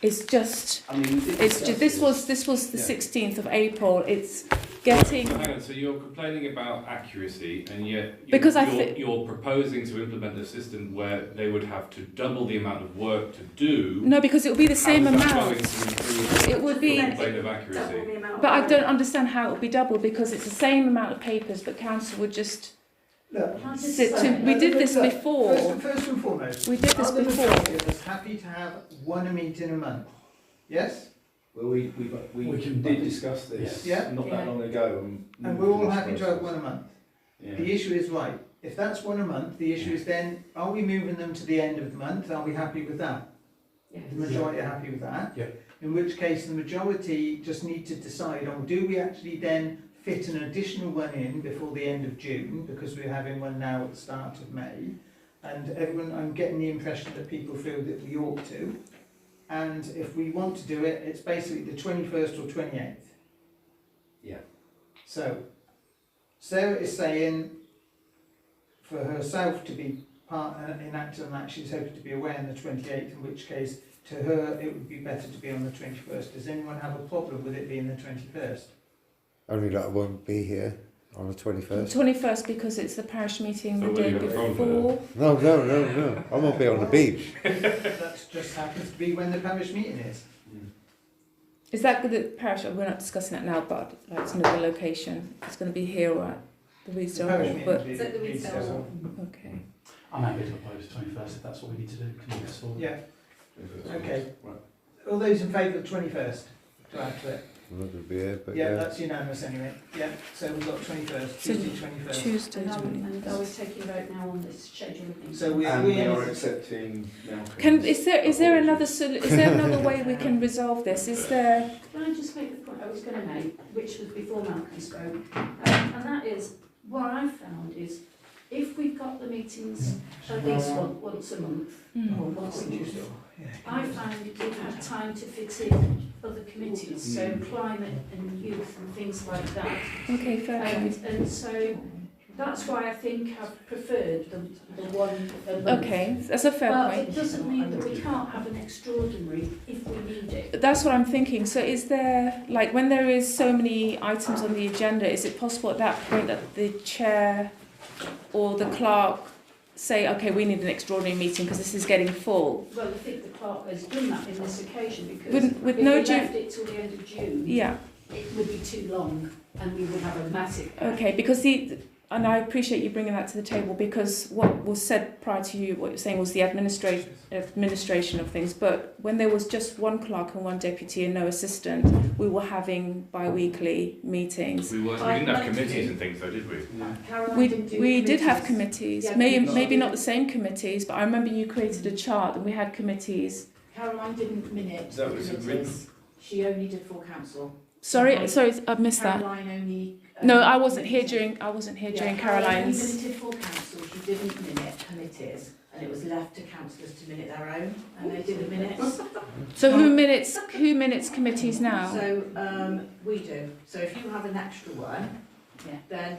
it's just, this was the 16th of April. It's getting. So hang on. So you're complaining about accuracy, and yet you're proposing to implement a system where they would have to double the amount of work to do. No, because it would be the same How is that amount. going to improve It would be. your complaint of accuracy? But I don't understand how it would be double because it's the same amount of papers, but council would just. Look, We did this before. First and foremost, We did this are the before. majority of us happy to have one meeting a month? Yes? Well, we did discuss this Yeah. not that long ago. And we're all happy to have one a month. Yeah. The issue is, right, if that's one a month, the issue is then, are we moving them to the end of the month? Are we happy with that? Yes. The majority are happy with that? Yeah. In which case, the majority just need to decide on, do we actually then fit an additional one in before the end of June, because we're having one now at the start of May, and everyone, I'm getting the impression that people feel that we ought to, and if we want to do it, it's basically the 21st or 28th. Yeah. So, Sarah is saying for herself to be part enacted on that, she's hoping to be away on the 28th, in which case, to her, it would be better to be on the 21st. Does anyone have a problem with it being the 21st? Only that I won't be here on the 21st. 21st because it's the parish meeting So the day will you have a before. No. I won't be on the beach. That just happens to be when the parish meeting is. Is that good at parish? We're not discussing that now, but like it's another location. It's going to be here or at the Weasel Parish Hall. meeting But Is it the Weasel Hall? okay. I'm happy to oppose 21st if that's what we need to do. Can you forward? Yeah. Okay. All those in favour of the 21st? To add to it? I'm not going to be here, but Yeah, that's unanimous anyway. Yeah, so we've got 21st, So Tuesday 21st. Tuesday, And are 21st. we taking a vote now on this schedule of meetings? So we are accepting Is there another way we can resolve this? Is there? Can I just make the point I was going to make, which was before Malcolm spoke, and that is, what I've found is, if we've got the meetings at least once a month, or once a month, I find we've had time to fit in other committees, so climate and youth and things like that. Okay, fair point. And so that's why I think I've preferred the one a month. Okay, that's a fair But point. it doesn't mean that we can't have an extraordinary if we need it. That's what I'm thinking. So is there, like, when there is so many items on the agenda, is it possible at that point that the chair or the clerk say, okay, we need an extraordinary meeting because this is getting full? Well, I think the clerk has done that in this occasion because With if no we left it till the end of June, Yeah. it would be too long and we would have a massive. Okay, because and I appreciate you bringing that to the table, because what was said prior to you, what you're saying was the administration of things. But when there was just one clerk and one deputy and no assistant, we were having bi-weekly meetings. We didn't have committees and things though, did we? We did have committees, Yeah, maybe not the same committees, but I remember you created a chart and we had committees. Caroline didn't minute That the was committees. She only did full council. Sorry, I've missed that. Caroline only. No, I wasn't here during Caroline Caroline's. only minuted full council. She didn't minute committees, and it was left to councillors to minute their own, and they did the minutes. So who minutes committees now? So we do. So if you have an extra one, then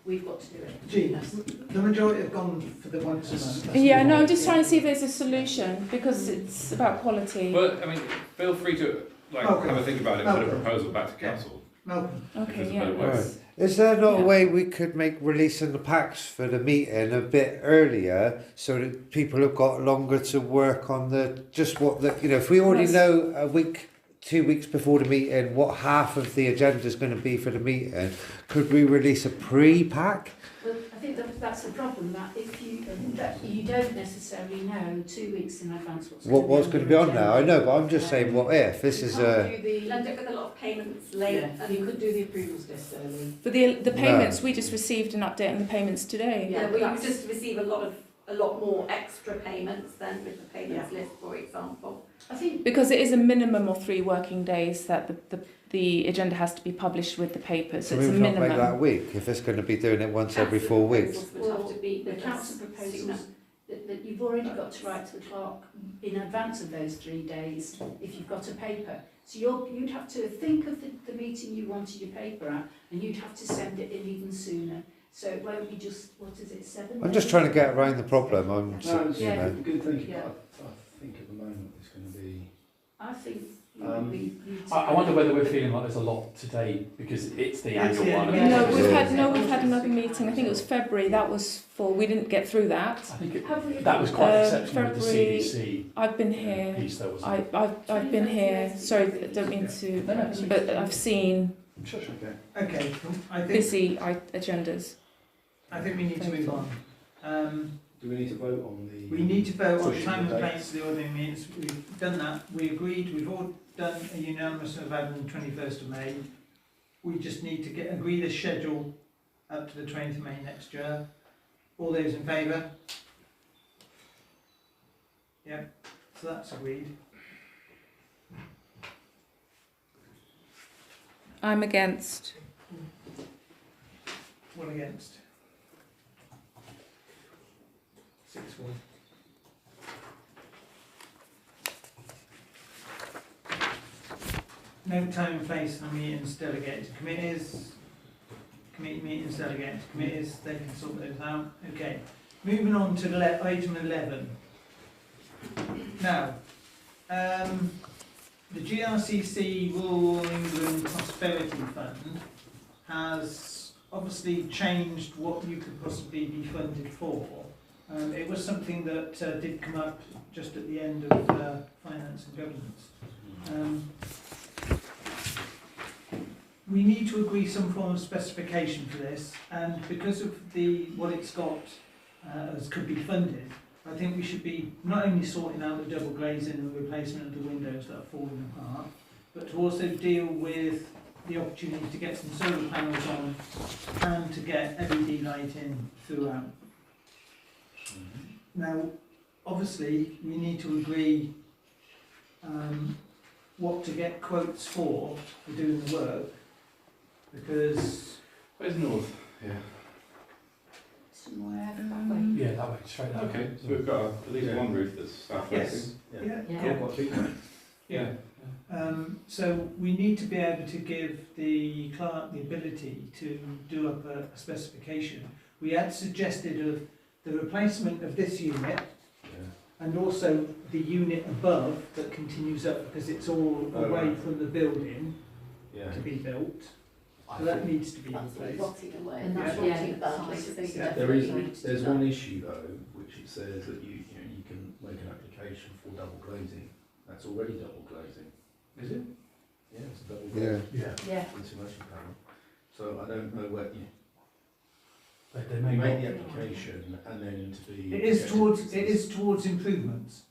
we've got to do it. Jean, the majority have gone for the once a month. Yeah, no, I'm just trying to see if there's a solution, because it's about quality. Well, I mean, feel free to have a think about it and put a proposal back to council. Malcolm. Okay, yeah. Right. Is there not a way we could make releasing the packs for the meeting a bit earlier, so that people have got longer to work on if we already know a week, 2 weeks before the meeting what half of the agenda is going to be for the meeting, could we release a pre-pack? Well, I think that's the problem, that if you don't necessarily know 2 weeks in advance What's going to be on there? I know, but I'm just saying, what if this is a... You end up with a lot of payments late. And you could do the approvals list early. For the payments, we just received an update on the payments today. Yeah, well, you just receive a lot more extra payments than with the payments list, for example. I think Because it is a minimum of 3 working days that the agenda has to be published with the papers. So Can it's a we not minimum. make that a week, if it's going to be doing it once every 4 weeks? Well, the council proposals that you've already got to write to the clerk in advance of those 3 days if you've got a paper. So you'd have to think of the meeting you wanted your paper at, and you'd have to send it in even sooner. So it won't be just, 7 I'm just trying to get around the problem. Good thing. Yeah. I think at the moment it's going to be. I think I wonder whether we're feeling like there's a lot today because it's the annual one. No, we've had another meeting. I think it was February. That was we didn't get through that. I think that was quite exceptional with the CDC. I've been here. Piece there, wasn't it? I've been here. Sorry, I don't mean to, but I've seen Okay, I think busy agendas. I think we need to move on. Do we need to vote on the? We need to vote on pushing time the and dates? place for the ordinary meetings. We've done that. We agreed. We've all done a unanimous vote on the 21st of May. We just need to agree the schedule up to the 20th of May next year. All those in favour? Yep. So that's agreed. I'm against. One against. 6-1. No time and place for meetings delegated to committees. Committee meetings delegated to committees, they can sort those out. Okay, moving on to item 11. Now, the GRCC Rural England Prosperity Fund has obviously changed what you could possibly be funded for. It was something that did come up just at the end of Finance and Governance. We need to agree some form of specification for this, and because of what it's got as could be funded, I think we should be not only sorting out the double glazing and the replacement of the windows that are falling apart, but to also deal with the opportunity to get some solar panels on and to get LED lighting throughout. Now, obviously, we need to agree what to get quotes for doing the work, because... Where's North? Yeah. somewhere Yeah, that way, straight that way. Okay, so we've got at least one roof that's south facing. Yeah. So we need to be able to give the clerk the ability to do up a specification. We had suggested of the replacement of this unit and also the unit above that continues up because it's all away from the building to be built. So that needs to be replaced. And that's rotting badly, so things There's one issue though, which it says that you can make an application for double glazing. That's already double glazing. Is it? Yeah, it's a double glazing Yeah. insulation panel. So I don't know where They You may make the not. application and then to be... It is towards improvements.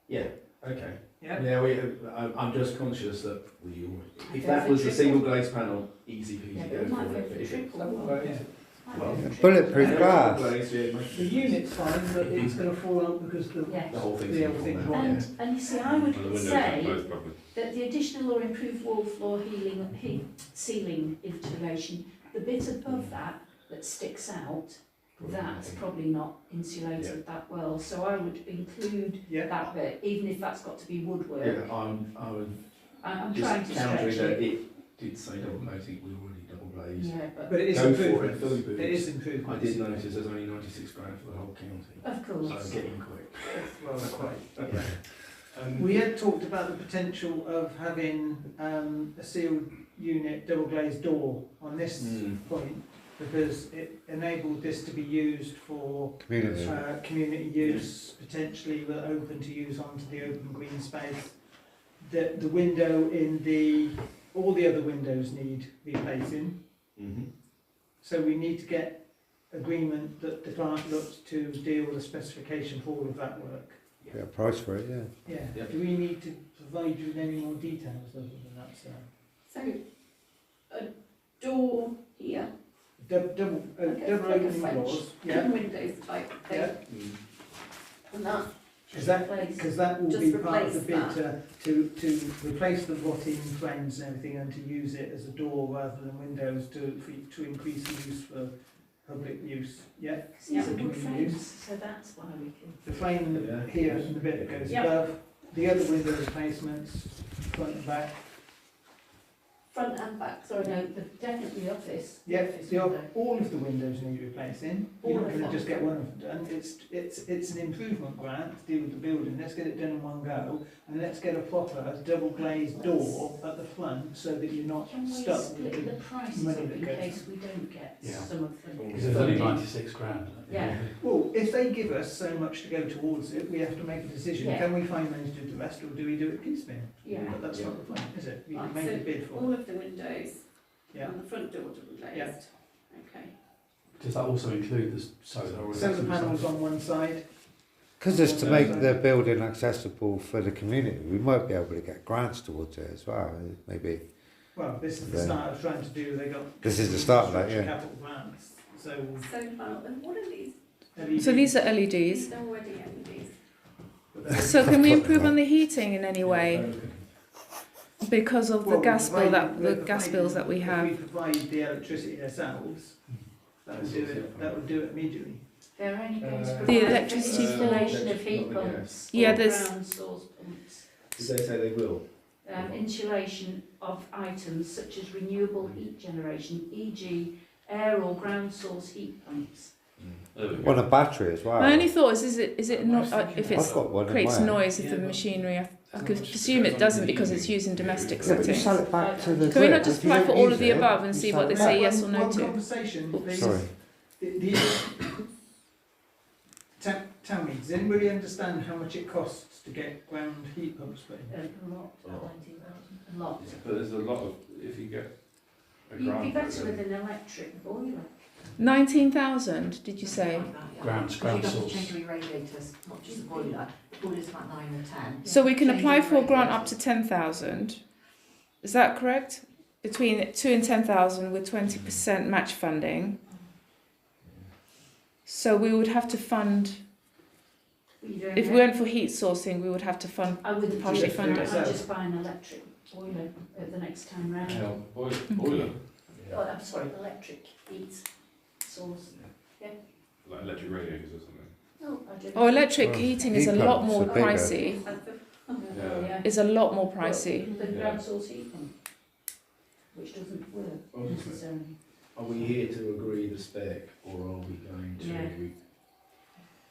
Yeah, okay. Yeah. Yeah, I'm just conscious that if that was a single glaze panel, easy Yeah, peasy but it go might for go it. for But if it's triple. double glazed, well, Yeah, bulletproof glass. glazed, yeah, The unit's fine, but it's going to fall out because Yeah. the whole thing's the gonna other fall thing's down. wrong. And you see, I And the would windows say don't close properly. that the additional or improved wall floor ceiling insulation, the bit above that sticks out, that's probably not insulated that well. So I would include Yeah. that bit, even if that's got to be woodwork. Yeah, I would I'm trying to just countering stretch that it. it did say double glazing, we already double glazed. Yeah, But it is Go for improvement. it, fill your boots. It is improvement. I did notice there's only 96 grand for the whole county. Of course. So get in quick. Well, quite. Yeah. Um, We had talked about the potential of having a sealed unit double glazed door on this point, because it enabled this to be used for Community. community use, potentially we're open to use onto the open green space. The window in all the other windows need replacing, so we need to get agreement that the client looks to deal with a specification for all of that work. Get a price for it, yeah. Yeah. Yeah. Do we need to provide you with any more details other than that, sir? So, a door here, Double Okay, double like a opening French. doors. Yeah. windows type thing, Yeah. and that Because that will Just be part of the replace bid to replace the rotting frames and everything, and to use it as a door rather than windows to increase the use for public use. Yeah. These For are wood community frames, use. so that's why we can. The frame Yeah. here and the bit that goes Yeah. above. The other window replacements, front and back. front and back, sorry, No, but definitely the office. Yeah, office the, window. all of the windows need replacing. All You're not of going to them. just get one of them done. It's an improvement grant to deal with the building. Let's get it done in one go, and let's get a proper double glazed door at the front so that you're not Can we stuck split with the the prices money up that in goes case we don't get Yeah. some of them? Because there's only 96 grand. Yeah. Well, if they give us so much to go towards it, we have to make a decision. Yeah. Can we find money to do the rest, or do we do it piecemeal? Yeah. But that's not the point, is it? We Right, can make so a bid for all it. of the windows Yeah. and the front door double glazed. Yeah. Okay. Does that also include the solar? Or is that Solar something panels separate? on one side. Because it's to make the building accessible for the community. We might be able to get grants towards it as well, maybe. Well, this is the Yeah. start of trying to do. They got. This is the start of that, yeah. Capital grants. So. Solar panel, and what are these? So these are These LEDs. are already LEDs. So can we improve on the heating in any way? Because of the gas bill the gas bills that we If have. we provide the electricity ourselves, that would do it. That would do it immediately. They're only going to The provide electricity for installation of heat pumps. Yeah, or there's- ground source pumps. Did they say they will? Insulation of items such as renewable heat generation, e.g. air or ground source heat pumps. There we go. Want a battery as well. My only thought is it not if I've it's got one in creates mine. noise if the machinery. I could presume it doesn't because it's used in domestic Yeah, but you settings. sell it back to the Can we grid. not just If you apply don't for all use of the it, above and you see sell what they it say back. yes or no One to? conversation, please. Sorry. Tell me, does anybody understand how much it costs to get ground heat pumps put in? A lot, 19,000, a lot. But there's a lot of, if you get a You'd be grant. better with an electric boiler. 19,000, did you say? Ground Because source. you've got to change the radiators, not just the boiler. The boiler's about 9 or 10. So we can Change apply the for a grant up radiators. to 10,000. Is that correct? Between 2 and 10,000 with 20% match funding. So we would have to fund. You don't If know. we went for heat sourcing, we would have to fund. I wouldn't partially do it. fund it. I'd just buy an electric boiler at the next time round. Yeah, boiler, Oh, I'm sorry, electric heat source. like electric radiators or something. No, I don't. Oh, electric Well, heating is a heat lot pumps more are bigger. pricey. Yeah. Is a lot more pricey. Well, the ground source heat pump, which doesn't work necessarily. Are we here to agree the spec, or are we going to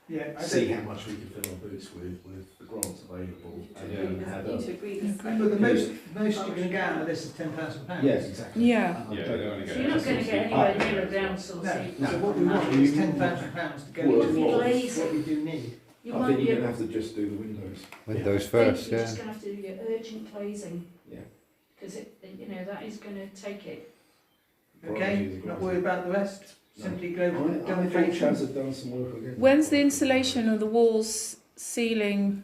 Yeah, I see don't- how much we can fill our boots with the grants available? And Yeah. then have Need to a... agree this. But the most you're going to get out of this is £10,000. Yes, exactly. Yeah. Yeah, they're only So getting. you're not going to get anywhere near a ground source No, heat so pump. what we want is £10,000 to go You towards want to be lazy. what we do need. You I might think be you're able, going to have to just do the windows. Windows I first, think you're yeah. just going to have to do your urgent glazing. Yeah. Because that is going to take it. Okay, not worried about the rest? Simply go I think demonstration. Chaz have done some work again. When's the installation of the walls, ceiling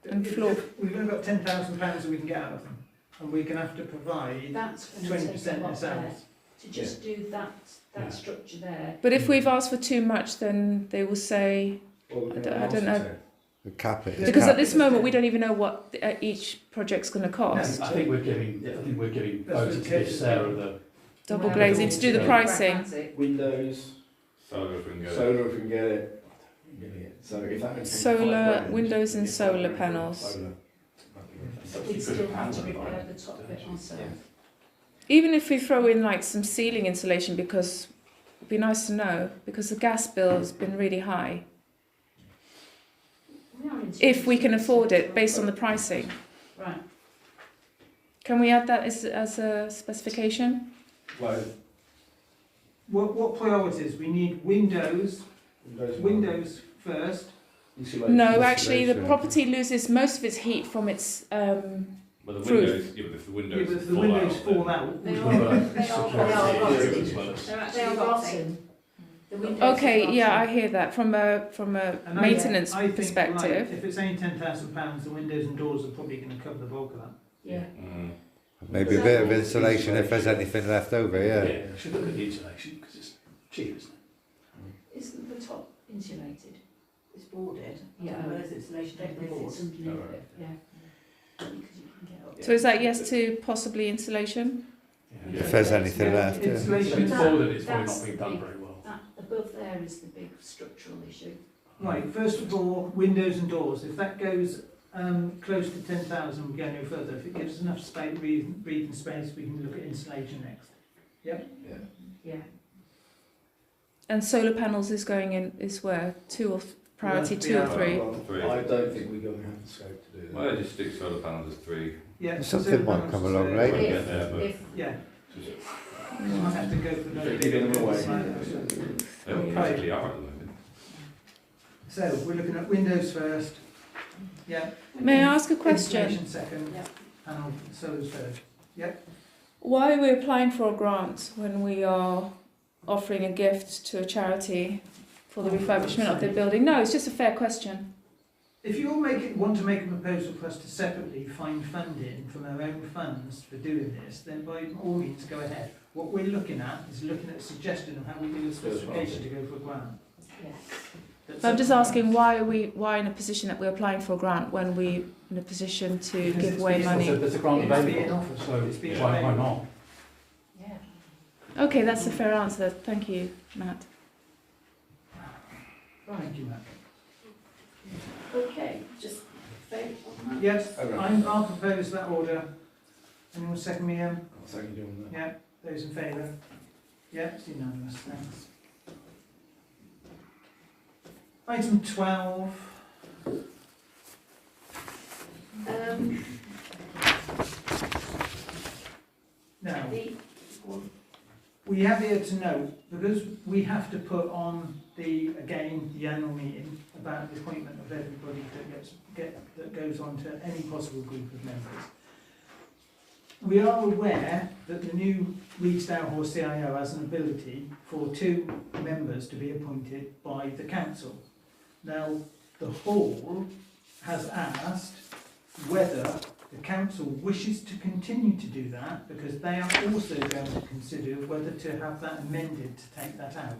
and floor? We've only got £10,000 that we can get out of them, and we're going to have to provide That's going to take 20% a lot ourselves. there. To just do that Yeah. structure there. But if we've asked for too much, then they will say, Well, I don't know. The cap it. Because at this moment we don't even know what each project's going to cost. I think we're giving voters to give Sarah the Double glazing to do the pricing. Windows, Solar if we can get it. solar if we can get it. So if that Solar, windows and solar panels. But we'd still have to repair the top bit ourselves. Even if we throw in like some ceiling insulation, because it'd be nice to know, because the gas bill has been really high. We are in If we can afford it based on the pricing. Right. Can we add that as a specification? Well, What priorities? We need windows first. No, actually the property loses most of its heat from its Well, the roof. windows, yeah, but if the windows, Yeah, but if the windows fall out, They we are, will- they are rotten. Security. They're They actually are rotten. rotten. The windows Okay, are yeah, I rotten. hear that from a And maintenance I think, perspective. right, if it's only £10,000, the windows and doors are probably going to cover the bulk of that. Yeah. Mm. Maybe a bit of insulation if there's anything left over, yeah. we should look at the insulation because it's cheap, isn't it? Isn't the top insulated? It's boarded. Yeah. Well, there's insulation Then on the board. it's underneath Alright. it, yeah. Because you can get up. So is that yes to possibly insulation? Yeah. If there's anything left, yeah. Insulation. It's folded, it's probably That's not being the done big- very well. That above there is the big structural issue. Right, first of all, windows and doors. If that goes close to 10,000, we go no further. If it gives us enough space, breathing space, we can look at insulation next. Yep. Yeah. And solar panels is going in is where priority Must be 2 or out. 3. Three. I don't think we're going to have the scope to do that. Well, just stick solar panels as 3. Yeah. Something solar might panels come is along there. later. We'll get there, but Yeah. just, We might have to go for another Keep them away. they all practically are at the moment. So we're looking at windows first. Yeah. May I ask a question? Insulation second. Yeah. And solar's third. Why are we applying for a grant when we are offering a gift to a charity for the refurbishment of their building? No, it's just a fair question. If you all want to make a proposal for us to separately find funding from our own funds for doing this, then by all means go ahead. What we're looking at is looking at a suggestion of how we do a specification to go for a grant. Yes. So I'm just asking why in a position that we're applying for a grant when we're in a position to Because give it's away being money? There's a grant It's being available, offered. so It's being why available. not? Yeah. Okay, that's a fair answer. Thank you, Matt. Thank you, Matt. Okay, just vote on that. Yes, Okay. I'll propose that order. Anyone second me? I'll second you on that. Yeah, those in favour? Yeah, it's unanimous, thanks. Item 12. Now, we have here to note, because we have to put on the annual meeting about the appointment of everybody that goes on to any possible group of members. We are aware that the new Redacted CIO has an ability for 2 members to be appointed by the council. Now, the hall has asked whether the council wishes to continue to do that, because they are also going to consider whether to have that amended to take that out.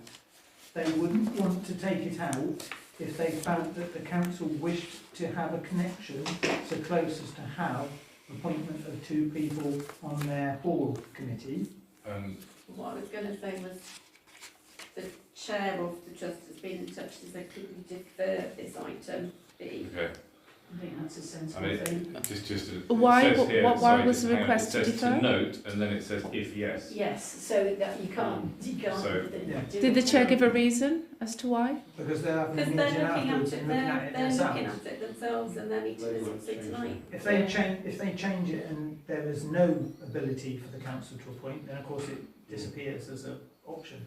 They wouldn't want to take it out if they felt that the council wished to have a connection so close as to have appointment of 2 people on their hall committee. What I was going to say was the chair of the trust has been in touch to say could we defer this item B. Okay. I think that's a I sensible mean, thing. Why- it says here, why sorry, was just the hang on, request it to says defer? to note, and then it says if yes. Yes, so that you can't. So- Yeah. Did the chair give a reason as to why? Because they're having a Because meeting they're looking at afterwards it, and looking at it they're looking themselves. at it themselves, and their meeting is obviously tonight. If they change it and there is no ability for the council to appoint, then of course it disappears as an option.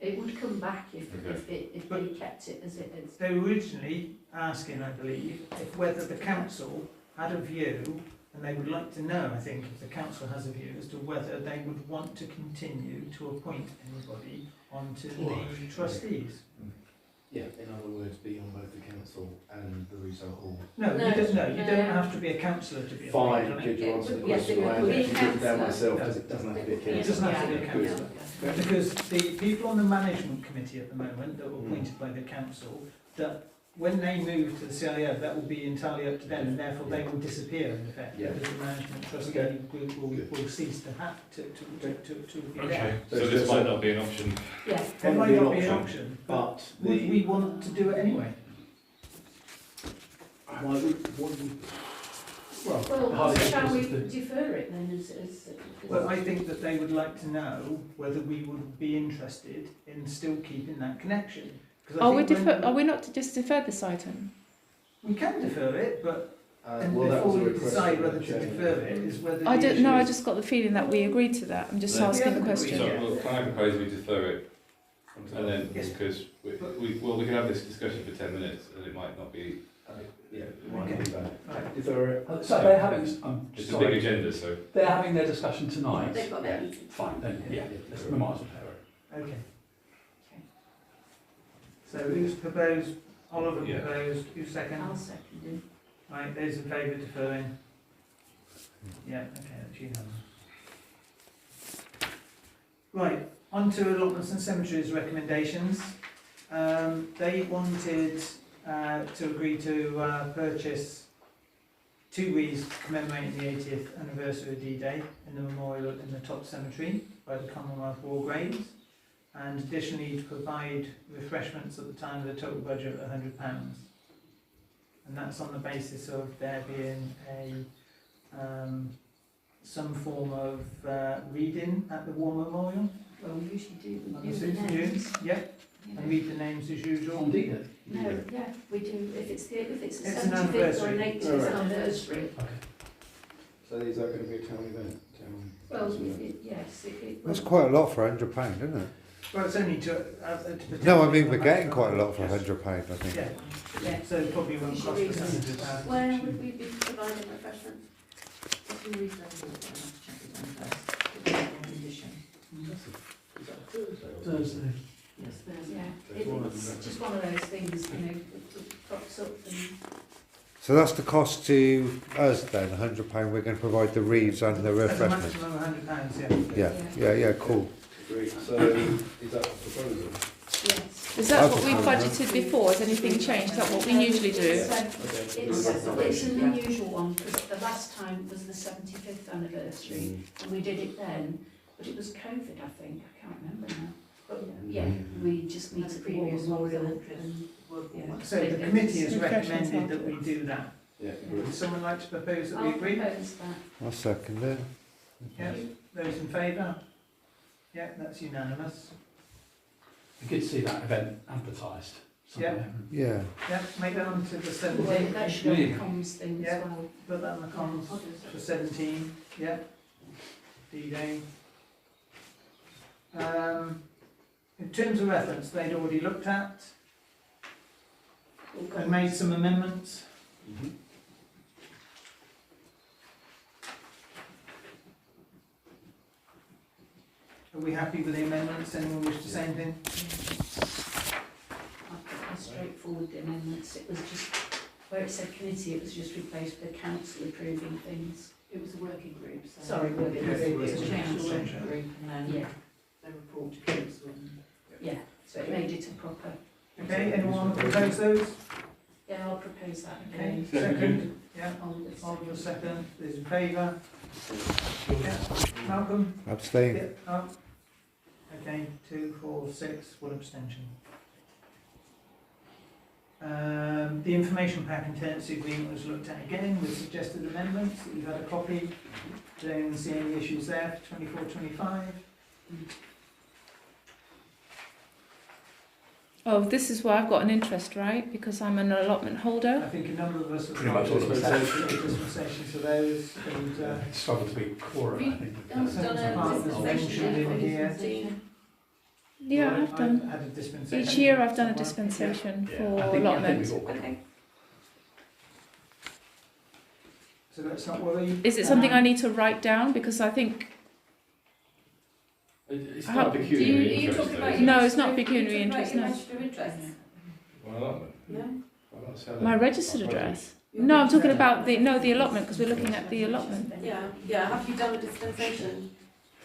It would come back if Okay. if they kept it as it is. They were originally asking, I believe, if whether the council had a view And they would like to know, I think, if the council has a view as to whether they would want to continue to appoint anybody onto the trustees. Yeah, in other words, be on both the council and the resale hall. No, you don't know. You don't have to be a councillor to be appointed Fine, on it. good, you're answering the Yes, question. it I would be actually written down councillor. myself because it doesn't have to be a councillor. It doesn't have to be a Yeah. councillor. Yeah. Because the people on the management committee at the moment that were appointed by the council, that when they move to the CIO, that will be entirely up to them, and therefore they will disappear in effect. Yeah. Because the management trustee Okay. will cease to have to be Okay, there. so this might not be an option. Yeah. There might not be an option, but But would the, we want to do it anyway? why would, Well, Hardly shall we interested. defer it then as Well, I think that they would like to know whether we would be interested in still keeping that connection. 'Cause I think when- Are we not to just defer this item? We can defer it, but and well, that before was a we request decide from whether the to chairman. defer it is whether I the don't know. I issue just got the feeling that we agreed to that. I'm just No. asking the We haven't question. So, agreed. well, can I propose we defer it, and then, Yes. because we can have this discussion for 10 minutes, and it might not be, yeah, it might not be bad. Right. Defer it. So they're having, it's a big sorry, agenda, so. they're having their discussion tonight. they've got their meeting. Fine, then, yeah, we might as well defer it. Okay. So who's proposed? Oliver Yeah. proposed. Who's second? I'll second it. Right, those in favour of deferring? Yeah, okay, that's unanimous. Right, on to allotments and cemeteries recommendations. They wanted to agree to purchase 2 wreaths commemorating the 80th anniversary of D-Day in the memorial in the top cemetery by the Commonwealth War Graves, and additionally to provide refreshments at the time of the total budget of £100. And that's on the basis of there being some form of reading at the War Memorial. Well, we usually do. On We the do the 6th of June. names. Yep, You and know. read the names as usual. On D-Day. No, yeah, we do. If it's a It's an 75th or an anniversary. 80th Alright. anniversry. So is that going to be a town event? Well, yes, it That's quite a lot for £100, isn't it? Well, it's only to No, I mean we're getting quite a lot for £100, I think. Yeah, Yeah. so it probably won't cost us £100. Where would we be providing refreshments? Thursday. Yes, yeah. It's just one of those things, you know, that crops up and. So that's the cost to us then, £100. We're going to provide the wreaths and the That's a refreshments. maximum of £100, yeah. Yeah, cool. Great, so is that the proposal? Yes. Is that what we budgeted before? Has anything changed? Is that what we usually do? It's an unusual one because the last time was the 75th anniversary and we did it then, but it was COVID, I think. I can't remember now. But yeah, we just meet at the War Memorial and So the committee has recommended that we do that. Yeah, Would someone like to propose that we I'll agree? propose that. I'll second it. Yeah, those in favour? Yeah, that's unanimous. We could see that event advertised somewhere. Yeah. Yeah, make that on to the Well, 17th. that should be a comms thing Yeah. as well. Put that on the comms for 17, yeah. D-Day. In terms of reference, they'd already looked at and made some amendments. Are we happy with the amendments? Anyone wish to say anything? Straightforward amendments. It was just, where it said committee, it was just replaced with the council approving things. It was a working group, so. Sorry, working group. It was It's a a council council. group and Yeah, then they report to council and. yeah, so it made it a proper. Okay, anyone want to propose those? Yeah, I'll propose that. Okay, second, yeah, Oliver's Oliver second, those in favour? Yeah, Malcolm? Abstain. Yeah, oh. Okay, 2, 4, 6, 1 abstention. The information pack and tenancy agreement was looked at again with suggested amendments. You've had a copy. Does anyone see any issues there for 24-25? Oh, this is where I've got an interest, right? Because I'm an allotment holder. I think a number of us have Pretty much all of us have. dispensations for those, and Struggle to be quorum, I think. Done a dispensation in here. 15. Yeah, I have done. Had a dispensation. Each year I've done a dispensation Yeah, for I think allotment. we've all got Okay. So let's not worry. Is it something I need to write down? Because I think... It's How- not pecuniary Are you interest, talking though, about is No, it? it's not pecuniary Are you talking interest, about no. your register of interest? Well, not then. No? I'm not selling. My registered I've got it. address? No, I'm talking about the allotment, because we're looking at the allotment. Yeah, have you done a dispensation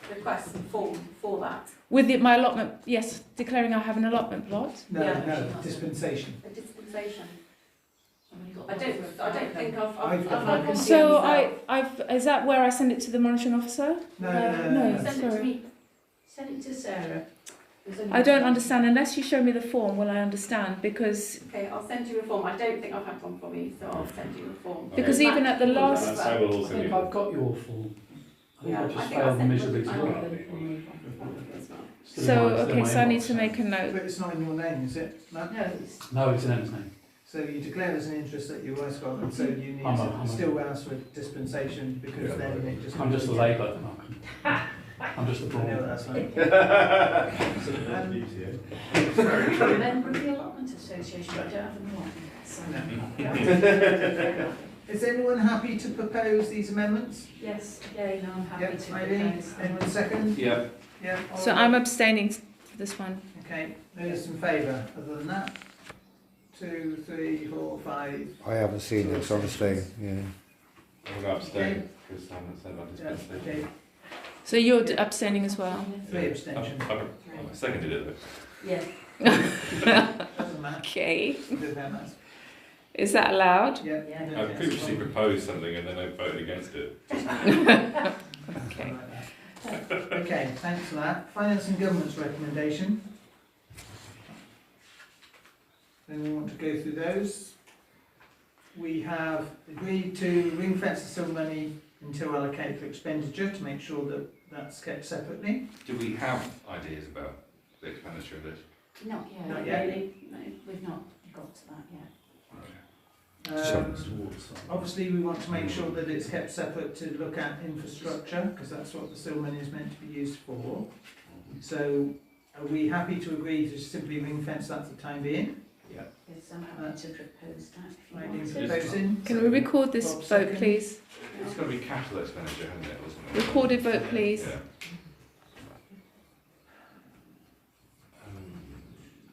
request form for that? With my allotment, yes, declaring I have an allotment plot. No, Yeah. no, dispensation. A dispensation? I don't think I've I've done had one. So is that where I send it to the monitoring officer? No, no, Send it to sorry. me. Send it to Sarah. I don't understand, unless you show me the form, will I understand, because... Okay, I'll send you a form. I don't think I've had one from you, so I'll send you a form. Because even at the last... I will also I think do I've got your full... I think Yeah, I I just think I'll failed send miserably to you work. as well. So, okay, so I need to make a note. But it's not in your name, is it, Matt? No, it's No, it's in Emma's name. So you declare as an interest that your wife's got, and so you need I'm to a- still ask for dispensation, because then it just... I'm just a labour. I'm just a I know brawn. what that's like. a member of the allotment association, but I don't have an allotment. So, Is anyone happy to propose these amendments? yes, again, I'm happy Yep, to Eileen, propose. anyone second? Yeah. Yeah. So I'm abstaining for this one. Okay, those in favour, other than that? 2, 3, 4, 5. I haven't seen this, honestly. Yeah. I'm going to abstain because I haven't said about Yeah, dispensation. okay, So you're abstaining as well? 3 abstentions. I seconded it though. Yeah. Doesn't matter. Okay. Doesn't matter. Is that allowed? Yeah. Yeah. I previously proposed something and then I voted against it. Okay. Okay, thanks for that. Finance and Government's recommendation. Anyone want to go through those? We have agreed to ring fence the sum money until allocated for expenditure to make sure that that's kept separately. Do we have ideas about the expenditure of this? Not yet. Not yet. Really. No, we've not got to that yet. Obviously, we want to make sure that it's kept separate to look at infrastructure, because that's what the SIL money is meant to be used for. So, are we happy to agree to simply ring fence that for the time being? Yes, I'm happy to propose that if you Eileen want to. proposing. Can we record this Bob vote, second. please? It's got to be capital expenditure, hasn't it? Wasn't it? Recorded vote, please. Yeah.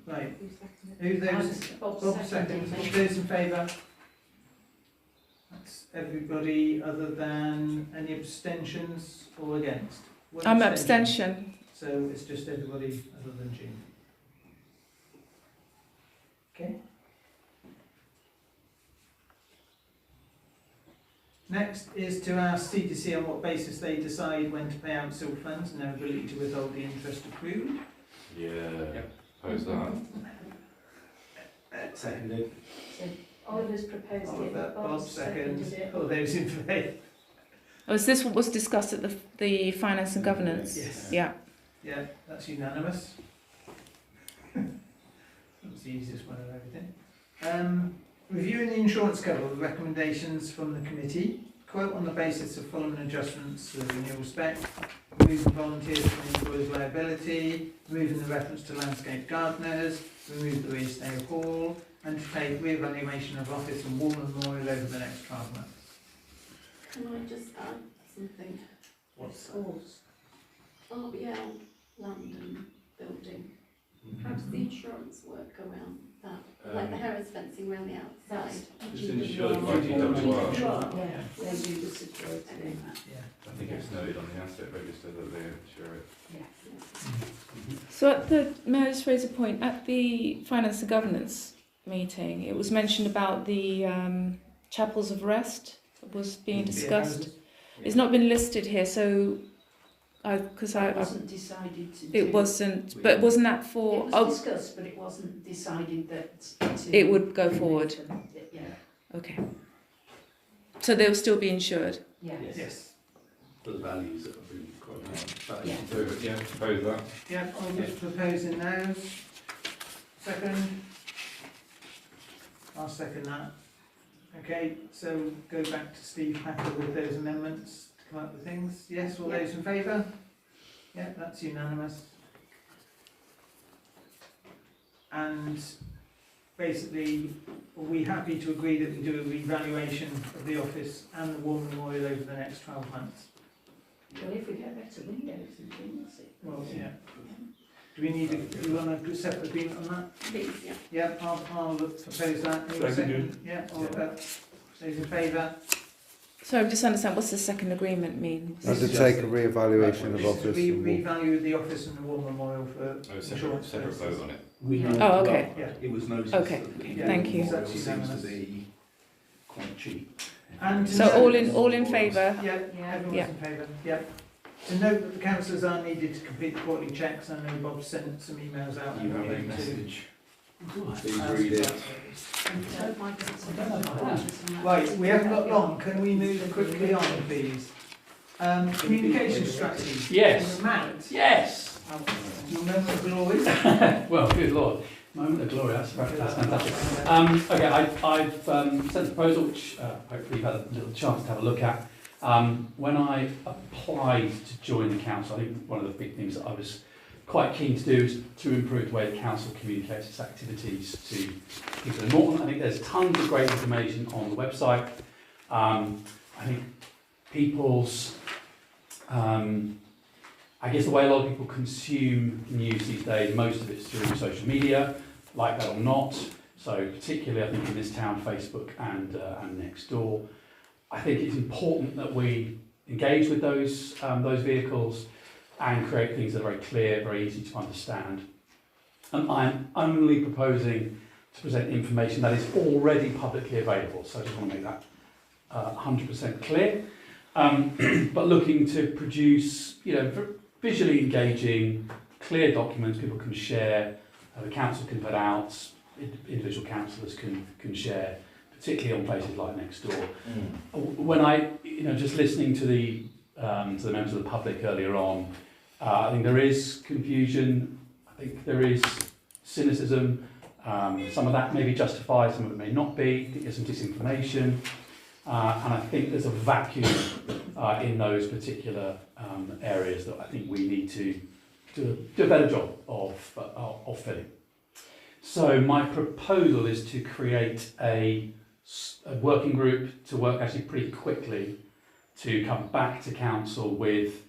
Right. Who those? Bob Bob seconded. second. Those in favour? That's everybody other than any abstentions or against? One I'm abstention. So it's just everybody other than Jean. Okay. Next is to ask CDC on what basis they decide when to pay out SIL funds and their ability to withhold the interest accrued. Yeah. Oppose that. Seconded. So Oliver's proposed it, Oliver, Bob Bob seconded second. it. All those in favour? Oh, is this what was discussed at the Finance and Governance? Yes. Yeah. Yeah, that's unanimous. That's the easiest one of everything. Reviewing the insurance cover with recommendations from the committee. Quote on the basis of following adjustments to the renewal spec. Removing volunteers from employers' liability. Removing the reference to landscape gardeners. Remove the rear stay hall. And to take re-evaluation of office and wall memorial over the next 12 months. Can I just add something? What's Schools. RBL, land and building. How does the insurance work around that? Like the Harris fencing around the outside? It's insured by DWR. Yeah, they do the security in that. Yeah. I think it's noted on the asset register that they insure it. Yeah. So at the, may I just raise a point, at the Finance and Governance meeting, it was mentioned about the chapels of rest was being discussed. It's not been listed here, so because It wasn't decided to do. it wasn't, but wasn't that for? It was discussed, but it wasn't decided that to It would go forward. Yeah. Okay. So they'll still be insured. Yeah. Yes. For the values that have been quite high. Yeah. So, yeah, propose that. Yeah, I'm just proposing those. Second. I'll second that. Okay, so go back to Steve Packer with those amendments to come up with things. Yes, all those in favour? Yeah, that's unanimous. And basically, are we happy to agree that we do a revaluation of the office and the War Memorial over the next 12 months? Well, if we get better windows and things, it. Well, yeah. Do we need do you want a separate agreement on that? Please, yeah. Yeah, I'll propose that. Anyone second? Yeah, all of that. Those in favour? So I just understand, what's the second agreement mean? Undertake a re-evaluation of This is office. to and revalue the office and the War Memorial for Separate vote on it. We Yeah. Oh, okay. Yeah. It was noticed Okay, that the Yeah. thank you. memorial That's seems unanimous. to be quite cheap. And to So note- all in favour? Yeah, Yeah. everyone's Yeah. in favour, yeah. To note that the councillors are needed to complete the quarterly checks. I know Bob sent some emails out. You have a to- message. Please Please read it. Right, we haven't got long. Can we move quickly on, please? Communication strategy. Yes. Matt, Yes. your moment of glory. Well, good lord. Moment of glory, that's fantastic. Okay, I've sent a proposal which hopefully you've had a little chance to have a look at. When I applied to join the council, I think one of the big things that I was quite keen to do is to improve the way the council communicates its activities to people in Moreton. I think there's tons of great information on the website. I think people's, I guess the way a lot of people consume news these days, most of it's through social media, like that or not. So particularly I think in this town, Facebook and next door. I think it's important that we engage with those vehicles and create things that are very clear, very easy to understand. And I'm only proposing to present information that is already publicly available, so I just want to make that 100% clear. But looking to produce, visually engaging, clear documents people can share, the council can put out, individual councillors can share, particularly on places like next door. When I, just listening to the members of the public earlier on, I think there is confusion, I think there is cynicism, some of that may be justified, some of it may not be, I think there's some disinformation, and I think there's a vacuum in those particular areas that I think we need to do a better job of filling. So my proposal is to create a working group to work actually pretty quickly to come back to council with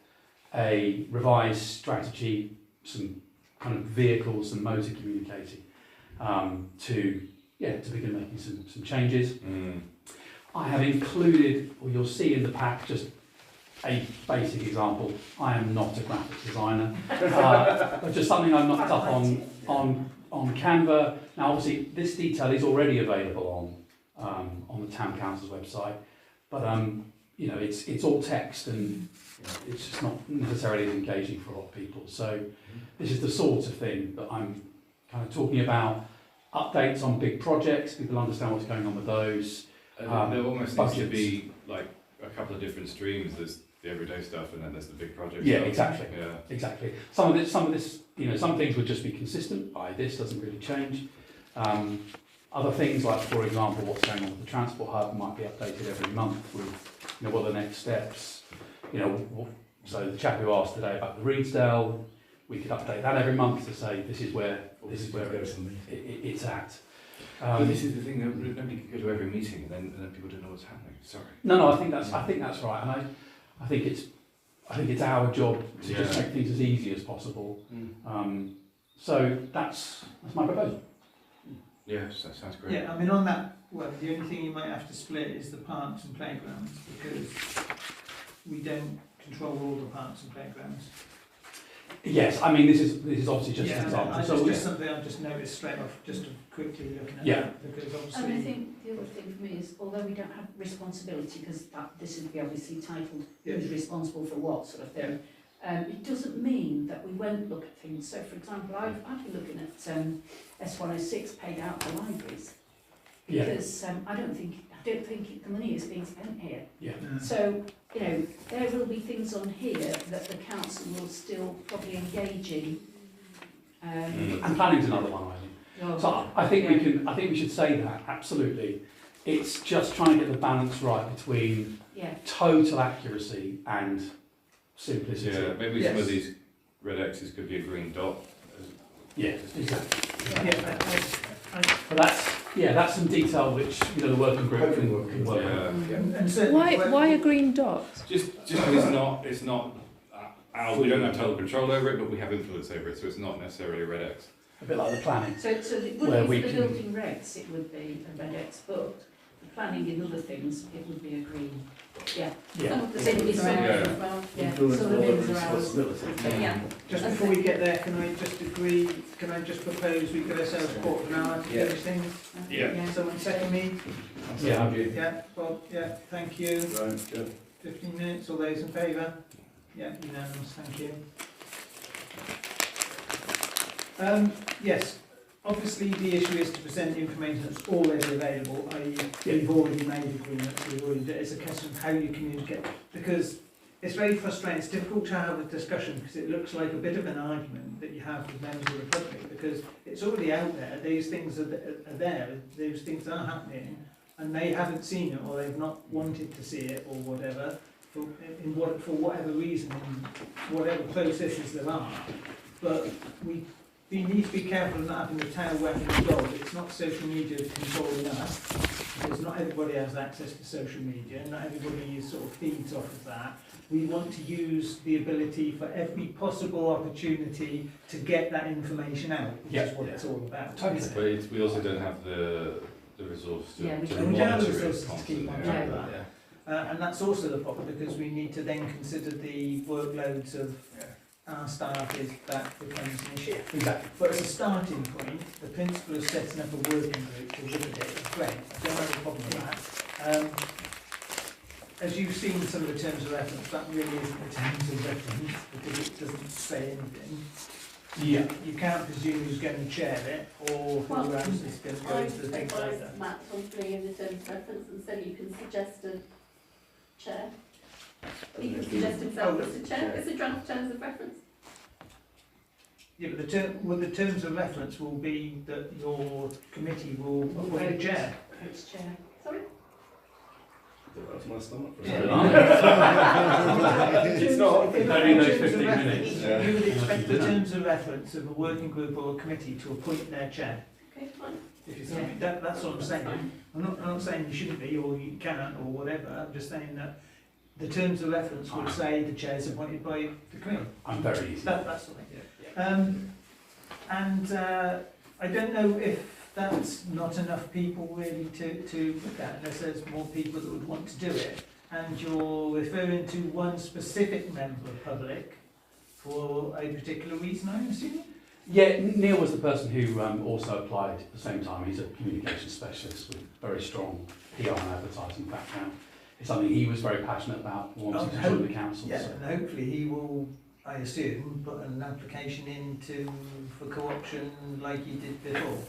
a revised strategy, some kind of vehicles and modes of communicating to begin making some changes. I have included, or you'll see in the pack, just a basic example. I am not a graphic designer, but just something I've knocked up on Canva. Now, obviously, this detail is already available on the town council's website, but it's all text and it's just not necessarily as engaging for a lot of people. So this is the sort of thing that I'm kind of talking about. Updates on big projects, people understand what's going on with those. There almost needs to budgets. be like a couple of different streams. There's the everyday stuff and then there's the big project Yeah, stuff. exactly. Yeah. Exactly. Some of this, some things would just be consistent. This doesn't really change. Other things, like for example, what's going on with the transport hub, might be updated every month with, what are the next steps. So the chap who asked today about the Reedsdale, we could update that every month to say this is where it's at. But this is the thing, nobody can go to every meeting and then people don't know what's happening. Sorry. No, I think that's right, and I think it's our job to just make things as easy as possible. So that's my proposal. Yes, that sounds great. Yeah, I mean on that one, the only thing you might have to split is the parks and playgrounds, because we don't control all the parks and playgrounds. Yes, I mean this is obviously just an example. It's just something I've just noticed straight off, just quickly looking at that, because obviously. And I think the other thing for me is, although we don't have responsibility, because this would be obviously titled who's responsible for what sort of thing, it doesn't mean that we won't look at things. So, for example, I've been looking at S106 paid out for libraries, because I don't think the money is being spent here. Yeah. So, there will be things on here that the council will still probably engage in. And planning's another one, I think. So I think we should say that, absolutely. It's just trying to get the balance right between total accuracy and simplicity. Yeah, maybe some of these red X's could be a green dot. Yeah, exactly. But that's some detail which the working group can work on. And certainly Why a green dot? Just because it's not we don't have total control over it, but we have influence over it, so it's not necessarily a red X. A bit like the planning. So it wouldn't be for the building regs, it would be a red X, but the planning in other things, it would be a green. Yeah. Some of the Same things with are ours solar. as well. Yeah, Influence some of all the of bins are ours. responsibility. Yeah. Just before we get there, can I just agree, can I just propose we give ourselves a quarter of an hour to Yeah. finish things? Yeah. Someone second me? Yeah. Yeah, Bob, yeah, thank you. Right, good. 15 minutes, all those in favour? Yeah, unanimous, thank you. Yes, obviously the issue is to present information that's already available, i.e. we've already made agreements, it's a question of how you communicate, because it's very frustrating, it's difficult to have a discussion because it looks like a bit of an argument that you have with members of the public, because it's already out there, these things are there, those things are happening, and they haven't seen it, or they've not wanted to see it, or whatever, for whatever reason, in whatever processes there are. But we need to be careful of not having the tail wagging the dog. It's not social media controlling us, because not everybody has access to social media, not everybody sort of feeds off of that. We want to use the ability for every possible opportunity to get that information out, which is what it's all about. But we also don't have the resource to Yeah, we And we don't have the monitor it resources to keep on constantly. track of that. And that's also the problem, because we need to then consider the workloads of our staff if that becomes an issue. Exactly. But as a starting point, the principle of setting up a working group to look at it is great. I don't have a problem with that. As you've seen some of the terms of reference, that really isn't the terms of reference, because it doesn't say anything. Yeah. You can't presume who's going to chair it, or who else is going to go I into the things like advised that. Matt on putting in the terms of reference and said you can suggest a chair. He can suggest himself as a chair, it's a draft terms of reference. Yeah, but the terms of reference will be that your committee will appoint a chair. It's chair. Sorry? That's my stomach. It's not. Only those 15 You minutes. would expect the terms of reference of a working group or a committee to appoint their chair. Okay, fine. If you see me, that's what I'm saying. I'm not saying you shouldn't be or you can't or whatever. I'm just saying that the terms of reference would say the chair is appointed by the committee. I'm very easy. That's the thing. I don't know if that's not enough people really to look at, unless there's more people that would want to do it. And you're referring to one specific member of public for a particular reason, I'm assuming? Yeah, Neil was the person who also applied at the same time. He's a communications specialist with very strong PR and advertising background. It's something he was very passionate about, wanting to join the council. Yeah, So. and hopefully he will, I assume, put an application in for co-option like he did before.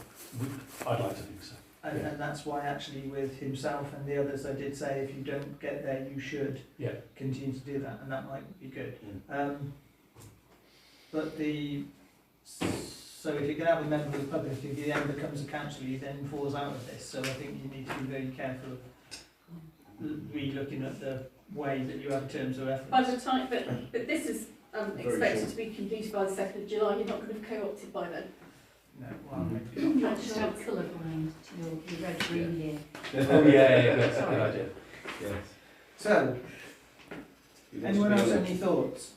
I'd like to think so. And that's why actually with himself and the others I did say if you don't get there you should continue to do that, and that might be good. So if you can have a member of the public, if he then becomes a councillor, he then falls out of this. So I think you need to be very careful of re-looking at the way that you have terms of reference. By the time, but this is expected to be completed by the 2nd of July, you're not going to be co-opted by then. No, well, I'm not sure I'm colourblind to your red-green here. Oh yeah, that's a good idea. Yes. So, anyone else have any thoughts?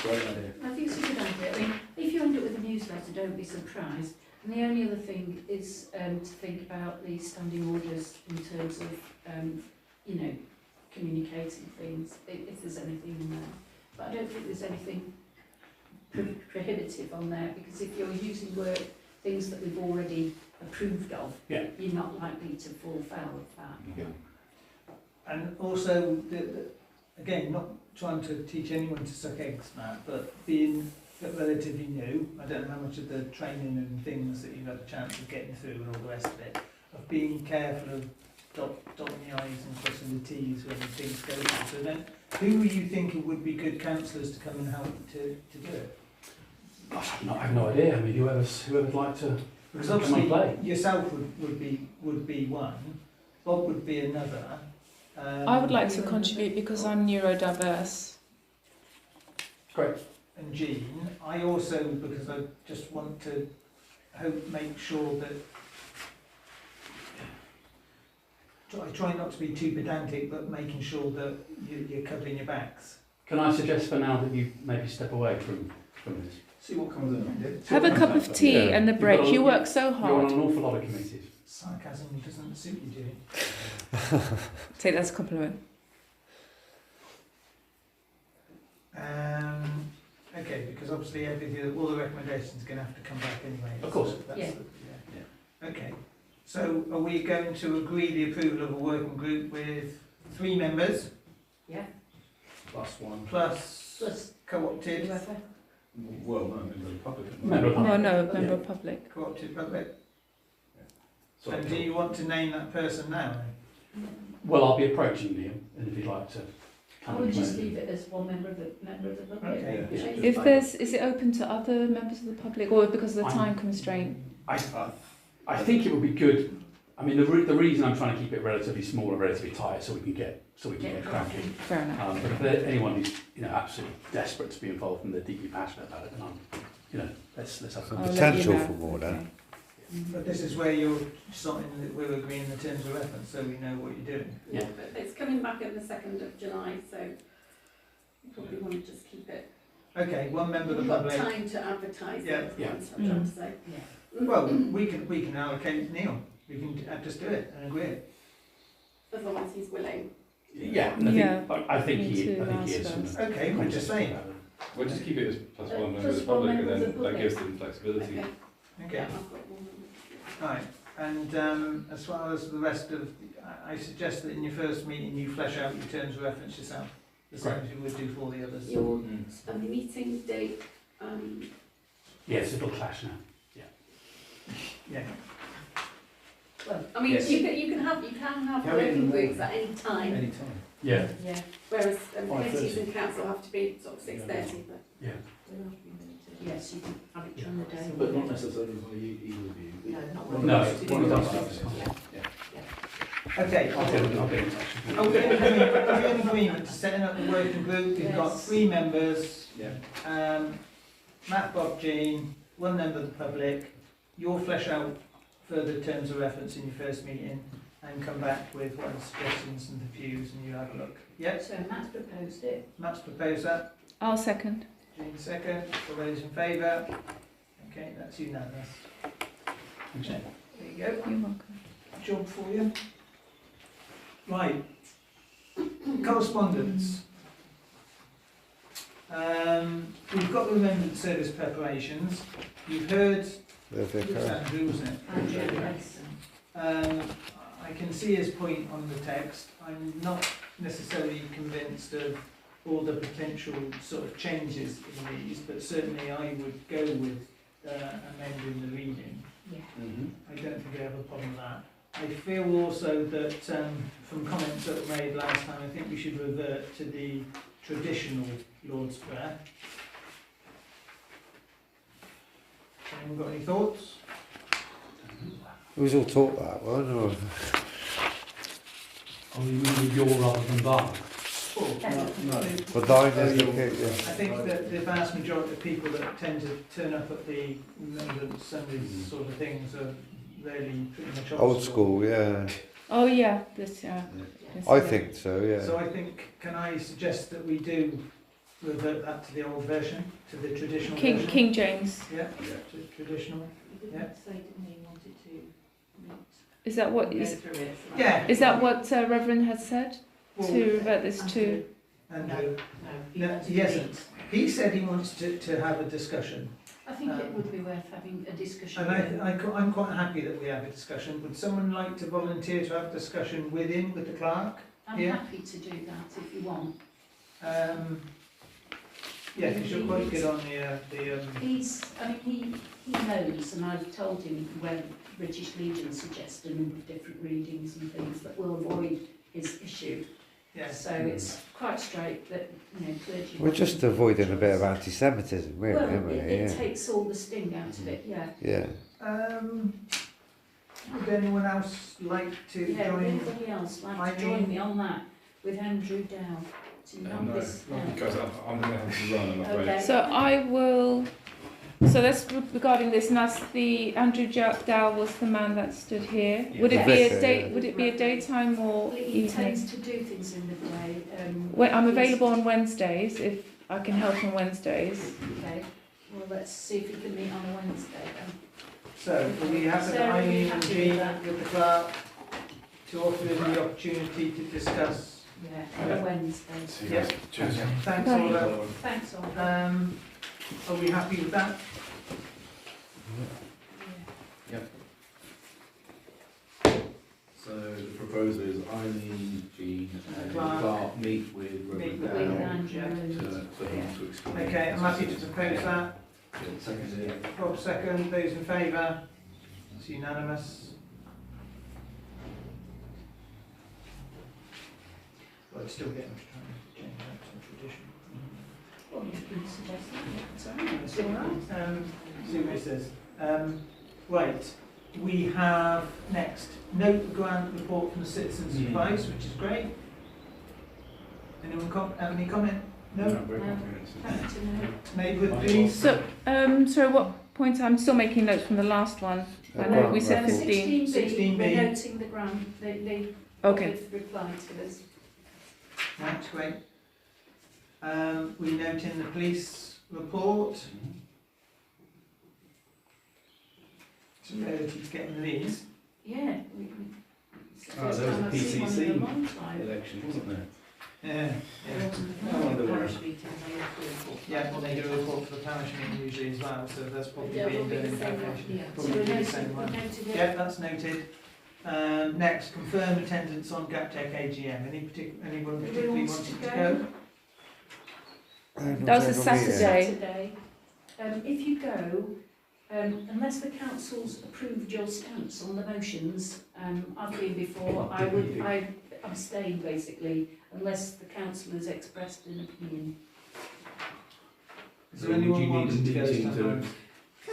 Great idea. I think it's a good idea. I mean, if you end up with a newsletter, don't be surprised. And the only other thing is to think about the standing orders in terms of, communicating things, if there's anything in there. But I don't think there's anything prohibitive on there, because if you're using things that we've already approved of, you're not likely to fall foul of that. Yeah. And also, again, not trying to teach anyone to suck eggs, Matt, but being relatively new, I don't know how much of the training and things that you've had a chance of getting through and all the rest of it, of being careful of dotting the I's and crossing the T's when things go through. So then, who were you thinking would be good councillors to come and help to do it? Gosh, I have no idea. I mean, whoever'd like to Because come and obviously play. yourself would be one, Bob would be another. I would like to contribute because I'm neurodiverse. Great. And Jean, I also, because I just want to make sure that I try not to be too pedantic, but making sure that you're covering your backs. Can I suggest for now that you maybe step away from this? See what comes in. Have a cup of tea Yeah. and a break. You work so You're on hard. an awful lot of committees. Sarcasm doesn't suit you, do you? Take that as a compliment. Okay, because obviously all the recommendations are going to have to come back anyway. Of course. So that's Yeah. Okay, so are we going to agree the approval of a working group with 3 members Yeah. Plus one. plus co-opted, Whoever. Well, no, member of the public. Member of the Oh no, member of public. co-opted public? So And do you want to name that person now? Well, I'll be approaching Neil, and if you'd like to I come would and just join leave it as one member of the public. Okay. Yeah. If is it open to other members of the public, or because of the time constraint? I think it would be good. I mean, the reason I'm trying to keep it relatively small and relatively tight, so we can get cracking. Fair enough. But if there's anyone who's absolutely desperate to be involved and they're deeply passionate about it, then let's have The I'll let potential you know. for more then. But this is where you're starting that we're agreeing the terms of reference, so we know what you're doing. Yeah, but it's coming back on the 2nd of July, so you probably want to just keep it. Okay, one member of the You've got public. time to advertise Yeah. it, Yeah. that's what I'm trying to say. Well, we can allocate Neil. We can just do it and agree it. As long as he's willing. Yeah, I think Need he to is. ask from first. a Okay, we're just saying. We'll just keep it as plus one member of Plus the one public, member and of then the that gives public. them flexibility. Okay. Okay. Yeah, I've got one. Right, and as far as the rest of, I suggest that in your first meeting you flesh out your terms of reference yourself, the same as you would do for all the others. Your meeting date, Yes, it'll clash now. Yeah. Well, I mean, Yes. you can have Carry working in the groups at any time, Anytime. Yeah. yeah. whereas 5:30. committees and council have to be sort of 6:30, but. Yeah. Yes, you can have it during the day. But not necessarily by either of you. No, not One one of No, us- of one of one us of does. us. Yeah. Okay, I'll get in touch. are we in agreement to setting up the working group? We've got Yes. 3 members, Yeah. Matt, Bob, Jean, 1 member of the public. You'll flesh out further terms of reference in your first meeting and come back with what are the suggestions and the views and you have a look. Yep, So Matt's proposed it. Matt's proposed that. I'll second. Jean second. All those in favour? Okay, that's unanimous. Okay. There you go. You're welcome. Job for you. Right. Correspondence. We've got the amendment service preparations. You've heard, The it was vicar. Andrew, wasn't it? Andrew, yes. I can see his point on the text. I'm not necessarily convinced of all the potential sort of changes in these, but certainly I would go with amending the reading. Yeah. I don't think I have a problem with that. I feel also that from comments that were made last time, I think we should revert to the traditional Lord's Prayer. Anyone got any thoughts? It was all taught that one, or Oh, you mean your rather than thine? for thine is the king, yeah. I think that the vast majority of people that tend to turn up at the Remembrance Sundays sort of things are really pretty much Old school, yeah. Oh yeah, this I yeah. think so, yeah. So I think, can I suggest that we do revert that to the old version, to the traditional version? King James. Yeah, traditional. He Yeah. didn't say, didn't he, wanted to meet, Is that what go is? through it. Yeah. Is that what Reverend had said? Well, To revert this to. Andrew. he No, wanted he to hasn't. meet. He said he wants to have a discussion. I think it would be worth having a discussion. And I'm quite happy that we have a discussion. Would someone like to volunteer to have a discussion with him, with the clerk? I'm Yeah. happy to do that if you want. Yeah, because you're quite good on the He knows, and I've told him when British Legion suggests a number of different readings and things that will avoid his issue. yeah. So it's quite straight that, clergy... We're just avoiding a bit of anti-Semitism, really, Well, aren't we? it Yeah. takes all the sting out of it, yeah. Yeah. Would anyone else like to Yeah, would join? anybody else like to I join mean- me on that with Andrew Dow to knock No, this down? because I'm going to have to run, I'm afraid. Okay. So I will So that's regarding this, and that's the Andrew Dow was the man that stood here. Yeah. Would it be a Vicar, day? yeah. Would it be a daytime or He evening? tends to do things in the day. Well, I'm he's- available on Wednesdays if I can help on Wednesdays. Okay, well, let's see if we can meet on a Wednesday then. So, will we have the Sarah, are you Eileen and happy with Jean that? with the clerk to offer them the opportunity to discuss? Yeah, on a Wednesday. Yep. Cheers. Thanks, Right. Oliver. Thanks, Oliver. Are we happy with that? So the proposal is Eileen, Jean and Clark meet with Meet Reverend with Dow Andrew. for him to explain. Okay, I'm happy to propose that. Yeah, seconded it. Rob second, those in favour? It's unanimous. Well, it's still getting to try and change that to tradition. Well, you can suggest that, yeah, it's all right. It's all right. See what it says. Right, we have next, note the grant report from the Citizens Advice, which is great. Anyone have any comment? No? Very No. comprehensive. Happy to know. Neighbourhood please? So, sorry, what point? I'm still making notes from the last one. I know we said 15. 16B. We're noting the grant, they Okay. replied to us. That's great. We note in the police report. It's a rarity to get in these. Yeah. It's the Oh, first there was time a I've seen one in a PCC long time. election, wasn't there? Yeah. I wonder why. Parish meeting, they have to report. Yeah, well, they do a report for the parish meeting usually as well, so that's probably Yeah, being will be done the in same one, preparation. Yeah, so Probably we're be the noting, same we're one. noting it. Yeah, that's noted. Next, confirm attendance on GapTech AGM. Anyone particularly wants wanting to to go? go? That was a Saturday. Saturday. If you go, unless the council's approved your stance on the motions, I've been before, I abstain basically, unless the council has expressed an opinion. Is there anyone wanting to go meeting stand to alone?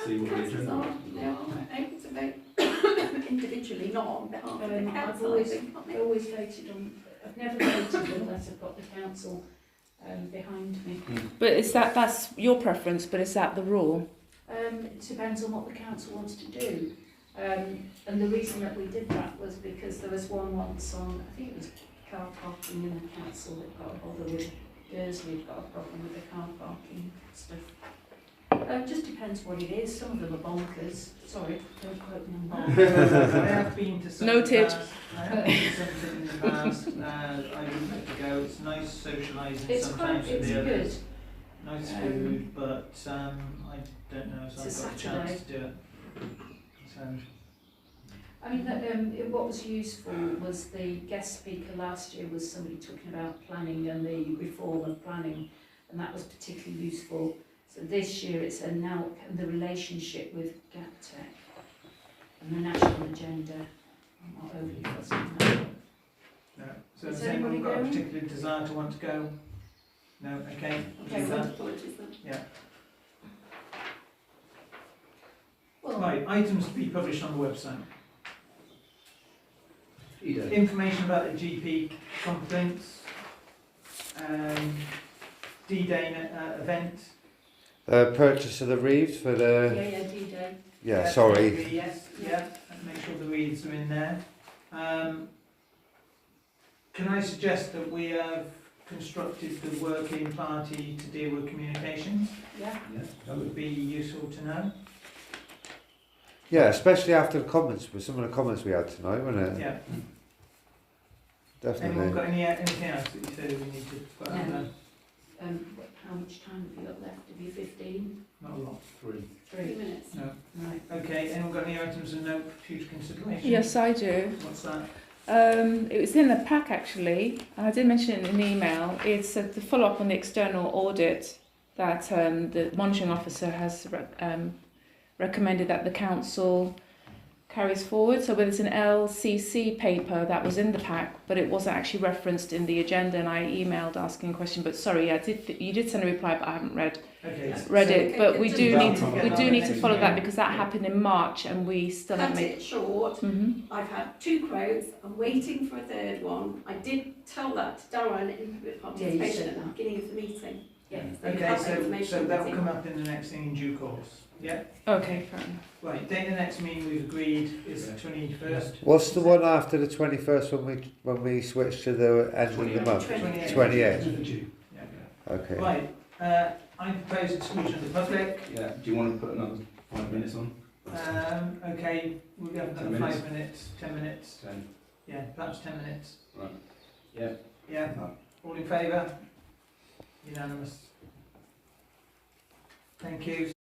see what the Councillors agenda are, is? they are able to vote individually, not on behalf of the I've council, I always, think, aren't they? always voted on, I've never voted unless I've got the council behind me. But is that's your preference? But is that the rule? It depends on what the council wants to do. And the reason that we did that was because there was one once on, I think it was car parking in the council that got a bother with Dursley, got a problem with the car parking stuff. Just depends what it is. Some of them are bonkers. Sorry, don't quote me on bonkers. I have been to some Noted. in the past. I have been to something in the past. I wouldn't like to go. It's nice socialising It's sometimes quite, with it's the good. others. Nice food, but I don't know if It's I've a got a chance Saturday. to do it. So, I mean, what was useful was the guest speaker last year was somebody talking about planning and the reform of planning, and that was particularly useful. So this year it's now the relationship with GapTech and the national agenda. I'm not overly fussed on that. no. So Is has anyone anybody got a going? particular desire to want to go? No. Okay. Okay, Do well, that. Apologies then. Yeah. Well, Right. Items to be published on the website. Ida. Information about the GP complaints. D-Day event. Purchase of the wreaths for the. yeah, D-Day. Yeah, sorry. Yes, yeah, and make sure the reads are in there. Can I suggest that we have constructed the working party to deal with communications? Yeah. Yeah. That would be useful to know. Yeah, especially after the comments, with some of the comments we had tonight, wasn't it? Yeah. Definitely. Anyone got anything else that you said we need to put out No. there? How much time have you got left? Have you 15? Not a lot. 3. 3 minutes. No. Right. Okay, anyone got any items of note for future consideration? Yes, I do. What's that? It was in the pack actually, and I did mention it in an email. It's the follow-up on the external audit that the monitoring officer has recommended that the council carries forward. So whether it's an LCC paper that was in the pack, but it wasn't actually referenced in the agenda, and I emailed asking a question. But sorry, you did send a reply, but I haven't read it. But we do need to follow that because that happened in March, and we still haven't Cut made. it short. Mm-hmm. I've had 2 quotes. I'm waiting for a third one. I did tell that to Darren in participation at the beginning of the meeting. Yeah. They Okay, have so information that will with come up in the next thing in due course. Yeah. Okay, fair enough. Right, date of the next meeting we've agreed is the 21st. What's the one after the 21st when we switch to the end of the month? 28th. 28th. Yeah. Okay. Right, I propose exclusion of the public. Yeah, do you want to put another 5 minutes on? Okay, we'll have 10 another minutes? 5 minutes, 10 minutes. 10. Yeah, perhaps 10 minutes. Right. Yeah. Yeah, all in favour? Unanimous. Thank you.